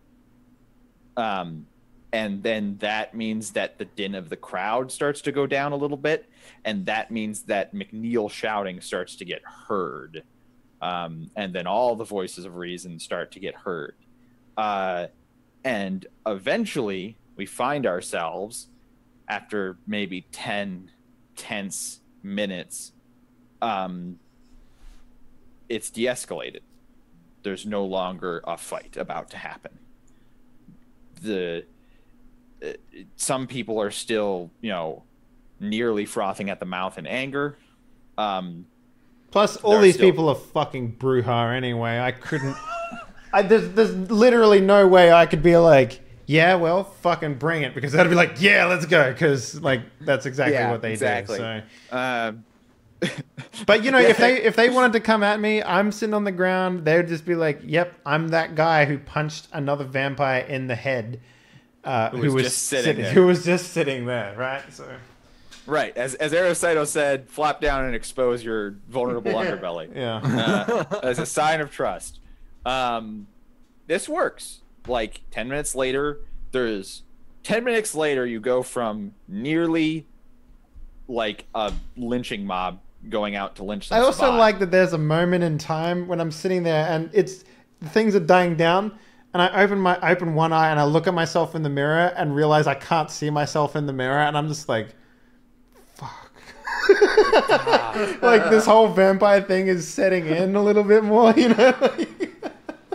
And then that means that the din of the crowd starts to go down a little bit, and that means that McNeil shouting starts to get heard. And then all the voices of reason start to get heard. And eventually we find ourselves, after maybe 10 tense minutes, it's de-escalated. There's no longer a fight about to happen. Some people are still, nearly frothing at the mouth in anger. Plus, all these people are fucking Bruja anyway. I couldn't... there's literally no way I could be like, yeah, well, fucking bring it. Because I'd be like, yeah, let's go. Because, like, that's exactly what they do. So. But, if they wanted to come at me, I'm sitting on the ground. They would just be like, yep, I'm that guy who punched another vampire in the head. Who was just sitting there, right? So, right. As Aracito said, flop down and expose your vulnerable underbelly. Yeah. As a sign of trust. This works. Like 10 minutes later, you go from nearly like a lynching mob going out to lynch some I also spot. like that there's a moment in time when I'm sitting there and things are dying down. And I open one eye and I look at myself in the mirror and realize I can't see myself in the mirror, and I'm just like, fuck. Like this whole vampire thing is setting in a little bit more,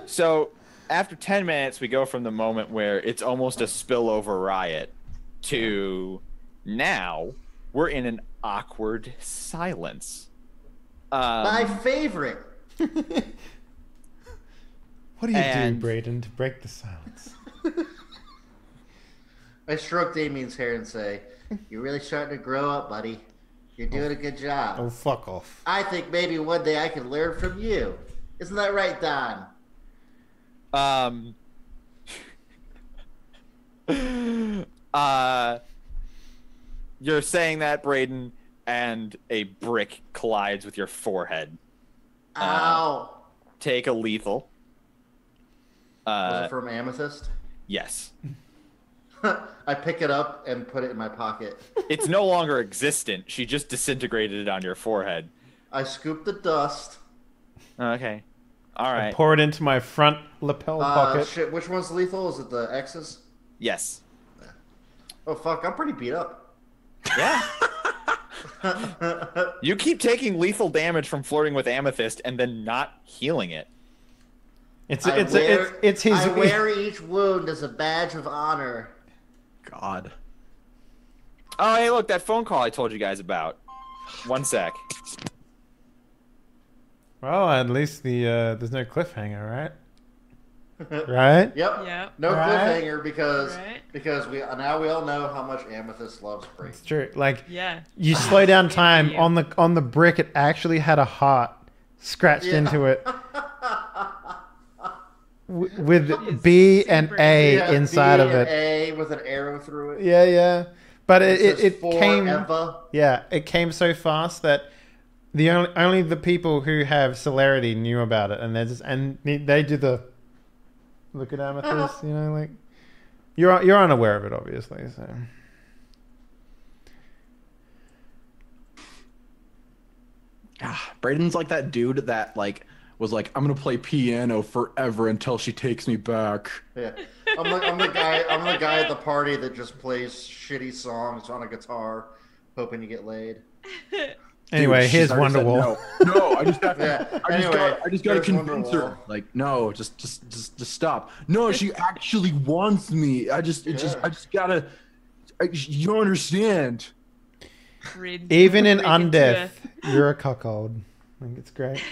So after 10 minutes, we go from the moment where it's almost a spillover riot to now we're in an awkward silence. My favorite. What do you do, Brayden, to break the silence? I stroke Damien's hair and say, "You're really starting to grow up, buddy. You're doing a good job. Oh, fuck off. I think maybe one day I can learn from you. Isn't that right, Don?" You're saying that, Brayden, and a brick collides with your forehead. Ow. Take a lethal. Was it from Amethyst? Yes. I pick it up and put it in my pocket. It's no longer existent. She just disintegrated it on your forehead. I scoop the dust. Okay. All right. Pour it into my front lapel pocket. Shit, which one's lethal? Is it the X's? Yes. Oh, fuck. I'm pretty beat up. Yeah. You keep taking lethal damage from flirting with Amethyst and then not healing it. It's his. I wear each wound as a badge of honor. God. Oh, hey, look, that phone call I told you guys about. One sec. Well, at least there's no cliffhanger, right? Right? Yep. Yep. No Right. cliffhanger because we all know how much Amethyst loves Brayden. It's true. Like, Yeah. you slow down time you. on the brick. It actually had a heart scratched into it with B and A inside of it. A with an arrow through it. Yeah. But it came. forever. Yeah, it came so fast that the only the people who have celerity knew about it, and they do the look at Amethyst, you know, like you're unaware of it, obviously. So Brayden's like that dude that like was like, I'm gonna play piano forever until she takes me back. Yeah, I'm the guy at the party that just plays shitty songs on a guitar, hoping to get laid. anyway, Dude, here's she's already said Wonderwall. No, I just have to. Yeah. I just gotta there's convince her. Wonderwall. Like, no, just stop. No, she actually wants me. I just gotta. You don't understand. Even in Break into undeath, you're a cuckold. I think it's great.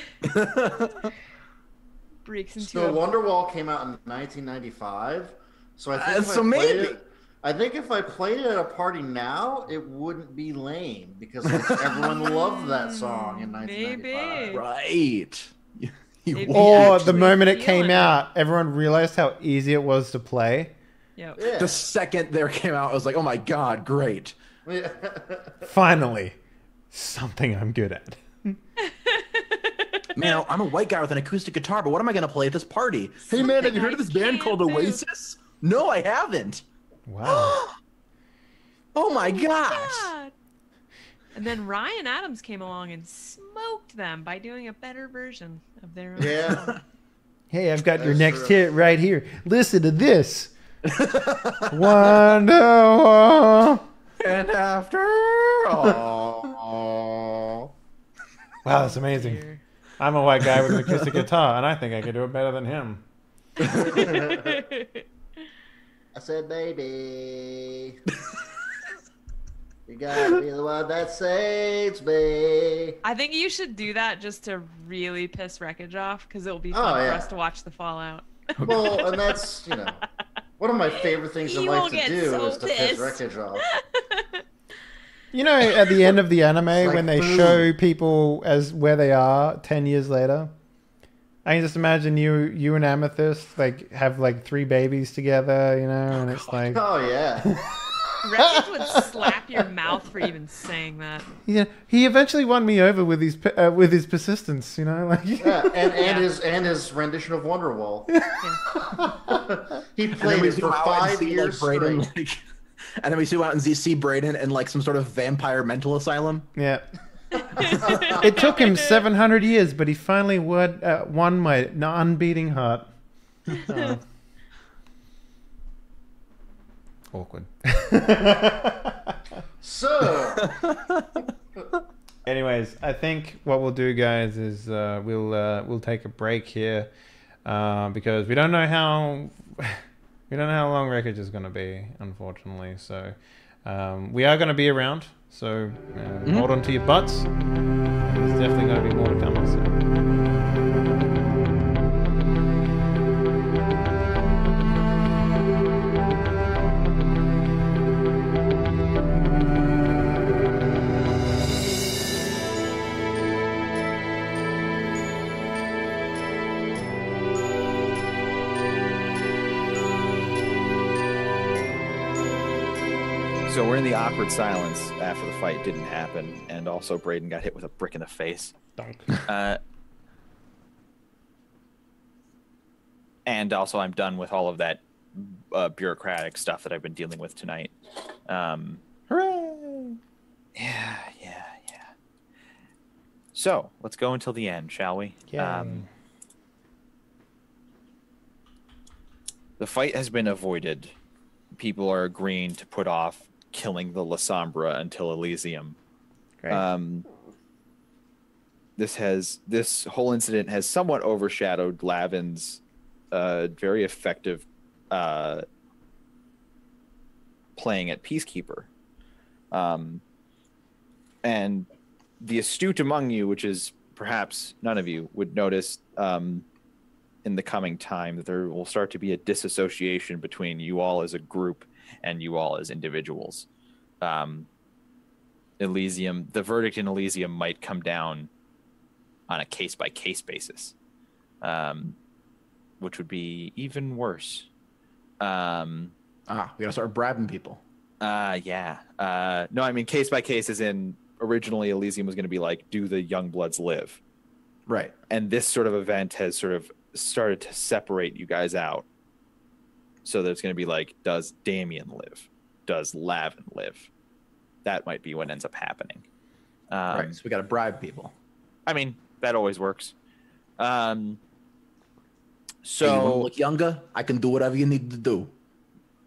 breaks into So a Wonderwall came out in 1995. So I think So maybe. I think if I played it at a party now, it wouldn't be lame because everyone loved that song in 1995. Maybe. Right. Maybe. Or actually the moment it feel came it. out, everyone realized how easy it was to play. Yep. Yeah. The second there came out, I was like, oh my god, great. Finally, something I'm good at. Man, I'm a white guy with an acoustic guitar, but what am I gonna play at this party? Hey man, have you heard of this band called can't do. Oasis? No, I haven't. Wow. Oh my gosh. God. And then Ryan Adams came along and smoked them by doing a better version of their own Yeah. song. Hey, I've got your That's next true. hit right here. Listen to this. Wonderwall. And after all. Wow, that's amazing. Dear. I'm a white guy with an acoustic guitar, and I think I could do it better than him. I said, baby, you gotta be the one that saves me. I think you should do that just to really piss Wreckage off, because it will be Oh, fun for yeah. us to watch the fallout. Well, and that's, one of my favorite things in You life will to get do so is to piss pissed. Wreckage off. You know, at the end of the anime, like when they food. show people as where they are 10 years later, I can just imagine you and Amethyst like have like 3 babies together, you know, and it's like, Oh, yeah. Wreckage would slap your mouth for even saying that. yeah, he eventually won me over with his persistence, you know, like Yeah, and Yeah. his rendition of Wonderwall. Yeah. He And then played we it zoom for out and 5 see, years like, Brayden, straight. like, and then we zoom out and see Brayden in like some sort of vampire mental asylum. yeah. It took him 700 years, but he finally won my unbeating heart. Oh. Awkward. So, Anyways, I think what we'll do, guys, is we'll take a break here because we don't know how long Wreckage is going to be, unfortunately. So we are going to be around. So hold on to your butts. definitely going to be more to come this year. So we're in the awkward silence after the fight didn't happen, and also Braden got hit with a brick in the face. And also I'm done with all of that bureaucratic stuff that I've been dealing with tonight. Hooray! Yeah. So let's go until the end, shall we? Yeah. The fight has been avoided. People are agreeing to put off killing the La Sombra until Elysium. Great. This whole incident has somewhat overshadowed Lavin's very effective playing at Peacekeeper. And the astute among you, which is perhaps none of you, would notice in the coming time that there will start to be a disassociation between you all as a group and you all as individuals. Elysium, the verdict in Elysium might come down on a case-by-case basis, which would be even worse. We gotta start bribing people. Yeah. No, I mean case-by-case as in originally Elysium was going to be like, do the young bloods live? Right. And this sort of event has sort of started to separate you guys out. So there's going to be like, does Damien live? Does Lavin live? That might be what ends up happening. Right. So we got to bribe people. I mean, that always works. So So you want to look younger? I can do whatever you need to do.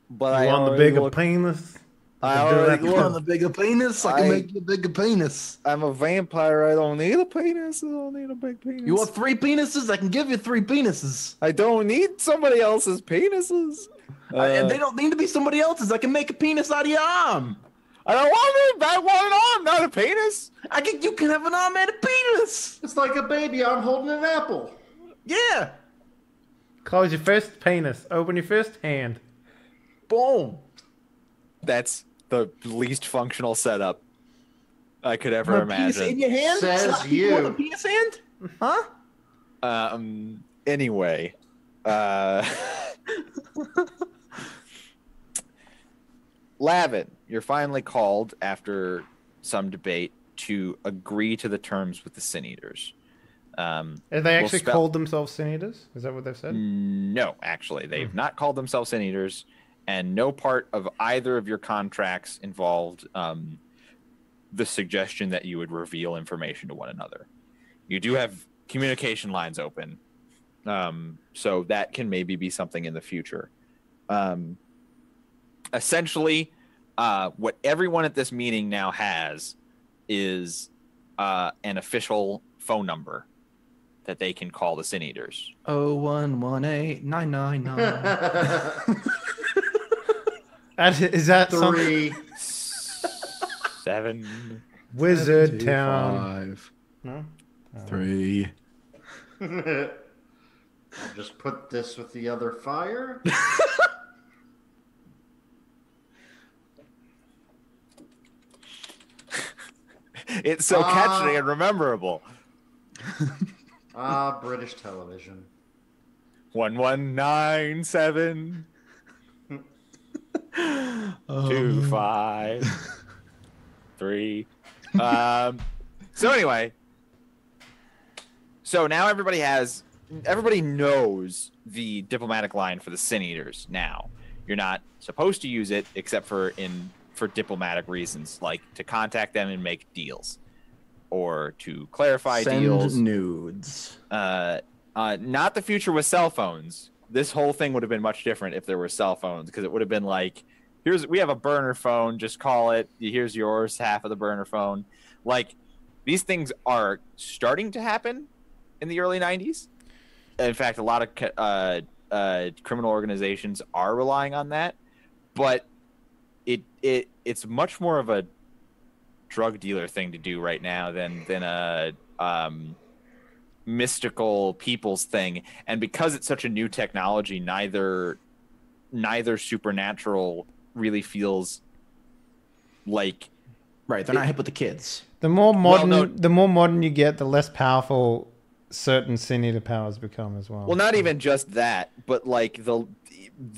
but You I want the already bigger look- penis? I can do already that You too. want a bigger penis? I can I- make you a bigger penis. I'm a vampire. I don't need a penis. I don't need a big penis. You want 3 penises? I can give you 3 penises. I don't need somebody else's penises. And they don't need to be somebody else's. I can make a penis out of your arm. I don't want it. I want an arm, not a penis. You can have an arm and a penis. It's like a baby arm holding an apple. Yeah. Close your first penis. Open your first hand. Boom. That's the least functional setup I could ever Want a penis in imagine. your hand? Says Slap people you. with a penis hand? Huh? Anyway, Lavin, you're finally called after some debate to agree to the terms with the Sin Eaters. Have they actually spell- called themselves Sin Eaters? Is that what they've said? No, actually, they've not called themselves Sin Eaters, and no part of either of your contracts involved the suggestion that you would reveal information to one another. You do have communication lines open, so that can maybe be something in the future. Essentially, what everyone at this meeting now has is an official phone number that they can call the Sin Eaters. 0118999. Is that something? 3. 7. Wizard Town. 5, No? 3. I'll just put this with the other fire. It's so catchy and rememberable. British television. 1197 253. So anyway, so now everybody knows the diplomatic line for the Sin Eaters. Now you're not supposed to use it except for diplomatic reasons, like to contact them and make deals or to clarify Send deals. nudes. Not the future with cell phones. This whole thing would have been much different if there were cell phones, because it would have been like, we have a burner phone, just call it. Here's yours, half of the burner phone. Like, these things are starting to happen in the early 90s. In fact, a lot of criminal organizations are relying on that, but it's much more of a drug dealer thing to do right now than a mystical peoples thing, and because it's such a new technology, neither supernatural really feels like Right, they're not hip with the kids. The more modern, no. the more modern you get, the less powerful certain Sin Eater powers become as well. Well, not even just that, but like the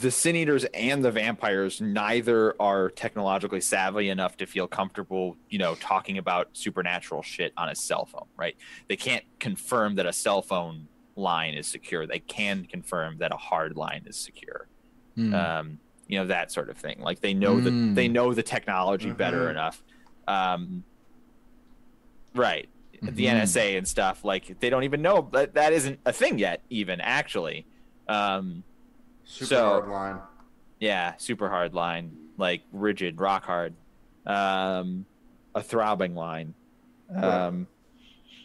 Sin Eaters and the vampires, neither are technologically savvy enough to feel comfortable, talking about supernatural shit on a cell phone, right? They can't confirm that a cell phone line is secure. They can confirm that a hard line is secure. That sort of thing. Like they know the technology better enough. Right. The NSA and stuff, like they don't even know that isn't a thing yet, even actually. Super hard line. Yeah, super hard line, like rigid, rock hard. A throbbing line.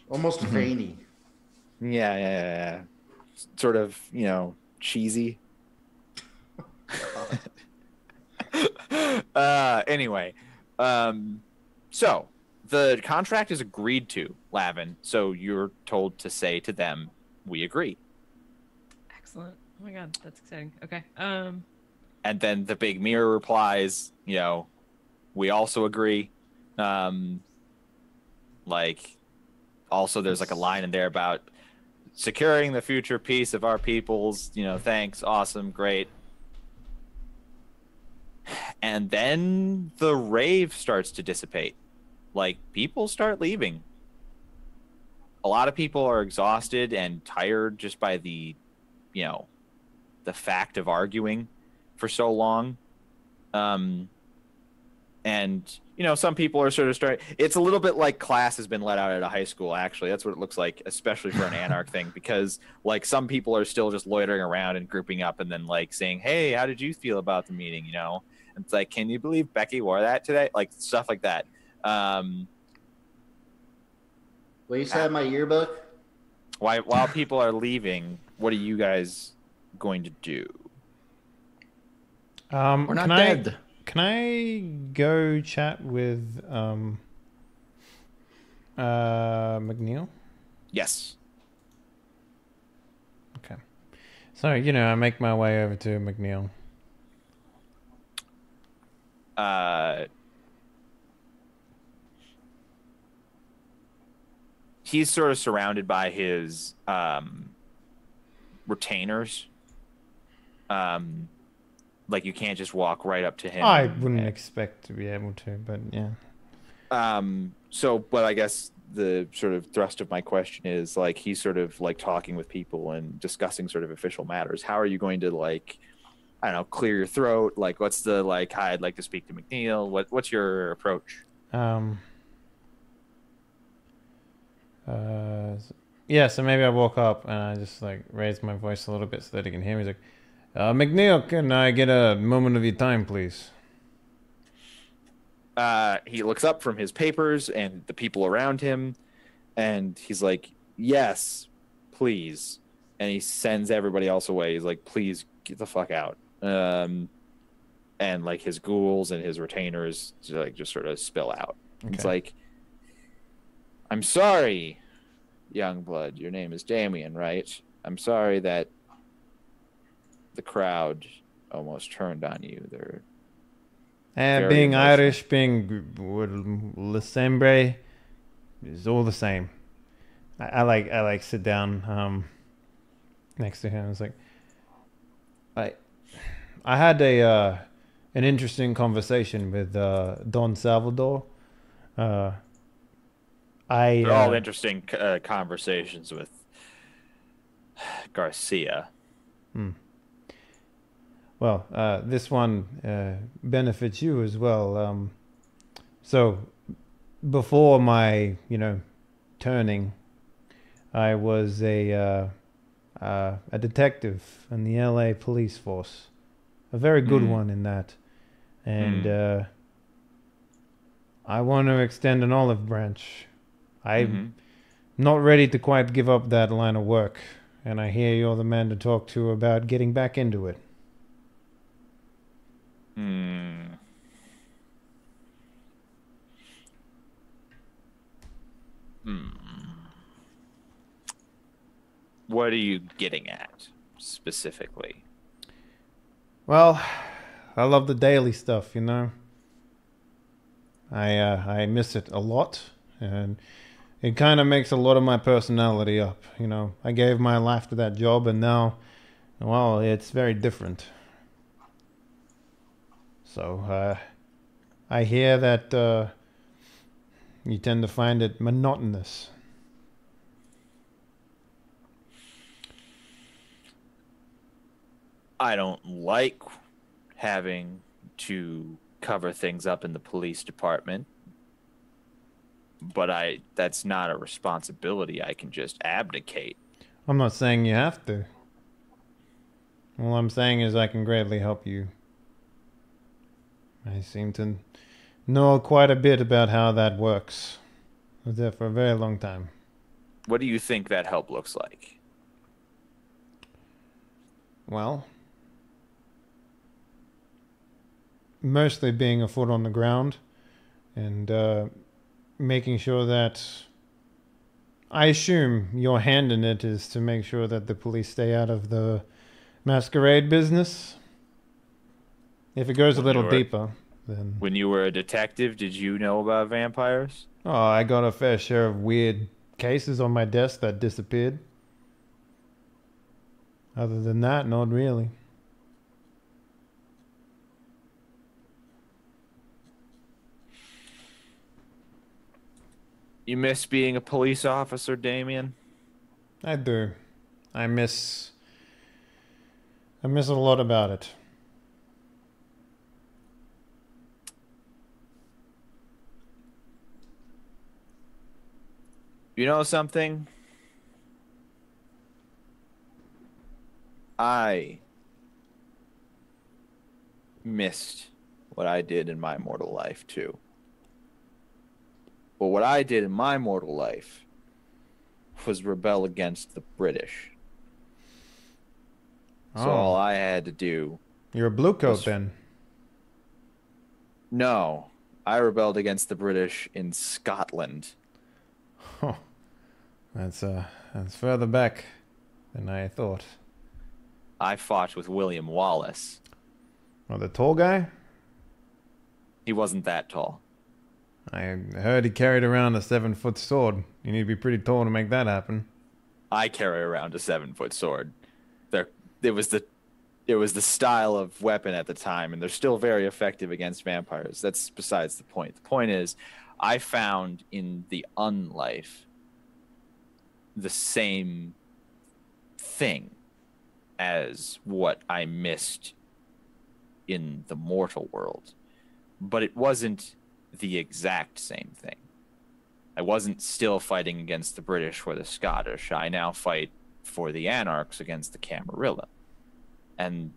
Almost veiny. Yeah. Sort of, cheesy. Anyway, so the contract is agreed to, Lavin. So you're told to say to them, "We agree." Excellent. Oh my god, that's exciting. Okay. And then the big mirror replies, "We also agree." Also there's like a line in there about securing the future peace of our peoples. Thanks, awesome, great. And then the rave starts to dissipate. Like people start leaving. A lot of people are exhausted and tired just by the fact of arguing for so long. And some people are sort of starting. It's a little bit like class has been let out at a high school. Actually, that's what it looks like, especially for an Anarch thing, because like some people are still just loitering around and grouping up and then like saying, "Hey, how did you feel about the meeting?" And it's like, "Can you believe Becky wore that today?" Like stuff like that. Will you sign my yearbook? While people are leaving, what are you guys going to do? We're not dead. Can I go chat with McNeil? Yes. Okay. So, I make my way over to McNeil. He's sort of surrounded by his retainers. Like you can't just walk right up to him. I wouldn't expect to be able to, but yeah. But I guess the sort of thrust of my question is like he's sort of like talking with people and discussing sort of official matters. How are you going to like, I don't know, clear your throat? Like what's the like, "Hi, I'd like to speak to McNeil." What's your approach? So maybe I walk up and I just like raise my voice a little bit so that he can hear me. He's like, "McNeil, can I get a moment of your time, please?" He looks up from his papers and the people around him, and he's like, "Yes, please." And he sends everybody else away. He's like, "Please get the fuck out." And like his ghouls and his retainers just sort of spill out. Okay. It's like, "I'm sorry, young blood. Your name is Damien, right? I'm sorry that the crowd almost turned on you. They're being emotional. Irish, being Lecembre is all the same." I like sit down next to him. It's like I had an interesting conversation with Don Salvador. They're all interesting conversations with Garcia. Well, this one benefits you as well. So before my, turning, I was a detective in the LA police force, a very good one in that, and I want to extend an olive branch. I'm not ready to quite give up that line of work, and I hear you're the man to talk to about getting back into it. What are you getting at specifically? Well, I love the daily stuff, you know. I miss it a lot, and it kind of makes a lot of my personality up. You know, I gave my life to that job, and now, well, it's very different. So I hear that you tend to find it monotonous. I don't like having to cover things up in the police department, but that's not a responsibility I can just abdicate. I'm not saying you have to. All I'm saying is I can greatly help you. I seem to know quite a bit about how that works. I was there for a very long time. What do you think that help looks like? Well, mostly being a foot on the ground and making sure that... I assume your hand in it is to make sure that the police stay out of the Masquerade business. If it goes a little deeper, then... When you were a detective, did you know about vampires? Oh, I got a fair share of weird cases on my desk that disappeared. Other than that, not really. You miss being a police officer, Damien? I do. I miss a lot about it. You know something? I missed what I did in my mortal life, too. But what I did in my mortal life was rebel against the British. So all I had to do... You're a blue coat, then? No. I rebelled against the British in Scotland. Oh, that's further back than I thought. I fought with William Wallace. Oh, the tall guy? He wasn't that tall. I heard he carried around a 7-foot sword. You need to be pretty tall to make that happen. I carry around a 7-foot sword. It was the style of weapon at the time, and they're still very effective against vampires. That's besides the point. The point is, I found in the unlife the same thing as what I missed in the mortal world. But it wasn't the exact same thing. I wasn't still fighting against the British or the Scottish. I now fight for the Anarchs against the Camarilla. And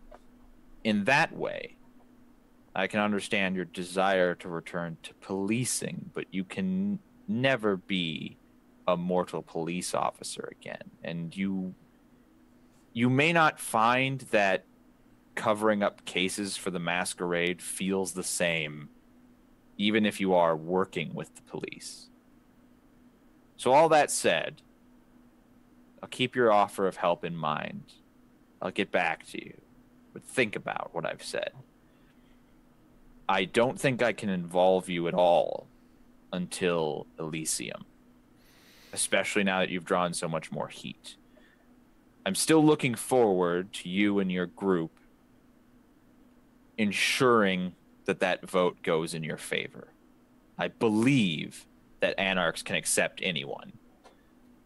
in that way, I can understand your desire to return to policing, but you can never be a mortal police officer again. And you may not find that covering up cases for the Masquerade feels the same, even if you are working with the police. So all that said, I'll keep your offer of help in mind. I'll get back to you, but think about what I've said. I don't think I can involve you at all until Elysium, especially now that you've drawn so much more heat. I'm still looking forward to you and your group ensuring that that vote goes in your favor. I believe that Anarchs can accept anyone.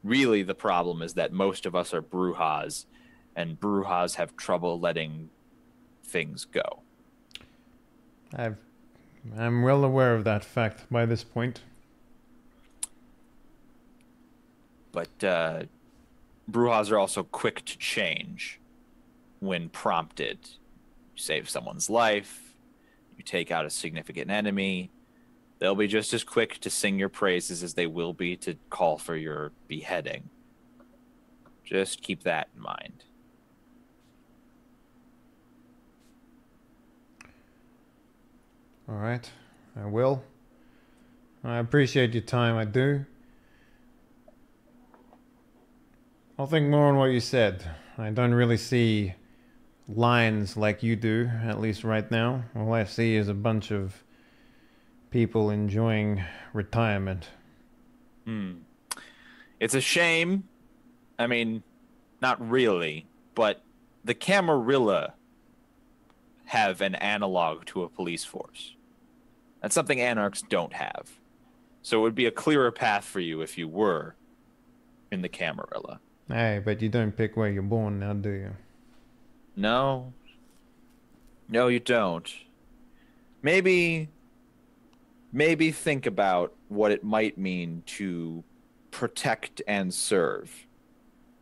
Really, the problem is that most of us are Brujas, and Brujas have trouble letting things go. I'm well aware of that fact by this point. But Brujas are also quick to change when prompted. You save someone's life, you take out a significant enemy, they'll be just as quick to sing your praises as they will be to call for your beheading. Just keep that in mind. All right, I will. I appreciate your time, I do. I'll think more on what you said. I don't really see lines like you do, at least right now. All I see is a bunch of people enjoying retirement. It's a shame. I mean, not really, but the Camarilla have an analog to a police force. That's something Anarchs don't have. So it would be a clearer path for you if you were in the Camarilla. Hey, but you don't pick where you're born now, do you? No. No, you don't. Maybe think about what it might mean to protect and serve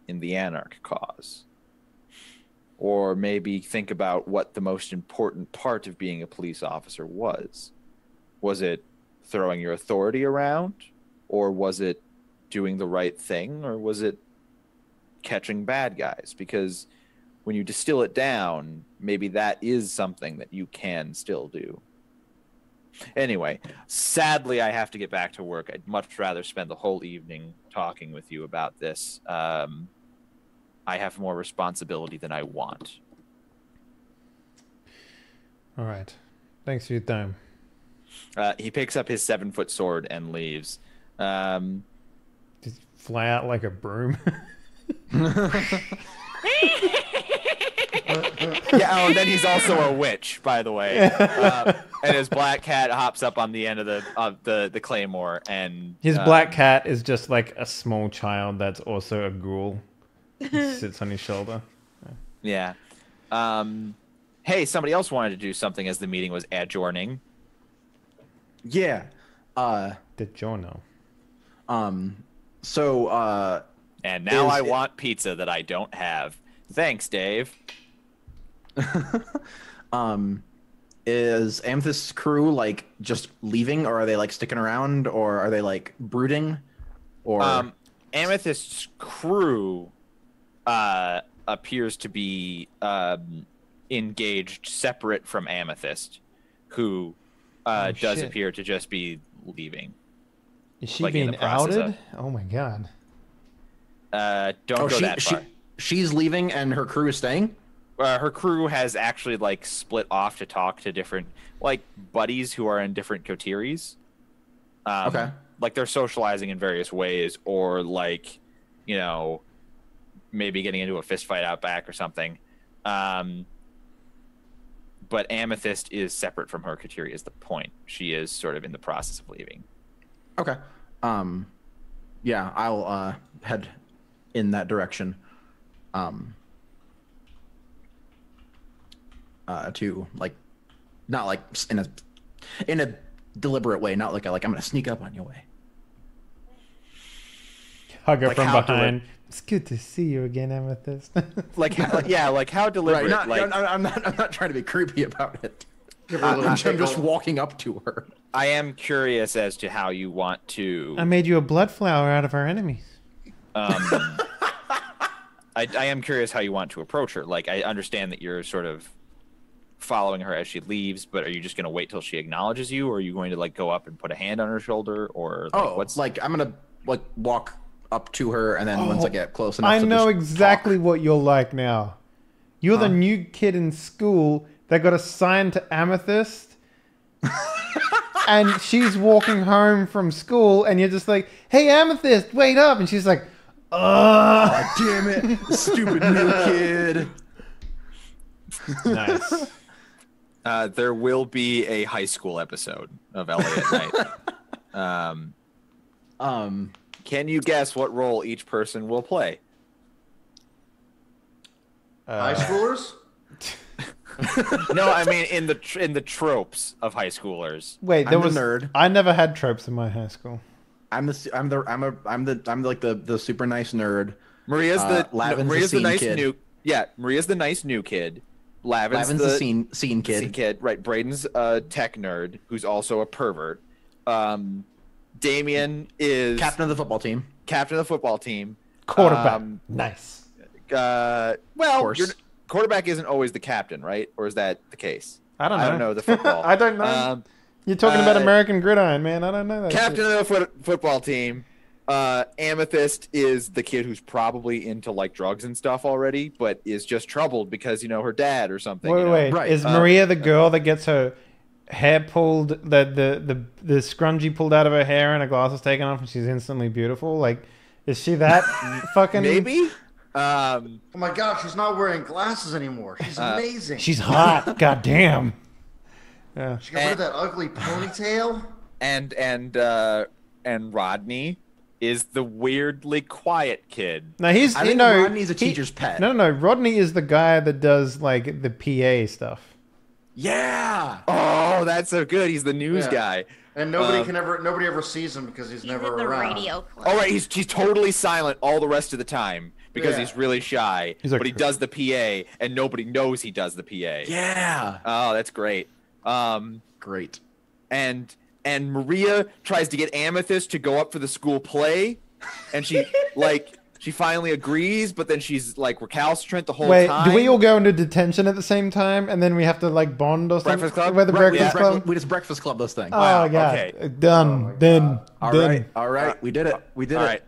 in the Anarch cause. Or maybe think about what the most important part of being a police officer was. Was it throwing your authority around? Or was it doing the right thing? Or was it catching bad guys? Because when you distill it down, maybe that is something that you can still do. Anyway, sadly, I have to get back to work. I'd much rather spend the whole evening talking with you about this. I have more responsibility than I want. All right. Thanks for your time. He picks up his 7-foot sword and leaves. Just fly out like a broom. Yeah, and then he's also a witch, by the way. And his black cat hops up on the end of the claymore, and His black cat is just like a small child that's also a ghoul. Sits on his shoulder. Yeah. Hey, somebody else wanted to do something as the meeting was adjourning. Yeah. Did Joe know? So And now I want pizza that I don't have. Thanks, Dave. is Amethyst's crew like just leaving, or are they like sticking around, or are they like brooding? Or Amethyst's crew appears to be engaged separate from Amethyst, who does appear to just be leaving. Is she like, in being the process outed? of- Oh my god. Don't go that far. She's leaving and her crew is staying? Her crew has actually like split off to talk to different like buddies who are in different coteries. Okay. Like they're socializing in various ways, or like, you know, maybe getting into a fist fight out back or something. But Amethyst is separate from her coterie is the point. She is sort of in the process of leaving. Okay. Yeah, I'll head in that direction. To like, not like in a deliberate way, not like I'm gonna sneak up on your way. Hug her Like from how behind. It's good to see you again, Amethyst. Like how deliberate. Right. like I'm not trying to be creepy about it. Give her a little I'm tickle. just walking up to her. I am curious as to how you want to. I made you a blood flower out of our enemies. I am curious how you want to approach her. Like, I understand that you're sort of following her as she leaves, but are you just going to wait till she acknowledges you, or are you going to like go up and put a hand on her shoulder, or like, what's like I'm gonna like walk up to her, and then once I get close enough, I to know just exactly talk. what you're like now. You're the new kid in school that got assigned to Amethyst. And she's walking home from school, and you're just like, "Hey, Amethyst, wait up!" And she's like, "Ugh, Damn it, stupid new kid." nice." there will be a high school episode of Elliot Knight. Can you guess what role each person will play? High schoolers? No, I mean in the tropes of high schoolers. Wait, I'm there the was nerd. I never had tropes in my high school. I'm like the super nice nerd. Maria's Lavin's the nice scene kid. Maria's the nice new kid. Lavin's the scene kid. Scene kid, right? Braden's a tech nerd who's also a pervert. Damien is Captain of the football team. Quarterback, nice. Well, course. your quarterback isn't always the captain, right? Or is that the case? I don't know. I don't know the football. I don't know. You're talking about American Gridiron, man. I don't know that. Captain of the football team Amethyst is the kid who's probably into like drugs and stuff already, but is just troubled because her dad or something. Wait. Right. Is Maria the girl that gets her hair pulled, the scrunchie pulled out of her hair and her glasses taken off, and she's instantly beautiful? Like, is she that fucking? Maybe. Oh my god, she's not wearing glasses anymore. She's amazing. She's hot. God damn. Yeah. She got rid of that ugly ponytail. And Rodney is the weirdly quiet kid. Now he's I think Rodney's a teacher's pet. No. Rodney is the guy that does like the PA stuff. Yeah. Oh, that's so good. He's the news guy. And nobody ever sees him because he's never in the around. radio club. All right, he's totally silent all the rest of the time because he's really shy. He's like, but he does the PA, and nobody knows he does the PA. Yeah. Oh, that's great. Great. And Maria tries to get Amethyst to go up for the school play, and she she finally agrees, but then she's like recalcitrant the whole time. Do we all go into detention at the same time, and then we have to like bond or something? Breakfast club? With the breakfast club? We just breakfast club this thing. Oh Wow, god. okay. Done. Done. All right. We did it. We did All it. right.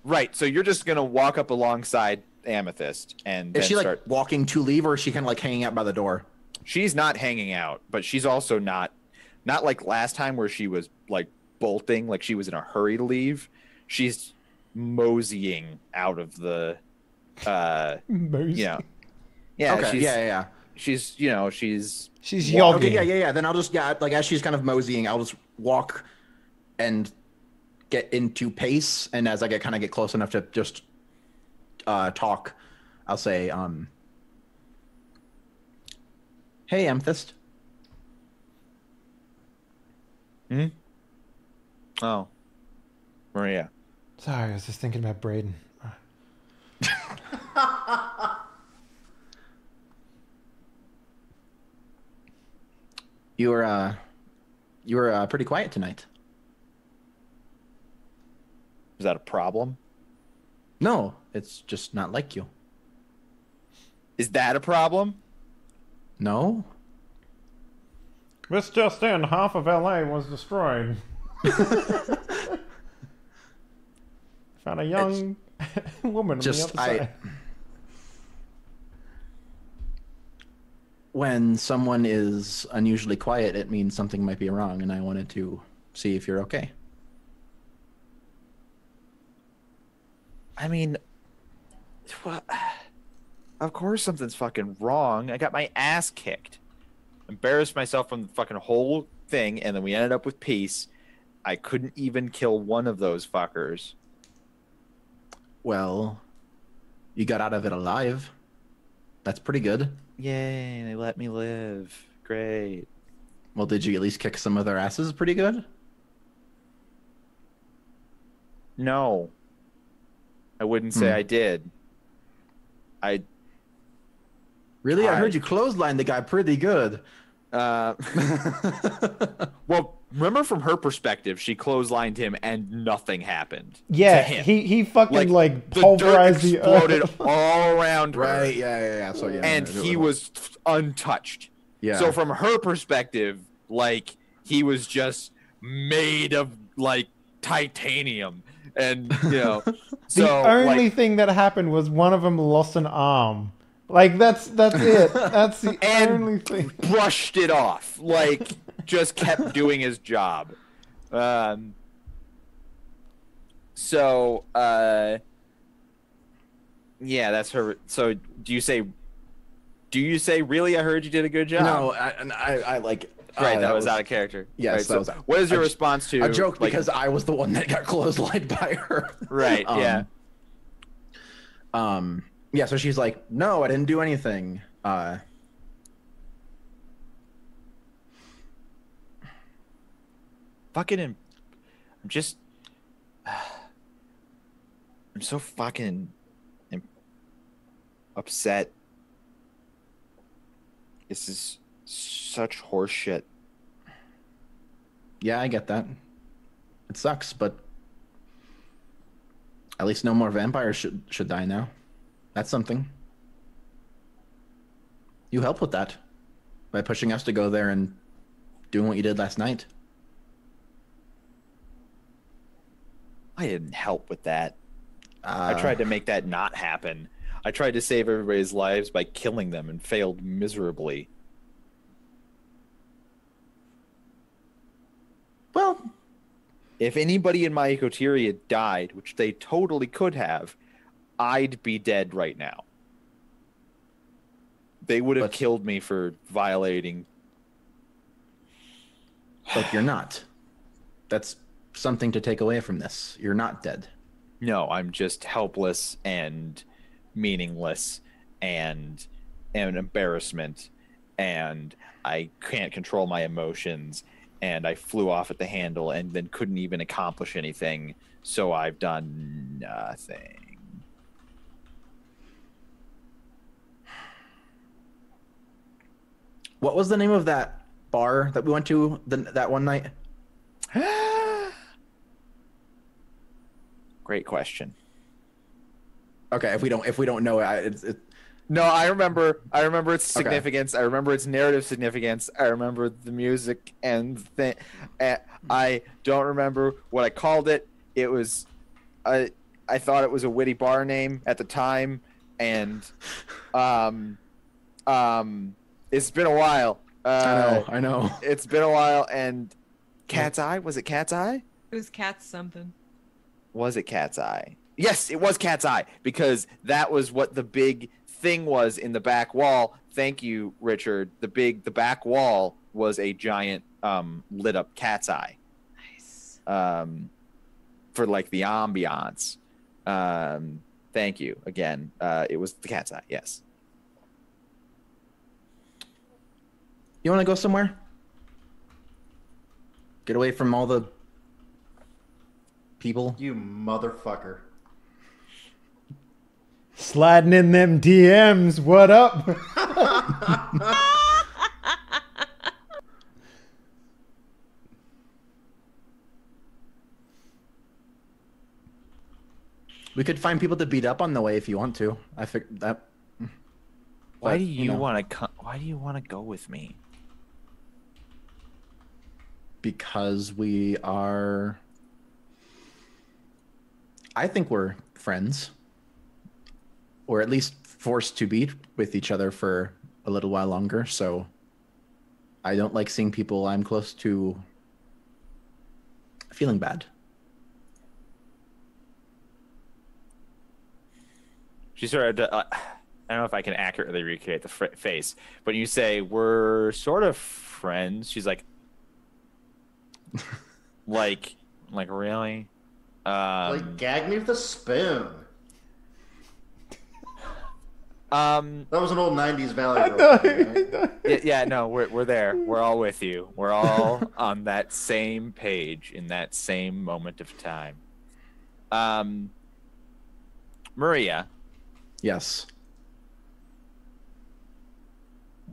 Right. So you're just gonna walk up alongside Amethyst and Is then she like start. walking to leave, or is she kind of like hanging out by the door? She's not hanging out, but she's also not like last time where she was like bolting, like she was in a hurry to leave. She's moseying out of the Mosey. Yeah, Okay. she's Yeah. she's She's Okay. yogging. Yeah. Then I'll just like as she's kind of moseying, I'll just walk and get into pace, and as I get close enough to just talk, I'll say, "Hey, Amethyst." Oh, Maria. Sorry, I was just thinking about Braden. You were pretty quiet tonight. Is that a problem? No, it's just not like you. Is that a problem? No. This just in, half of LA was destroyed. Found a young woman on the other side. When someone is unusually quiet, it means something might be wrong, and I wanted to see if you're okay. I mean, of course something's fucking wrong. I got my ass kicked. Embarrassed myself from the fucking whole thing, and then we ended up with peace. I couldn't even kill one of those fuckers. Well, you got out of it alive. That's pretty good. Yay, they let me live. Great. Well, did you at least kick some of their asses pretty good? No. I wouldn't say I did. Really? I heard you clothesline the guy pretty good. Well, remember from her perspective, she clotheslined him and nothing happened. Yeah, to him. he fucking like the pulverized dirt the exploded earth. all around her. Right, yeah. So yeah. And he was untouched. Yeah. So from her perspective, like he was just made of like titanium, and so The only like, thing that happened was one of them lost an arm. Like that's it. That's the And only thing. brushed it off, like just kept doing his job. So yeah, that's her. So do you say really? I heard you did a good job. No, I like. Right, that was out of character. Yes, Right, that so was out. what is your response to? I joked like, because I was the one that got clotheslined by her. Right. Yeah. Yeah. So she's like, "No, I didn't do anything." Fucking. I'm just. I'm so fucking upset. This is such horseshit. Yeah, I get that. It sucks, but at least no more vampires should die now. That's something. You helped with that by pushing us to go there and doing what you did last night. I didn't help with that. I tried to make that not happen. I tried to save everybody's lives by killing them and failed miserably. Well, if anybody in my ecoteria died, which they totally could have, I'd be dead right now. They would have killed me for violating. But you're not. That's something to take away from this. You're not dead. No, I'm just helpless and meaningless and an embarrassment, and I can't control my emotions, and I flew off at the handle and then couldn't even accomplish anything, so I've done nothing. What was the name of that bar that we went to that one night? Great question. Okay, if we don't know it, No, I remember its significance. Okay. I remember its narrative significance. I remember the music and I don't remember what I called it. It was, I thought it was a witty bar name at the time, and it's been a while. I know. It's been a while, and Cat's Eye? Was it Cat's Eye? It was Cat's something. Was it Cat's Eye? Yes, it was Cat's Eye, because that was what the big thing was in the back wall. Thank you, Richard. The back wall was a giant lit up cat's eye. Nice. For like the ambiance. Thank you again. It was the cat's eye. Yes. You want to go somewhere? Get away from all the people. You motherfucker. Sliding in them DMs. What up? We could find people to beat up on the way if you want to. I figured that. Why do you want to? Why do you want to go with me? Because we are. I think we're friends. Or at least forced to be with each other for a little while longer, so I don't like seeing people I'm close to feeling bad. She sort of, I don't know if I can accurately recreate the face, but you say, we're sort of friends. She's like, like really? Like, gag me with a spoon. That was an old 90s Valley Girl. Right? Yeah, no, we're there. We're all with you. We're all on that same page in that same moment of time. Maria. Yes.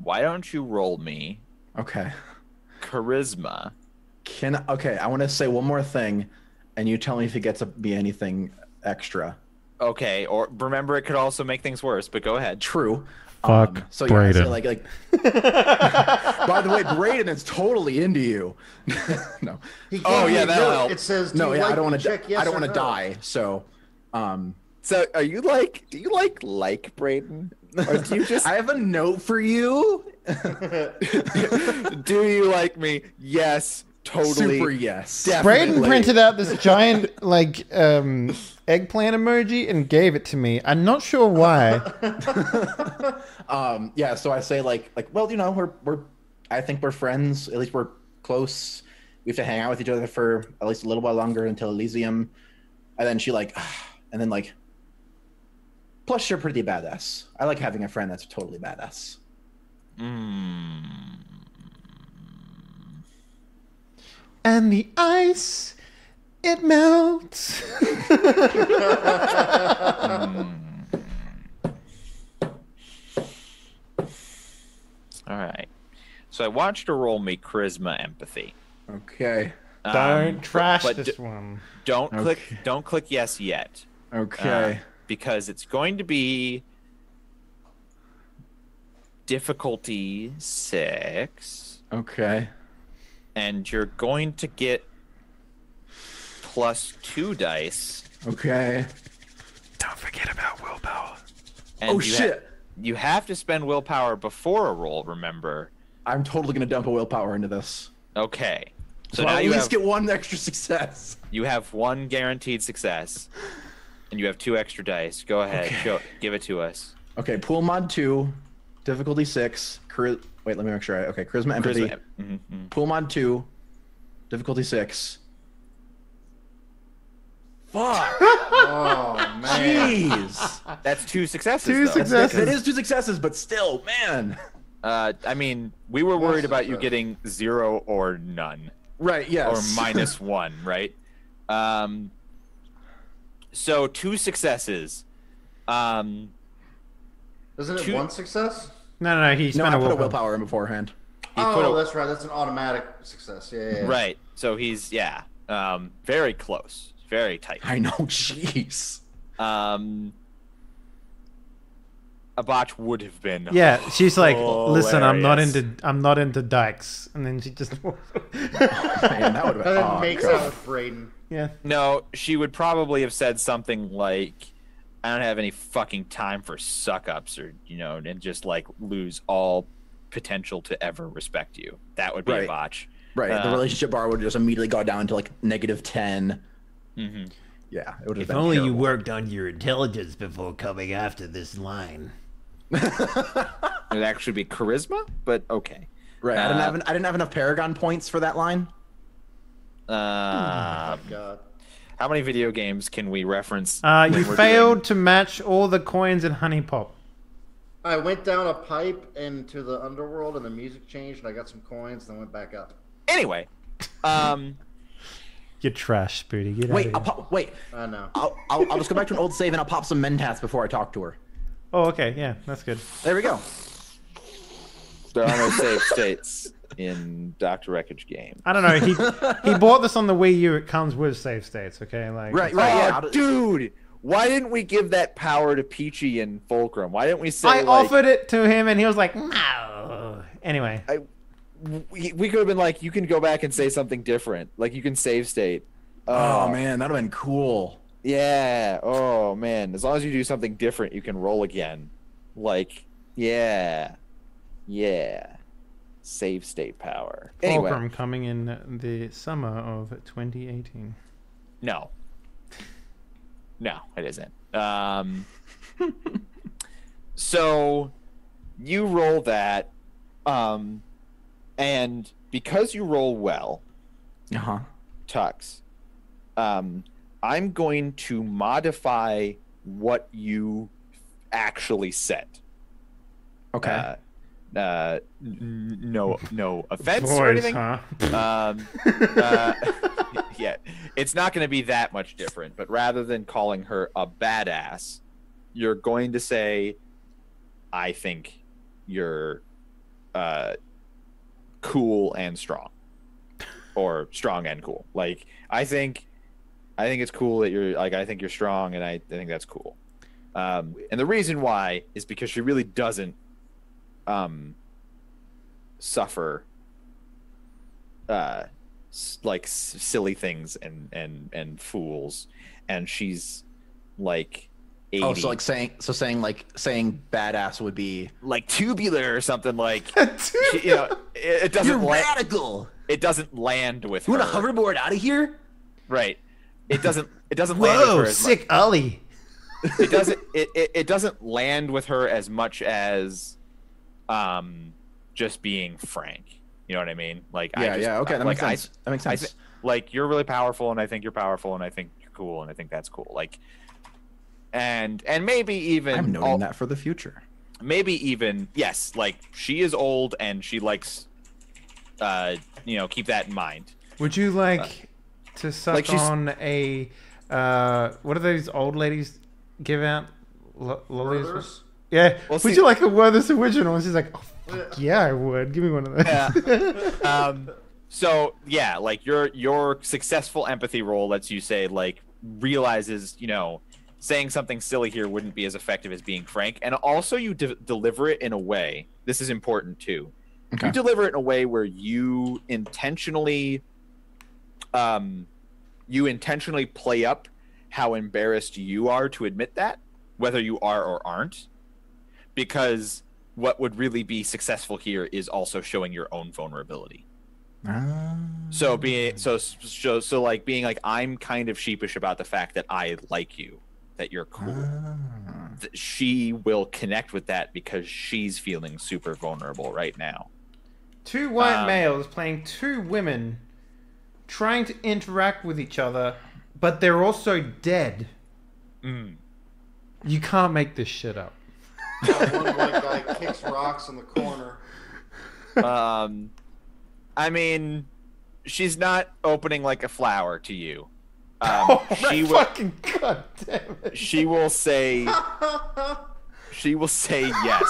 Why don't you roll me? Okay. Charisma. Okay, I want to say one more thing, and you tell me if it gets to be anything extra. Okay, or remember, it could also make things worse, but go ahead. True. Fuck so Brayden. Yeah, like. By the way, Brayden is totally into you. No. That'll help. It says, no, yeah, like I don't want to. yes I don't want to no? die. So, So, do you like Brayden, or do you just? I have a note for you. Do you like me? Yes, totally. Super yes. Brayden printed out this giant eggplant emoji and gave it to me. I'm not sure why. Yeah, so I say like well, we're I think we're friends. At least we're close. We have to hang out with each other for at least a little while longer until Elysium. And then she and then plus you're pretty badass. I like having a friend that's totally badass. And the ice, it melts. All right. So I watched her roll me charisma empathy. Okay. Don't trash this one. Don't click yes yet. Okay. Because it's going to be difficulty 6. Okay. And you're going to get plus 2 dice. Okay. Don't forget about willpower. And Oh shit! You have to spend willpower before a roll. Remember. I'm totally gonna dump a willpower into this. Okay. So now I'll at you least have get 1 extra success. you have 1 guaranteed success, and you have 2 extra dice. Go ahead. Okay. Give it to us. Okay, pool mod 2, difficulty 6. Wait, let me make sure. Okay, charisma, empathy. Pool mod 2, difficulty 6. Fuck! Oh man. Jeez! That's 2 successes. 2 though. successes. That is 2 successes, but still, man. I mean, we were worried about you success. getting 0 or none, Right? Yes. or -1, right? So 2 successes. Isn't it 2 1 success? No, he No, spent I a put a willpower. willpower in beforehand. Oh, that's right. That's an automatic success. Yeah. Right. So he's very close, very tight. I know. Jeez. A botch would have been. Yeah, she's like, listen, I'm not hilarious. into dykes, and then she just Man, that would have And been. then Oh, makes God. out with Braden. yeah. No, she would probably have said something like, "I don't have any fucking time for suck ups," or and just like lose all potential to ever respect you. That would be a Right. botch. Right. The relationship bar would just immediately go down to like -10. Mm-hmm. Yeah, it would have If been only you terrible. worked on your intelligence before coming after this line. It'd actually be charisma, but okay. Right. I didn't have enough Paragon points for that line. Oh God. How many video games can we reference? You when we're failed to match all the coins in Honey Pop. I went down a pipe into the underworld, and the music changed, and I got some coins, then went back up. Anyway, You're trash, Spooty. Get Wait, out of here. wait. I know. I'll just go back to an old save and I'll pop some Mentats before I talk to her. Oh, okay. Yeah, that's good. There we go. there are no save states in Dr. Wreckage game. I don't know. He bought this on the Wii U. It comes with save states. Okay, like Right, Oh, yeah. dude! Why didn't we give that power to Peachy and Fulcrum? Why didn't we say I like, offered it to him, and he was like, "No." Anyway, we could have been like, you can go back and say something different. Like you can save state. Oh man, that'd have been cool. Yeah. Oh man. As long as you do something different, you can roll again. Like, yeah. Save state power. Anyway, Fulcrum coming in the summer of 2018. no, it isn't. So you roll that, and because you roll well, Uh-huh. Tux, I'm going to modify what you actually said. Okay. No offense or Boys, anything. huh? Yeah, it's not going to be that much different. But rather than calling her a badass, you're going to say, "I think you're cool and strong, or strong and cool." Like I think it's cool that you're like I think you're strong, and I think that's cool. And the reason why is because she really doesn't suffer like silly things and fools, and she's like 80. Oh, so saying badass would be like tubular or something like she, it doesn't radical. it doesn't land with You her. want a hoverboard out of here? Right. It doesn't land with Whoa, her as sick Ollie. it doesn't land with her as much as just being frank. You know what I mean? Like Okay, that makes sense. That makes sense. Like you're really powerful, and I think you're powerful, and I think you're cool, and I think that's cool. Like, and maybe even I'm noting that for the future. Maybe even yes, like she is old, and she likes, keep that in mind. Would you like to suck like she's- on a what are those old ladies give out? Lollies? Werther's? Yeah. Well, would see- you like a Werther's original? And she's like, oh, fuck yeah, I would. Give me one of those. Yeah. So yeah, like your successful empathy roll lets you say like realizes saying something silly here wouldn't be as effective as being frank, and also you deliver it in a way. This is important too. Okay. You deliver it in a way where you intentionally you intentionally play up how embarrassed you are to admit that, whether you are or aren't, because what would really be successful here is also showing your own vulnerability. So being like I'm kind of sheepish about the fact that I like you, that you're cool. She will connect with that because she's feeling super vulnerable right now. Two white males playing two women trying to interact with each other, but they're also dead. You can't make this shit up. One white guy kicks rocks in the corner. I mean, she's not opening like a flower to you. She will, fucking goddamn it. She will say yes.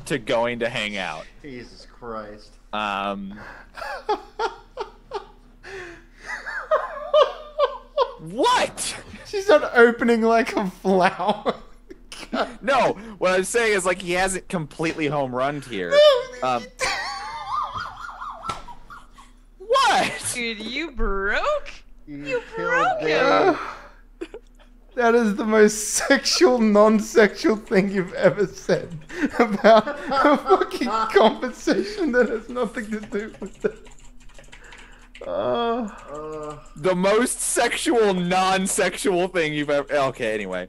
To going to hang out. Jesus Christ. What? She's not opening like a flower. No, what I'm saying is like he hasn't completely home runned here. What? Dude, you broke? You killed broke him. That is the most sexual, non-sexual thing you've ever said about a fucking conversation that has nothing to do with it. The most sexual, non-sexual thing you've ever... Okay, anyway.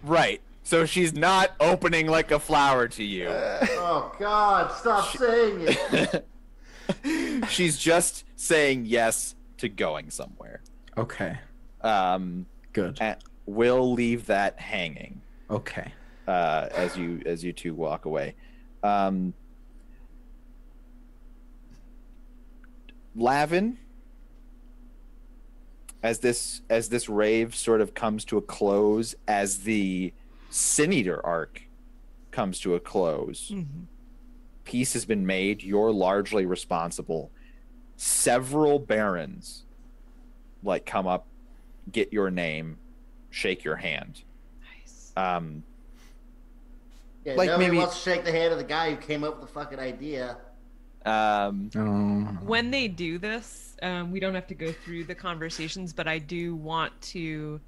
Right. So she's not opening like a flower to you. Oh, God, stop saying it. She's just saying yes to going somewhere. Okay. Good. And we'll leave that hanging. Okay. As you two walk away. Lavin, as this rave sort of comes to a close, as the Sin Eater arc comes to a close, peace has been made. You're largely responsible. Several barons like come up, get your name, shake your hand. Nice. Yeah, like nobody maybe wants to shake the hand of the guy who came up with the fucking idea. When they do this, we don't have to go through the conversations, but I do want to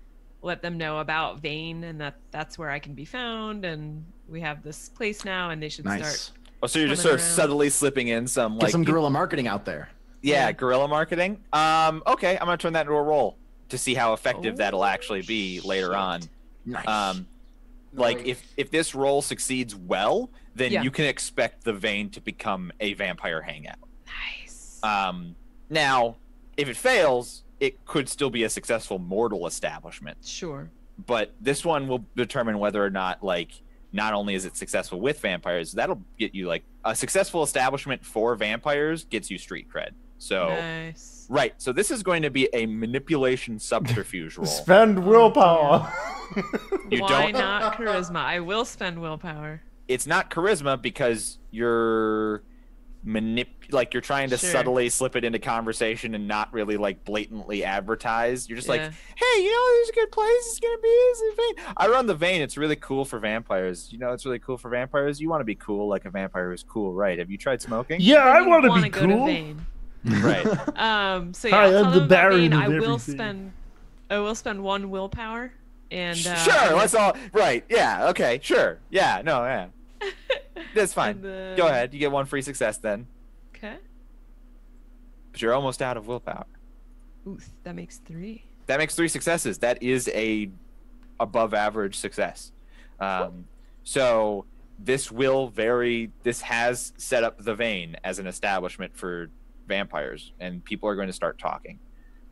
let them know about Vane and that's where I can be found, and we have this place now, and they should start. Oh, so you're just sort of around. subtly slipping in some Get some guerrilla marketing out there. Yeah, guerrilla marketing. Okay, I'm gonna turn that into a roll to see how effective that'll actually be later on. Nice. Like if this roll succeeds well, then Yeah. you can expect the Vane to become a vampire hangout. Nice. Now, if it fails, it could still be a successful mortal establishment. Sure. But this one will determine whether or not, like, not only is it successful with vampires, that'll get you, like, a successful establishment for vampires gets you street cred. So, Nice. right. So this is going to be a manipulation subterfuge roll. Spend willpower. You Why don't. not charisma? I will spend willpower. It's not charisma because you're you're trying to Sure. subtly slip it into conversation and not really like blatantly advertise. You're just like, Yeah. hey, you know, there's a good place. It's gonna be this Vane. I run the Vane. It's really cool for vampires. You know, it's really cool for vampires. You want to be cool like a vampire who's cool, right? Have you tried smoking? Yeah, I Then you want to wanna be go to cool. Vane. Right. So yeah, I I'll am tell the them about Baron Vane. of I will everything. spend one willpower, and Sure. Let's all. Right. Yeah. Okay. Sure. Yeah. No. Yeah. That's fine. And then- Go ahead. You get one free success then. Okay. But you're almost out of willpower. Ooh, that makes 3. That makes 3 successes. That is a above average success. So this has set up the Vane as an establishment for vampires, and people are going to start talking.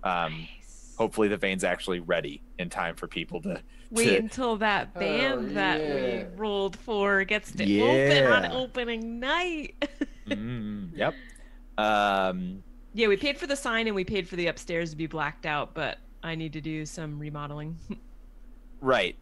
Nice. Hopefully the Vane's actually ready in time for people to Wait until that band that we rolled for gets to open on opening night. Yep. Yeah, we paid for the sign and we paid for the upstairs to be blacked out, but I need to do some remodeling. Right.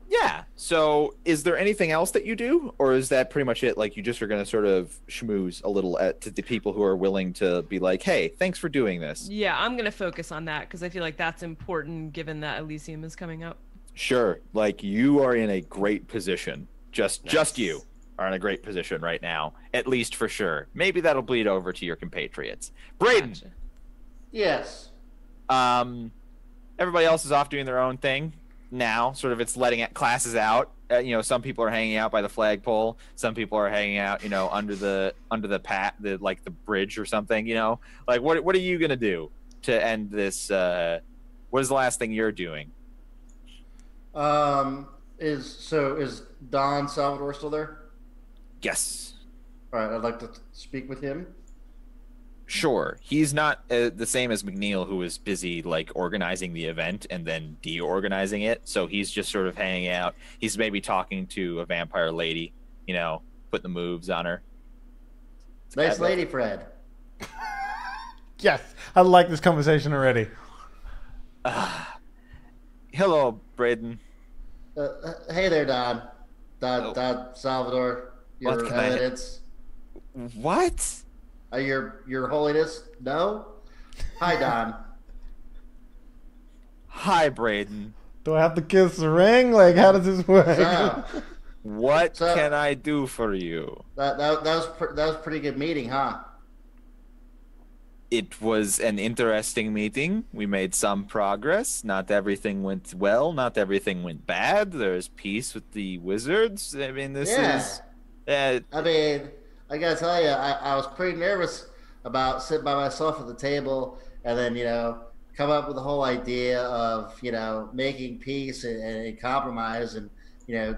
Yeah. So is there anything else that you do, or is that pretty much it? Like you just are going to sort of schmooze a little to the people who are willing to be like, hey, thanks for doing this. Yeah, I'm going to focus on that because I feel like that's important given that Elysium is coming up. Sure. Like you are in a great position. Just you. are in a great position right now, at least for sure. Maybe that'll bleed over to your compatriots. Braden, Gotcha. Yes. everybody else is off doing their own thing now. Sort of, it's letting classes out. Some people are hanging out by the flagpole. Some people are hanging out, under the like the bridge or something. Like what are you gonna do to end this? What is the last thing you're doing? Is Don Salvador still there? Yes. All right, I'd like to speak with him. Sure. He's not the same as McNeil, who was busy like organizing the event and then deorganizing it. So he's just sort of hanging out. He's maybe talking to a vampire lady, putting the moves on her. Nice lady, Fred. Yes, I like this conversation already. Hello, Braden. Hey there, Don. Don Salvador. What Your can I- Eminence. What? Your Holiness? No? Hi, Don. Hi, Braden. Do I have to kiss the ring? Like, how does this work? So, What So- can I do for you? that was a pretty good meeting, huh? It was an interesting meeting. We made some progress. Not everything went well. Not everything went bad. There's peace with the wizards. I mean, this is... I mean, I gotta tell you, I was pretty nervous about sitting by myself at the table and then, come up with the whole idea of, making peace and compromise and,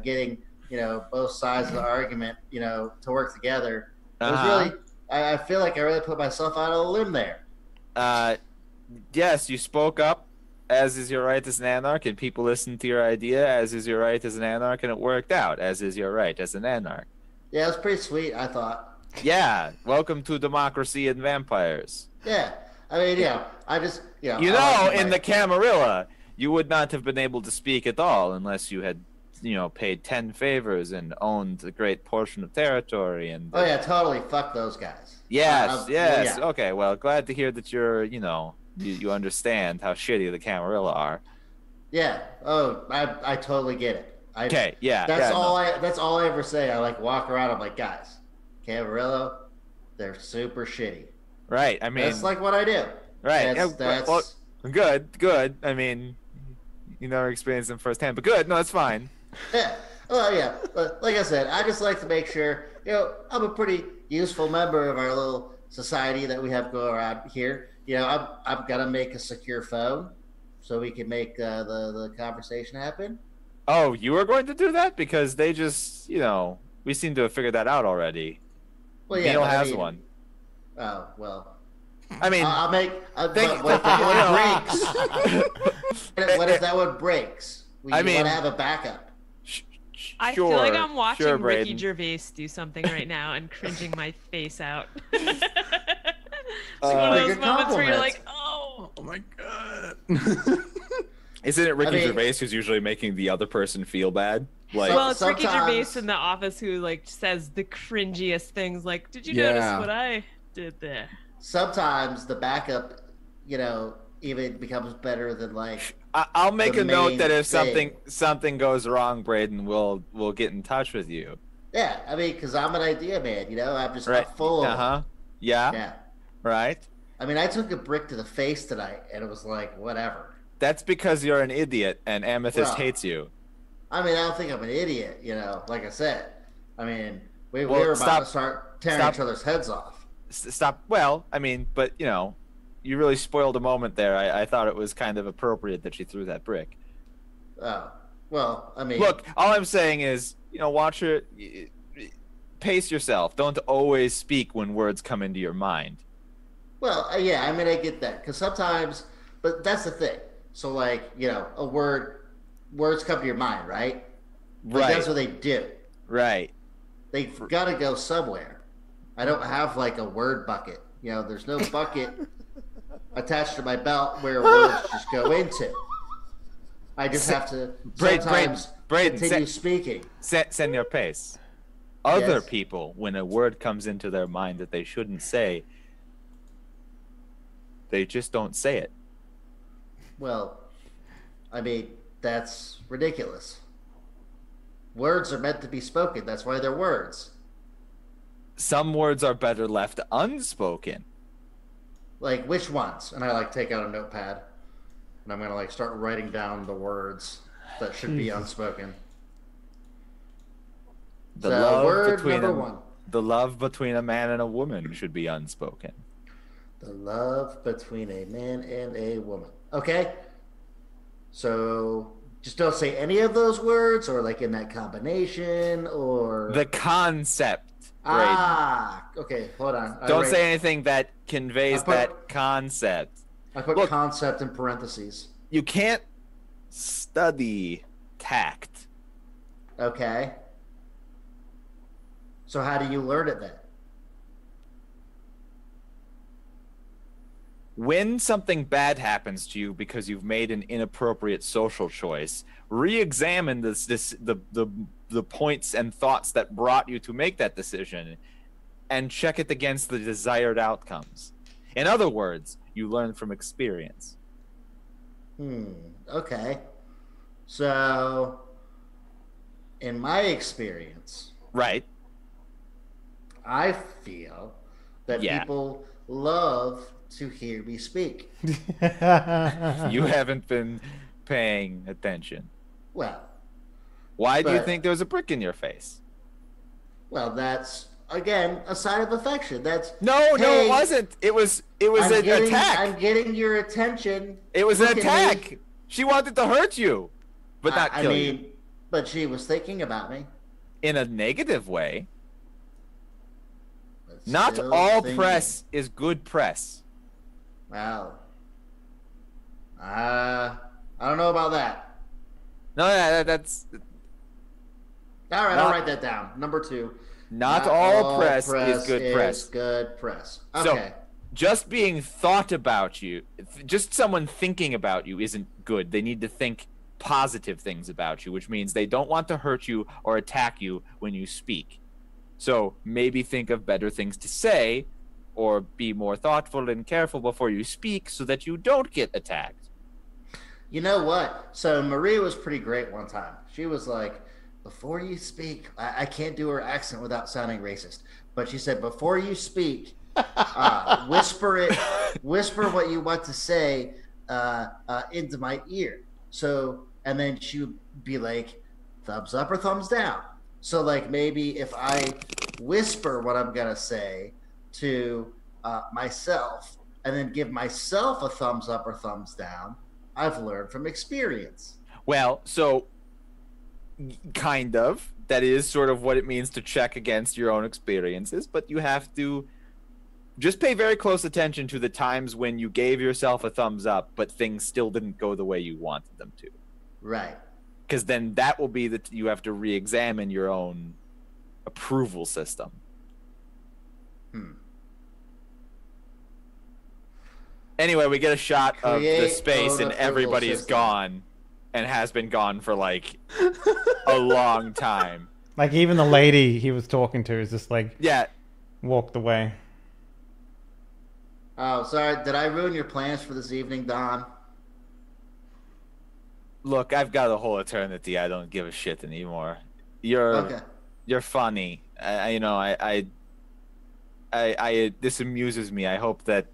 getting, both sides of the argument, to work together. It was really, I feel like I really put myself out on a limb there. Yes, you spoke up, as is your right as an Anarch, and people listened to your idea, as is your right as an Anarch, and it worked out, as is your right as an Anarch. Yeah, it was pretty sweet, I thought. Yeah, welcome to democracy and vampires. Yeah. I mean, I just, I In like the Camarilla, you would not have been able to speak at all unless you had, paid 10 favors and owned a great portion of territory. And Oh, yeah, totally. Fuck those guys. yes. Yeah. Okay, well, glad to hear that you're, you understand how shitty the Camarilla are. Yeah. Oh, I totally get it. Okay, yeah. That's yeah, all no. that's all I ever say. I like walk around. I'm like, guys, Camarillo, they're super shitty. Right, I mean... That's like what I do. Right. That's Well, good. I mean, you never experienced them firsthand, but good. No, that's fine. yeah. Well, yeah. But like I said, I just like to make sure, I'm a pretty useful member of our little society that we have going around here. I've got to make a secure phone so we can make the conversation happen. Oh, you are going to do that? Because they just, we seem to have figured that out already. Well, yeah. Neil but has one. Oh well. I mean, I'll make. But think- what if that one breaks? What if that one breaks? You I mean- want to have a backup. I sure, feel like I'm watching sure, Ricky Braden. Gervais do something right now and cringing my face out. It's Pretty one of those good moments where you're compliment. like, oh. Oh my god. Isn't it Ricky I mean- Gervais who's usually making the other person feel bad? Like, Well, it's Ricky sometimes- Gervais in the office who says the cringiest things, like, "Did you Yeah. notice what I did there?" Sometimes the backup, even becomes better than like. I'll make the a note main that if thing. something goes wrong, Braden, we'll get in touch with you. Yeah, I mean, because I'm an idea man. I'm just Right? full of. Uh-huh. Yeah. Yeah. Right. I mean, I took a brick to the face tonight, and it was like whatever. That's because you're an idiot and Amethyst Well, hates you. I mean, I don't think I'm an idiot. Like I said. I mean, we Well, were about stop- to start tearing stop. each other's heads off. Stop. Well, I mean, but you really spoiled a moment there. I thought it was kind of appropriate that she threw that brick. Oh, well, I mean, Look, all I'm saying is, watch her. Pace yourself. Don't always speak when words come into your mind. well, yeah, I mean, I get that because sometimes, but that's the thing. So, like, words come to your mind, right? Like, Right. That's what they do. Right. They've got to go somewhere. I don't have like a word bucket. There's no bucket attached to my belt where words just go into. I just have to sometimes Braden, continue speaking. Send your pace. Other Yes. people, when a word comes into their mind that they shouldn't say, they just don't say it. Well, I mean, that's ridiculous. Words are meant to be spoken. That's why they're words. Some words are better left unspoken. Like, which ones? And I take out a notepad, and I'm gonna start writing down the words that should be unspoken. The So, love word between number one. The love between a man and a woman should be unspoken. The love between a man and a woman. Okay. So just don't say any of those words, or in that combination, or The concept. Okay, hold on. Don't say anything that conveys that concept. I put Look, concept in parentheses. You can't study tact. Okay. So how do you learn it then? When something bad happens to you because you've made an inappropriate social choice, re-examine the points and thoughts that brought you to make that decision, and check it against the desired outcomes. In other words, you learn from experience. Okay. So, in my experience, Right. I feel that people love to hear me speak. You haven't been paying attention. Well, Why do you think there was a brick in your face? Well, that's again a sign of affection. That's No, hey, it wasn't. It was an attack. I'm getting your attention. It was an Look at attack. me. She wanted to hurt you, but not kill you. But she was thinking about me. In a negative way. But Not still all thinking. press is good press. Well, I don't know about that. No, that's All right, I'll write that down. Number 2. not all press is good press. Good press. So, Okay. just being thought about you, just someone thinking about you isn't good. They need to think positive things about you, which means they don't want to hurt you or attack you when you speak. So maybe think of better things to say, or be more thoughtful and careful before you speak so that you don't get attacked. You know what? So Maria was pretty great one time. She was like, before you speak, I can't do her accent without sounding racist, but she said, before you speak, whisper what you want to say into my ear. So, and then she would be like, thumbs up or thumbs down. So maybe if I whisper what I'm going to say to myself and then give myself a thumbs up or thumbs down, I've learned from experience. Well, so kind of. That is sort of what it means to check against your own experiences, but you have to just pay very close attention to the times when you gave yourself a thumbs up, but things still didn't go the way you wanted them to. Right. Because then that will be that you have to re-examine your own approval system. Anyway, we get a shot of the space and everybody's gone and has been gone for a long time. Even the lady he was talking to is just walked away. Oh, sorry. Did I ruin your plans for this evening, Don? Look, I've got a whole eternity. I don't give a shit anymore. You're funny. This amuses me. I hope that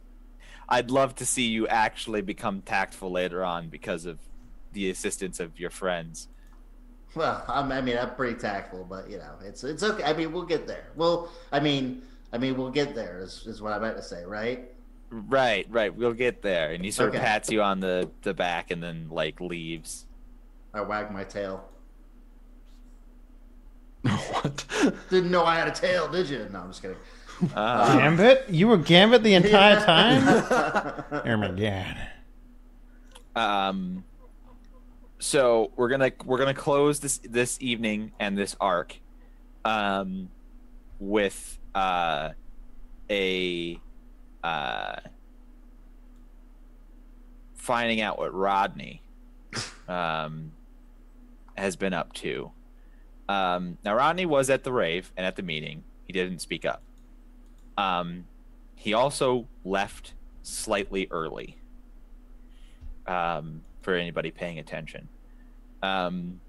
I'd love to see you actually become tactful later on because of the assistance of your friends. Well, I'm pretty tactful, but it's okay. We'll get there. We'll get there is what I meant to say, right? Right. We'll get there. And he sort of pats you on the back and then leaves. I wag my tail. What? Didn't know I had a tail, did you? No, I'm just kidding. Gambit? You were Gambit the entire time? Oh my god. So we're gonna close this evening and this arc with finding out what Rodney has been up to. Now Rodney was at the rave and at the meeting. He didn't speak up. He also left slightly early. For anybody paying attention. And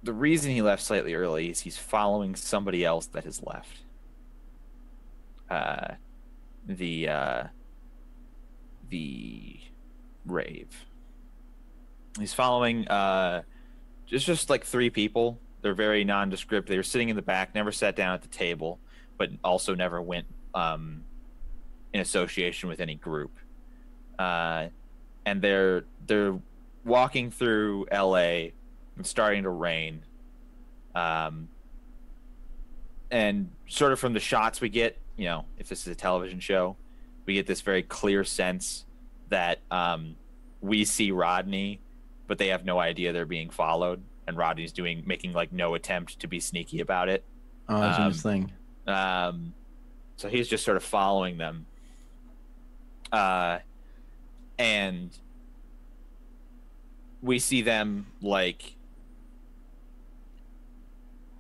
the reason he left slightly early is he's following somebody else that has left. The Rave. He's following just like 3 people. They're very nondescript. They were sitting in the back, never sat down at the table, but also never went in association with any group. And they're walking through LA. It's starting to rain. And sort of from the shots we get, you know, if this is a television show, we get this very clear sense that we see Rodney, but they have no idea they're being followed, and Rodney's making like no attempt to be sneaky about it. Oh, that's a nice thing. So he's just sort of following them. And we see them, like,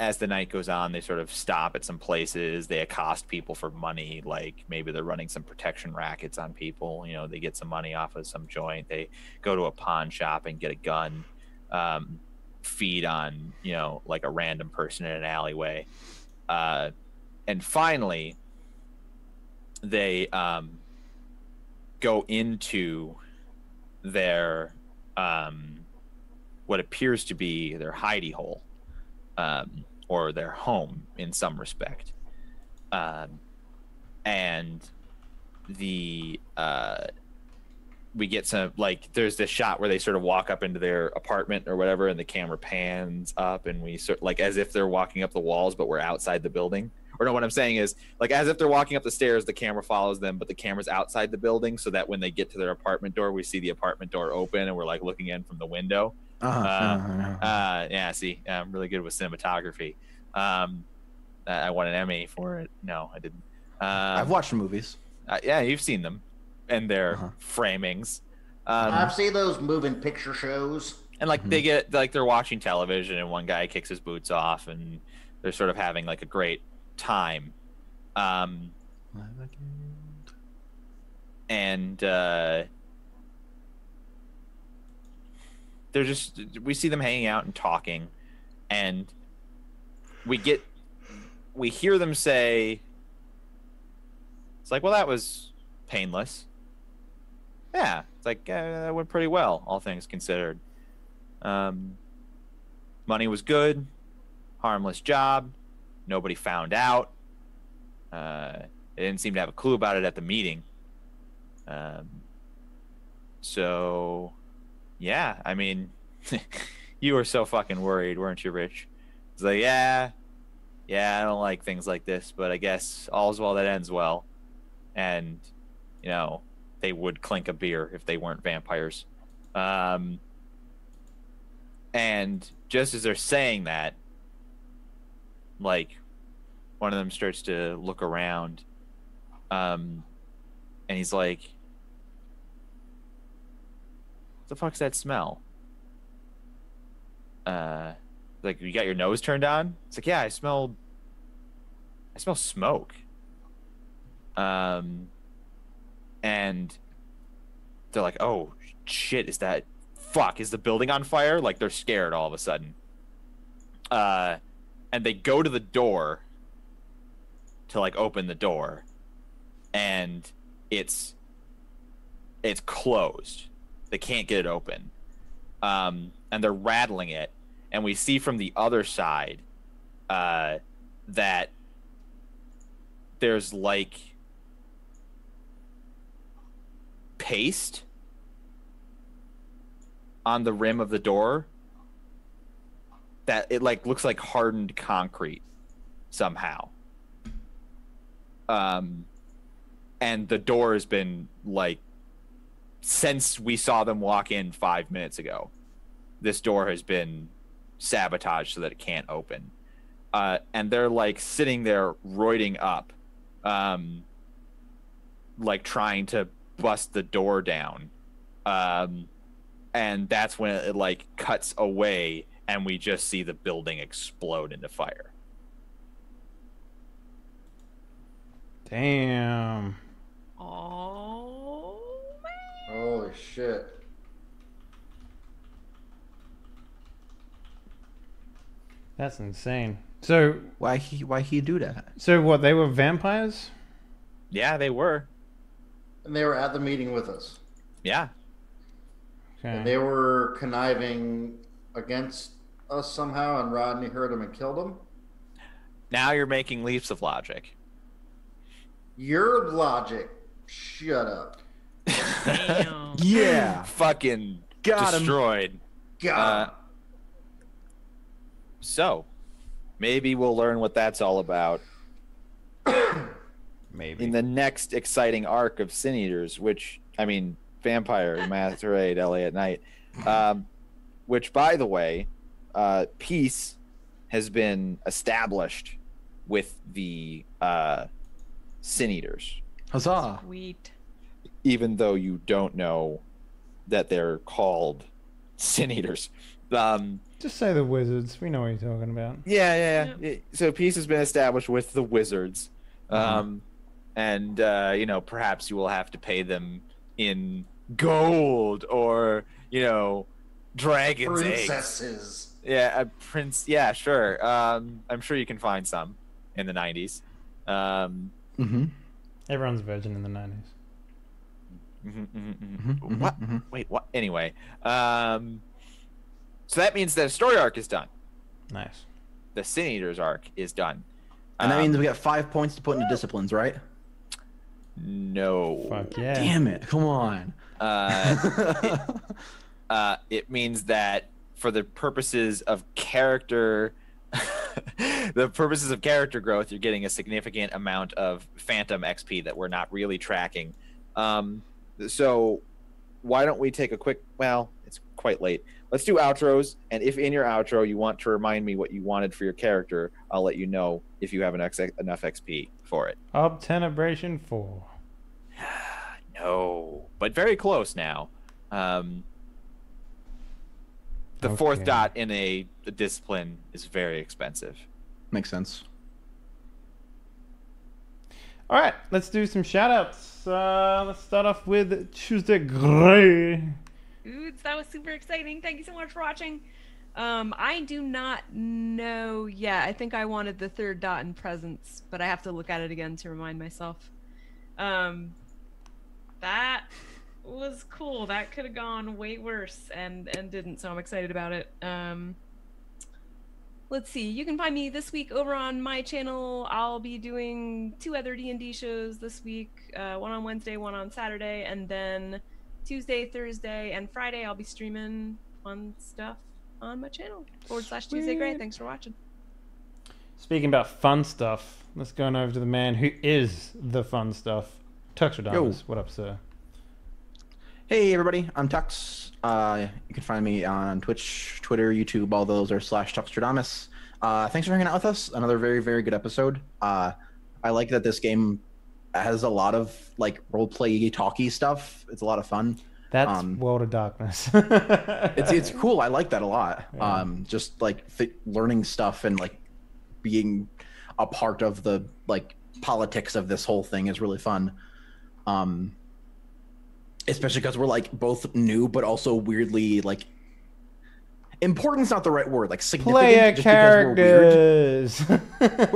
as the night goes on, they sort of stop at some places. They accost people for money. Like, maybe they're running some protection rackets on people. You know, they get some money off of some joint. They go to a pawn shop and get a gun, feed on, you know, like a random person in an alleyway. And finally, they go into their what appears to be their hidey hole, or their home in some respect. And we get some, like, there's this shot where they sort of walk up into their apartment or whatever, and the camera pans up, and we sort, like, as if they're walking up the walls, but we're outside the building. Or no, what I'm saying is, like, as if they're walking up the stairs, the camera follows them, but the camera's outside the building, so that when they get to their apartment door, we see the apartment door open, and we're, like, looking in from the window. Yeah, see, I'm really good with cinematography. I won an Emmy for it. No, I didn't. I've watched the movies. Yeah, you've seen them and their framings. I've seen those moving picture shows. And like they get, like, they're watching television, and one guy kicks his boots off, and they're sort of having like a great time. And they're just, we see them hanging out and talking, and we hear them say, it's like, well, that was painless. Yeah, it's like, that went pretty well, all things considered. Money was good, harmless job, nobody found out. They didn't seem to have a clue about it at the meeting. So, yeah, I mean, you were so fucking worried, weren't you, Rich? It's like, yeah, I don't like things like this, but I guess all's well that ends well. And, you know, they would clink a beer if they weren't vampires. And just as they're saying that, like, one of them starts to look around, and he's like, what the fuck's that smell? Like, you got your nose turned on? It's like, yeah, I smell smoke. And they're like, oh shit, is the building on fire? Like, they're scared all of a sudden. And they go to the door to, like, open the door, and it's closed. They can't get it open. And they're rattling it, and we see from the other side that there's, like, paste on the rim of the door that it, like, looks like hardened concrete somehow. And the door has been, like, since we saw them walk in 5 minutes ago, this door has been sabotaged so that it can't open. And they're, like, sitting there roiding up, like, trying to bust the door down. And that's when it, like, cuts away, and we just see the building explode into fire. Damn. Oh, man. Holy shit. That's insane. So Why he do that? So what? They were vampires? Yeah, they were. And they were at the meeting with us. Yeah. Okay. And they were conniving against us somehow, and Rodney heard him and killed him. Now you're making leaps of logic. Your logic. Shut up. Damn. Yeah. Fucking Got him. destroyed. God. So, maybe we'll learn what that's all about Maybe. in the next exciting arc of Sin Eaters, which, I mean, Vampire, Masquerade, LA at Night. Which, by the way, peace has been established with the Sin Eaters. Huzzah. Sweet. Even though you don't know that they're called Sin Eaters. Just say the wizards. We know what you're talking about. Yeah. So peace has been established with the wizards. And, perhaps you will have to pay them in gold or, dragon's eggs. Princesses. Yeah, a prince. Yeah, sure. I'm sure you can find some in the 90s. Everyone's a virgin in the 90s. What? Wait, what? Anyway, so that means that a story arc is done. Nice. The Sin Eaters arc is done. And that means we got 5 points to put into disciplines, right? No. Fuck yeah. Damn it. Come on. It means that for the purposes of character, growth, you're getting a significant amount of phantom XP that we're not really tracking. So why don't we take a quick, well, it's quite late. Let's do outros. And if in your outro you want to remind me what you wanted for your character, I'll let you know if you have enough XP for it. Obtenebration 4. No, but very close now. The fourth Okay. dot in a discipline is very expensive. Makes sense. All right, let's do some shout-outs. Let's start off with Tuesday Gray. Oods, that was super exciting. Thank you so much for watching. I do not know yet. I think I wanted the third dot in presence, but I have to look at it again to remind myself. That was cool. That could have gone way worse and didn't, so I'm excited about it. Let's see. You can find me this week over on my channel. I'll be doing 2 other D&D shows this week. One on Wednesday, one on Saturday, and then Tuesday, Thursday, and Friday I'll be streaming fun stuff on my channel. /Tuesday Gray. Thanks for watching. Speaking about fun stuff, let's go on over to the man who is the fun stuff. Tux Radamas. What up, sir? Hey everybody, I'm Tux. You can find me on Twitch, Twitter, YouTube. All those are /TuxTradamus. Thanks for hanging out with us. Another very, very good episode. I like that this game has a lot of like roleplay talky stuff. It's a lot of fun. That's World of Darkness. It's cool. I like that a lot. Yeah. Just like learning stuff and like being a part of the like politics of this whole thing is really fun. Especially because we're like both new, but also weirdly like important's not the right word. Like significant. Player just characters. Because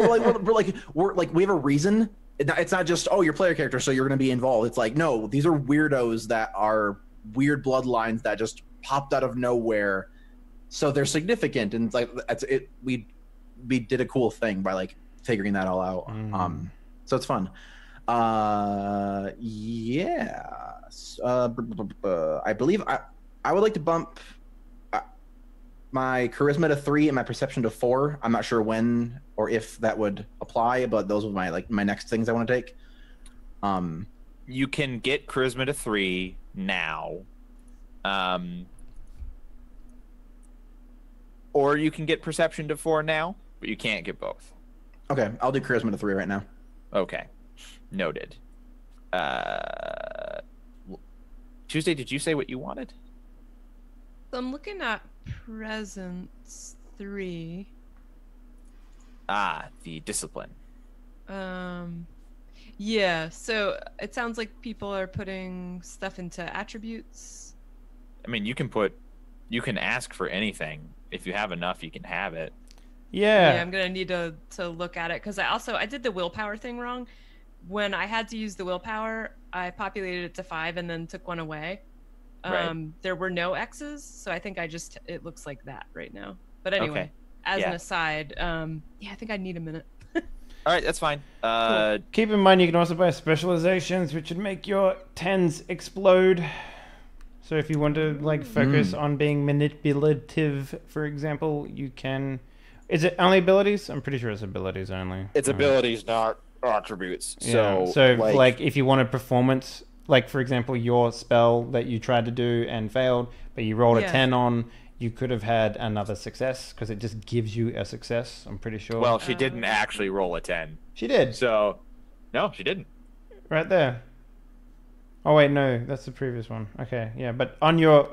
we're like we have a reason. It's not just you're player character, so you're going to be involved. It's like no, these are weirdos that are weird bloodlines that just popped out of nowhere, so they're significant. And it's like that's it. We did a cool thing by like figuring that all out. So it's fun. I believe I would like to bump my charisma to 3 and my perception to 4. I'm not sure when or if that would apply, but those are my next things I want to take. You can get charisma to 3 now. Or you can get perception to 4 now, but you can't get both. Okay, I'll do charisma to 3 right now. Okay. Noted. Tuesday, did you say what you wanted? So I'm looking at presence 3. The discipline. Yeah, so it sounds like people are putting stuff into attributes. I mean, you can ask for anything. If you have enough, you can have it. Yeah. I'm gonna need to look at it because I did the willpower thing wrong. When I had to use the willpower, I populated it to 5 and then took one away. Right. There were no X's, so I think it looks like that right now. But anyway, Okay. as Yeah. an aside, I think I need a minute. All right, that's fine. Keep in mind you can also buy specializations, which would make your 10s explode. So if you want to like focus on being manipulative, for example, you can. Is it only abilities? I'm pretty sure it's abilities only. It's abilities, not attributes. Yeah. So, So like if you wanted performance, like for example, your spell that you tried to do and failed, but you rolled a 10 on, you could have had another success because it just gives you a success. I'm pretty sure. well, she didn't actually roll a 10. she did So, no, she didn't. right there. Oh wait, no, that's the previous one. Okay, yeah, but on your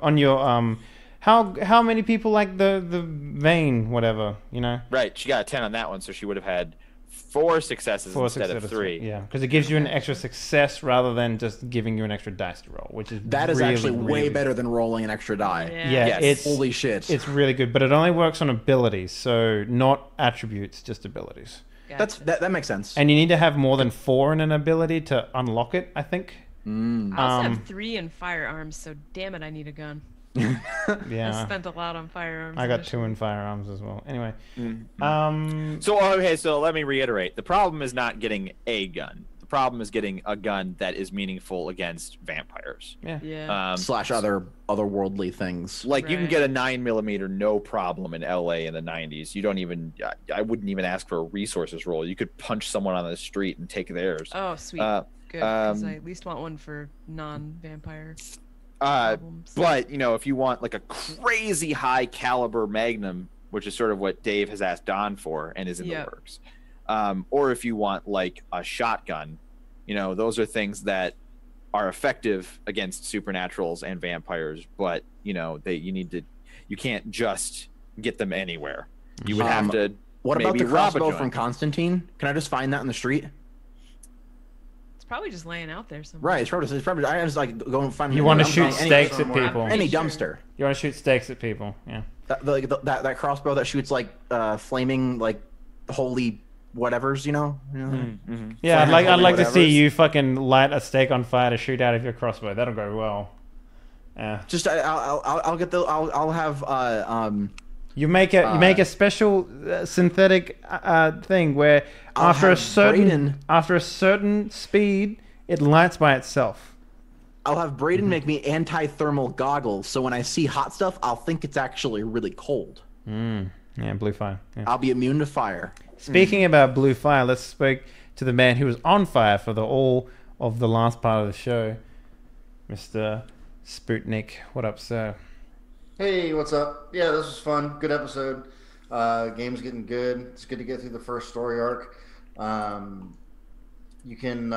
how many people like the vein whatever, you know? Right, she got a 10 on that one, so she would have had 4 successes instead of 3. Yeah, because it gives you an extra success rather than just giving you an extra dice to roll, which is That is really, actually way really better than rolling an extra die. Yeah, Yes. it's Holy shit. it's really good, but it only works on abilities, so not attributes, just abilities. Gotcha. That makes sense. And you need to have more than 4 in an ability to unlock it, I think. I also um, have 3 in firearms, so damn it, I need a gun. Yeah, I spent a lot on firearms. I got 2 initially. in firearms as well. Anyway, So let me reiterate. The problem is not getting a gun. The problem is getting a gun that is meaningful against vampires. yeah. Yeah. Slash otherworldly things. Like you can Right. get a 9mm no problem in LA in the 90s. You don't even I wouldn't even ask for a resources roll. You could punch someone on the street and take theirs. Oh, sweet. Good, 'cause I at least want one for non-vampire problems. But if you want like a crazy high caliber magnum, which is sort of what Dave has asked Don for and is in the works, or if you want like a shotgun, those are things that are effective against supernaturals and vampires, but you can't just get them anywhere. You would have to. What about maybe the rob a crossbow joint. from Constantine? Can I just find that in the street? It's probably just laying out there somewhere. Right, it's probably I just like go and find. You want to I'm shoot saying stakes at somewhere. people. Any Sure. dumpster. You want to shoot stakes at people. Yeah. That crossbow that shoots like flaming like holy whatevers, Yeah, I'd like to see whatevers. you fucking light a stake on fire to shoot out of your crossbow. That'll go well. Yeah. Just I'll get the I'll have You make a special synthetic thing where after a certain speed, it lights by itself. I'll have Brayden make me anti-thermal goggles, so when I see hot stuff, I'll think it's actually really cold. Yeah, blue fire. Yeah. I'll be immune to fire. Speaking about blue fire, let's speak to the man who was on fire for all of the last part of the show, Mr. Sputnik. What up, sir? Hey, what's up? Yeah, this was fun. Good episode. Game's getting good. It's good to get through the first story arc. You can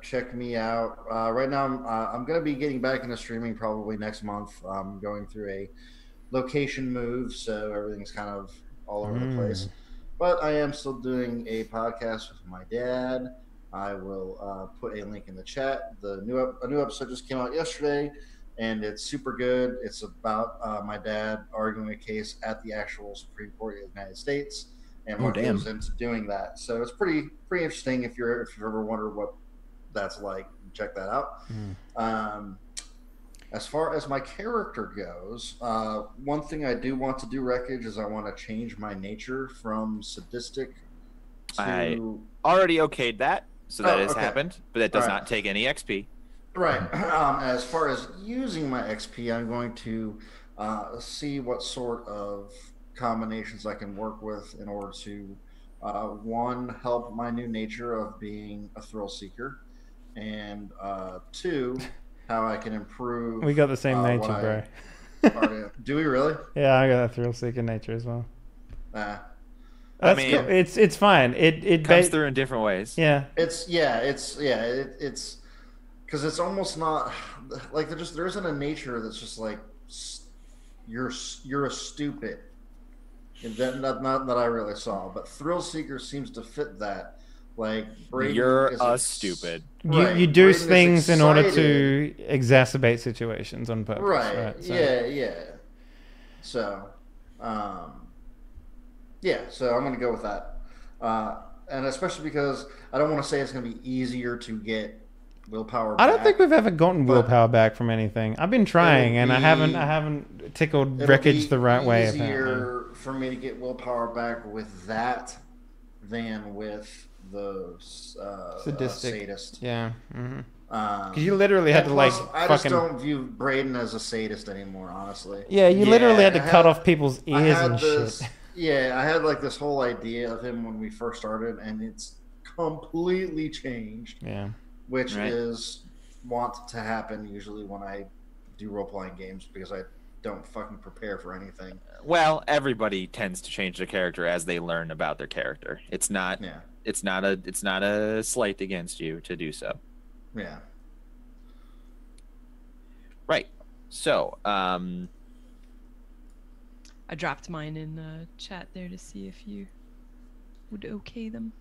check me out. Right now, I'm going to be getting back into streaming probably next month. I'm going through a location move, so everything's kind of all over the place. But I am still doing a podcast with my dad. I will put a link in the chat. A new episode just came out yesterday, and it's super good. It's about my dad arguing a case at the actual Supreme Court of the United States, and what goes into doing that. So it's pretty interesting. If you've ever wondered what that's like, check that out. As far as my character goes, one thing I do want to do, Wreckage, is I want to change my nature from sadistic to... I already okayed that, so that has okay. happened, but that does All right. not take any XP. Right. As far as using my XP, I'm going to see what sort of combinations I can work with in order to, one, help my new nature of being a thrill seeker, and two, how I can improve. We got the same nature, bro. Do we really? Yeah, I got that thrill seeker nature as well. Nah. That's mean, cool. It's fine. It Comes through in different ways. Yeah. It's because it's almost not like there isn't a nature that's just like you're a stupid. Not that I really saw, but thrill seeker seems to fit that. Like Brayden You're is a stupid. Right, You do Brayden is things in order excited. to exacerbate situations on purpose. Right. So. Yeah. So, Yeah, so I'm going to go with that. And especially because I don't want to say it's going to be easier to get willpower I back. don't think we've ever gotten but willpower back from anything. I've been trying, and I haven't tickled wreckage the right way. Apparently, easier for me to get willpower back with that than with the sadist. Yeah. Mm-hmm. Because You literally had to plus, like I fucking. just don't view Braden as a sadist anymore, honestly. Yeah, you literally had to I cut off people's I ears had and this, shit. Yeah, I had like this whole idea of him when we first started, and it's completely changed. Yeah. Which Right. is want to happen usually when I do role playing games because I don't fucking prepare for anything. Well, everybody tends to change their character as they learn about their character. It's not. Yeah, It's not a slight against you to do so. yeah. Right. So, I dropped mine in chat there to see if you would okay them.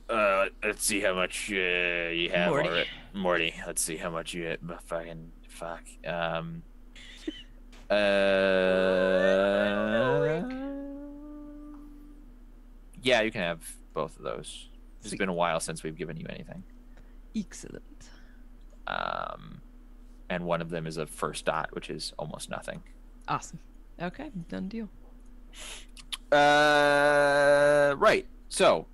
let's see how much you have Morty. already. Morty, let's see how much you fucking fuck. Yeah, you can have both of those. It's Sweet. been a while since we've given you anything. Excellent. And one of them is a first dot, which is almost nothing. Awesome. Okay, done deal. Right. So,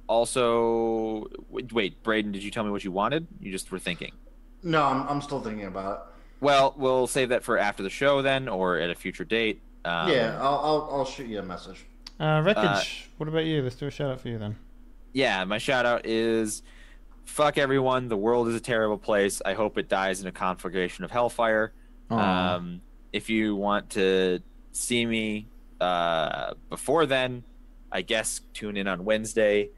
also, wait, Braden, did you tell me what you wanted? You just were thinking. No, I'm still thinking about Well, we'll save that for after the show then, or at a future date. it. Yeah, I'll shoot you a message. Wreckage. What about you? Let's do a shout out for you then. Yeah, my shout out is fuck everyone. The world is a terrible place. I hope it dies in a conflagration of hellfire. Aw. If you want to see me before then, I guess tune in on Wednesday.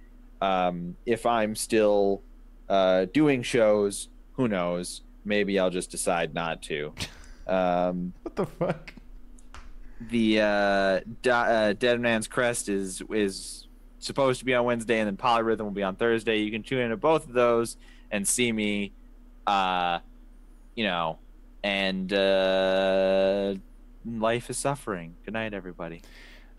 If I'm still doing shows, who knows? Maybe I'll just decide not to. What the fuck? The Dead Man's Crest is supposed to be on Wednesday, and then Polyrhythm will be on Thursday. You can tune into both of those and see me, and life is suffering. Good night, everybody.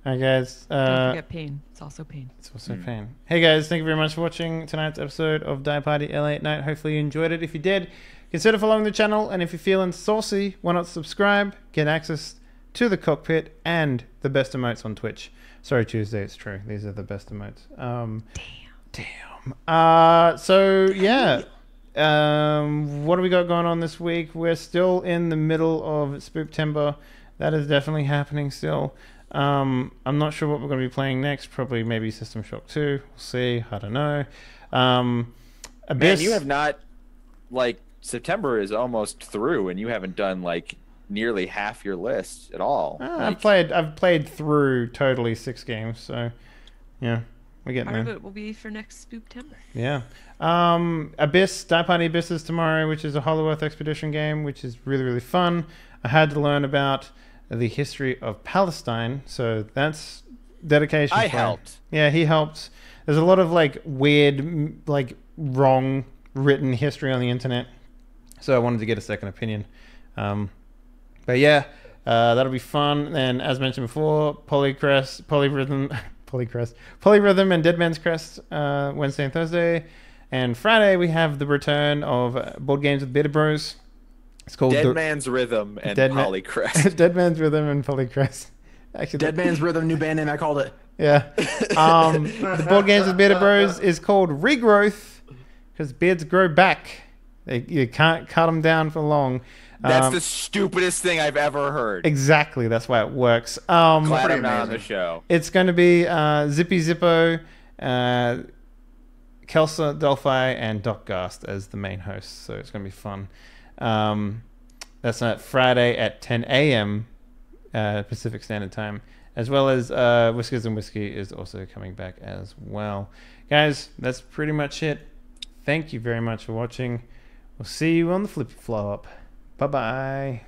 Hi guys. Don't forget pain. It's also pain. It's also pain. Hey guys, thank you very much for watching tonight's episode of Die Party LA at Night. Hopefully you enjoyed it. If you did, consider following the channel, and if you're feeling saucy, why not subscribe, get access to the cockpit and the best emotes on Twitch. Sorry, Tuesday, it's true. These are the best emotes. Damn. So yeah. What do we got going on this week? We're still in the middle of Spooktember. That is definitely happening still. I'm not sure what we're going to be playing next. Probably maybe System Shock 2. We'll see. I don't know. Abyss. Man, you have not, September is almost through, and you haven't done, nearly half your list at all. I've played through totally 6 games, so yeah, we're getting Part of there. it will be for next Spooktember. Yeah. Abyss, Die Party Abyss is tomorrow, which is a Hollow Earth Expedition game, which is really, really fun. I had to learn about the history of Palestine, so that's dedication. I for- helped. Yeah, he helped. There's a lot of weird, wrong written history on the internet, so I wanted to get a second opinion. But yeah, that'll be fun. And as mentioned before, Polyrhythm, and Dead Man's Crest Wednesday and Thursday. And Friday we have the return of Board Games with Beta Bros. It's called Dead Man's Rhythm and Polycrest. Dead Man's Rhythm and Polycrest. Actually, Dead Man's Rhythm, new band name. I called it. yeah. The Board Games with Beta Bros is called Regrowth because beards grow back. You can't cut them down for long. That's the stupidest thing I've ever heard. Exactly. That's why it works. Glad Pretty I'm not on the amazing. show. It's going to be Zippy Zippo, Kelsa Delphi, and Doc Gast as the main hosts. So it's going to be fun. That's on Friday at 10 a.m. Pacific Standard Time, as well as Whiskers and Whiskey is also coming back as well. Guys, that's pretty much it. Thank you very much for watching. We'll see you on the flippy flop. Bye-bye.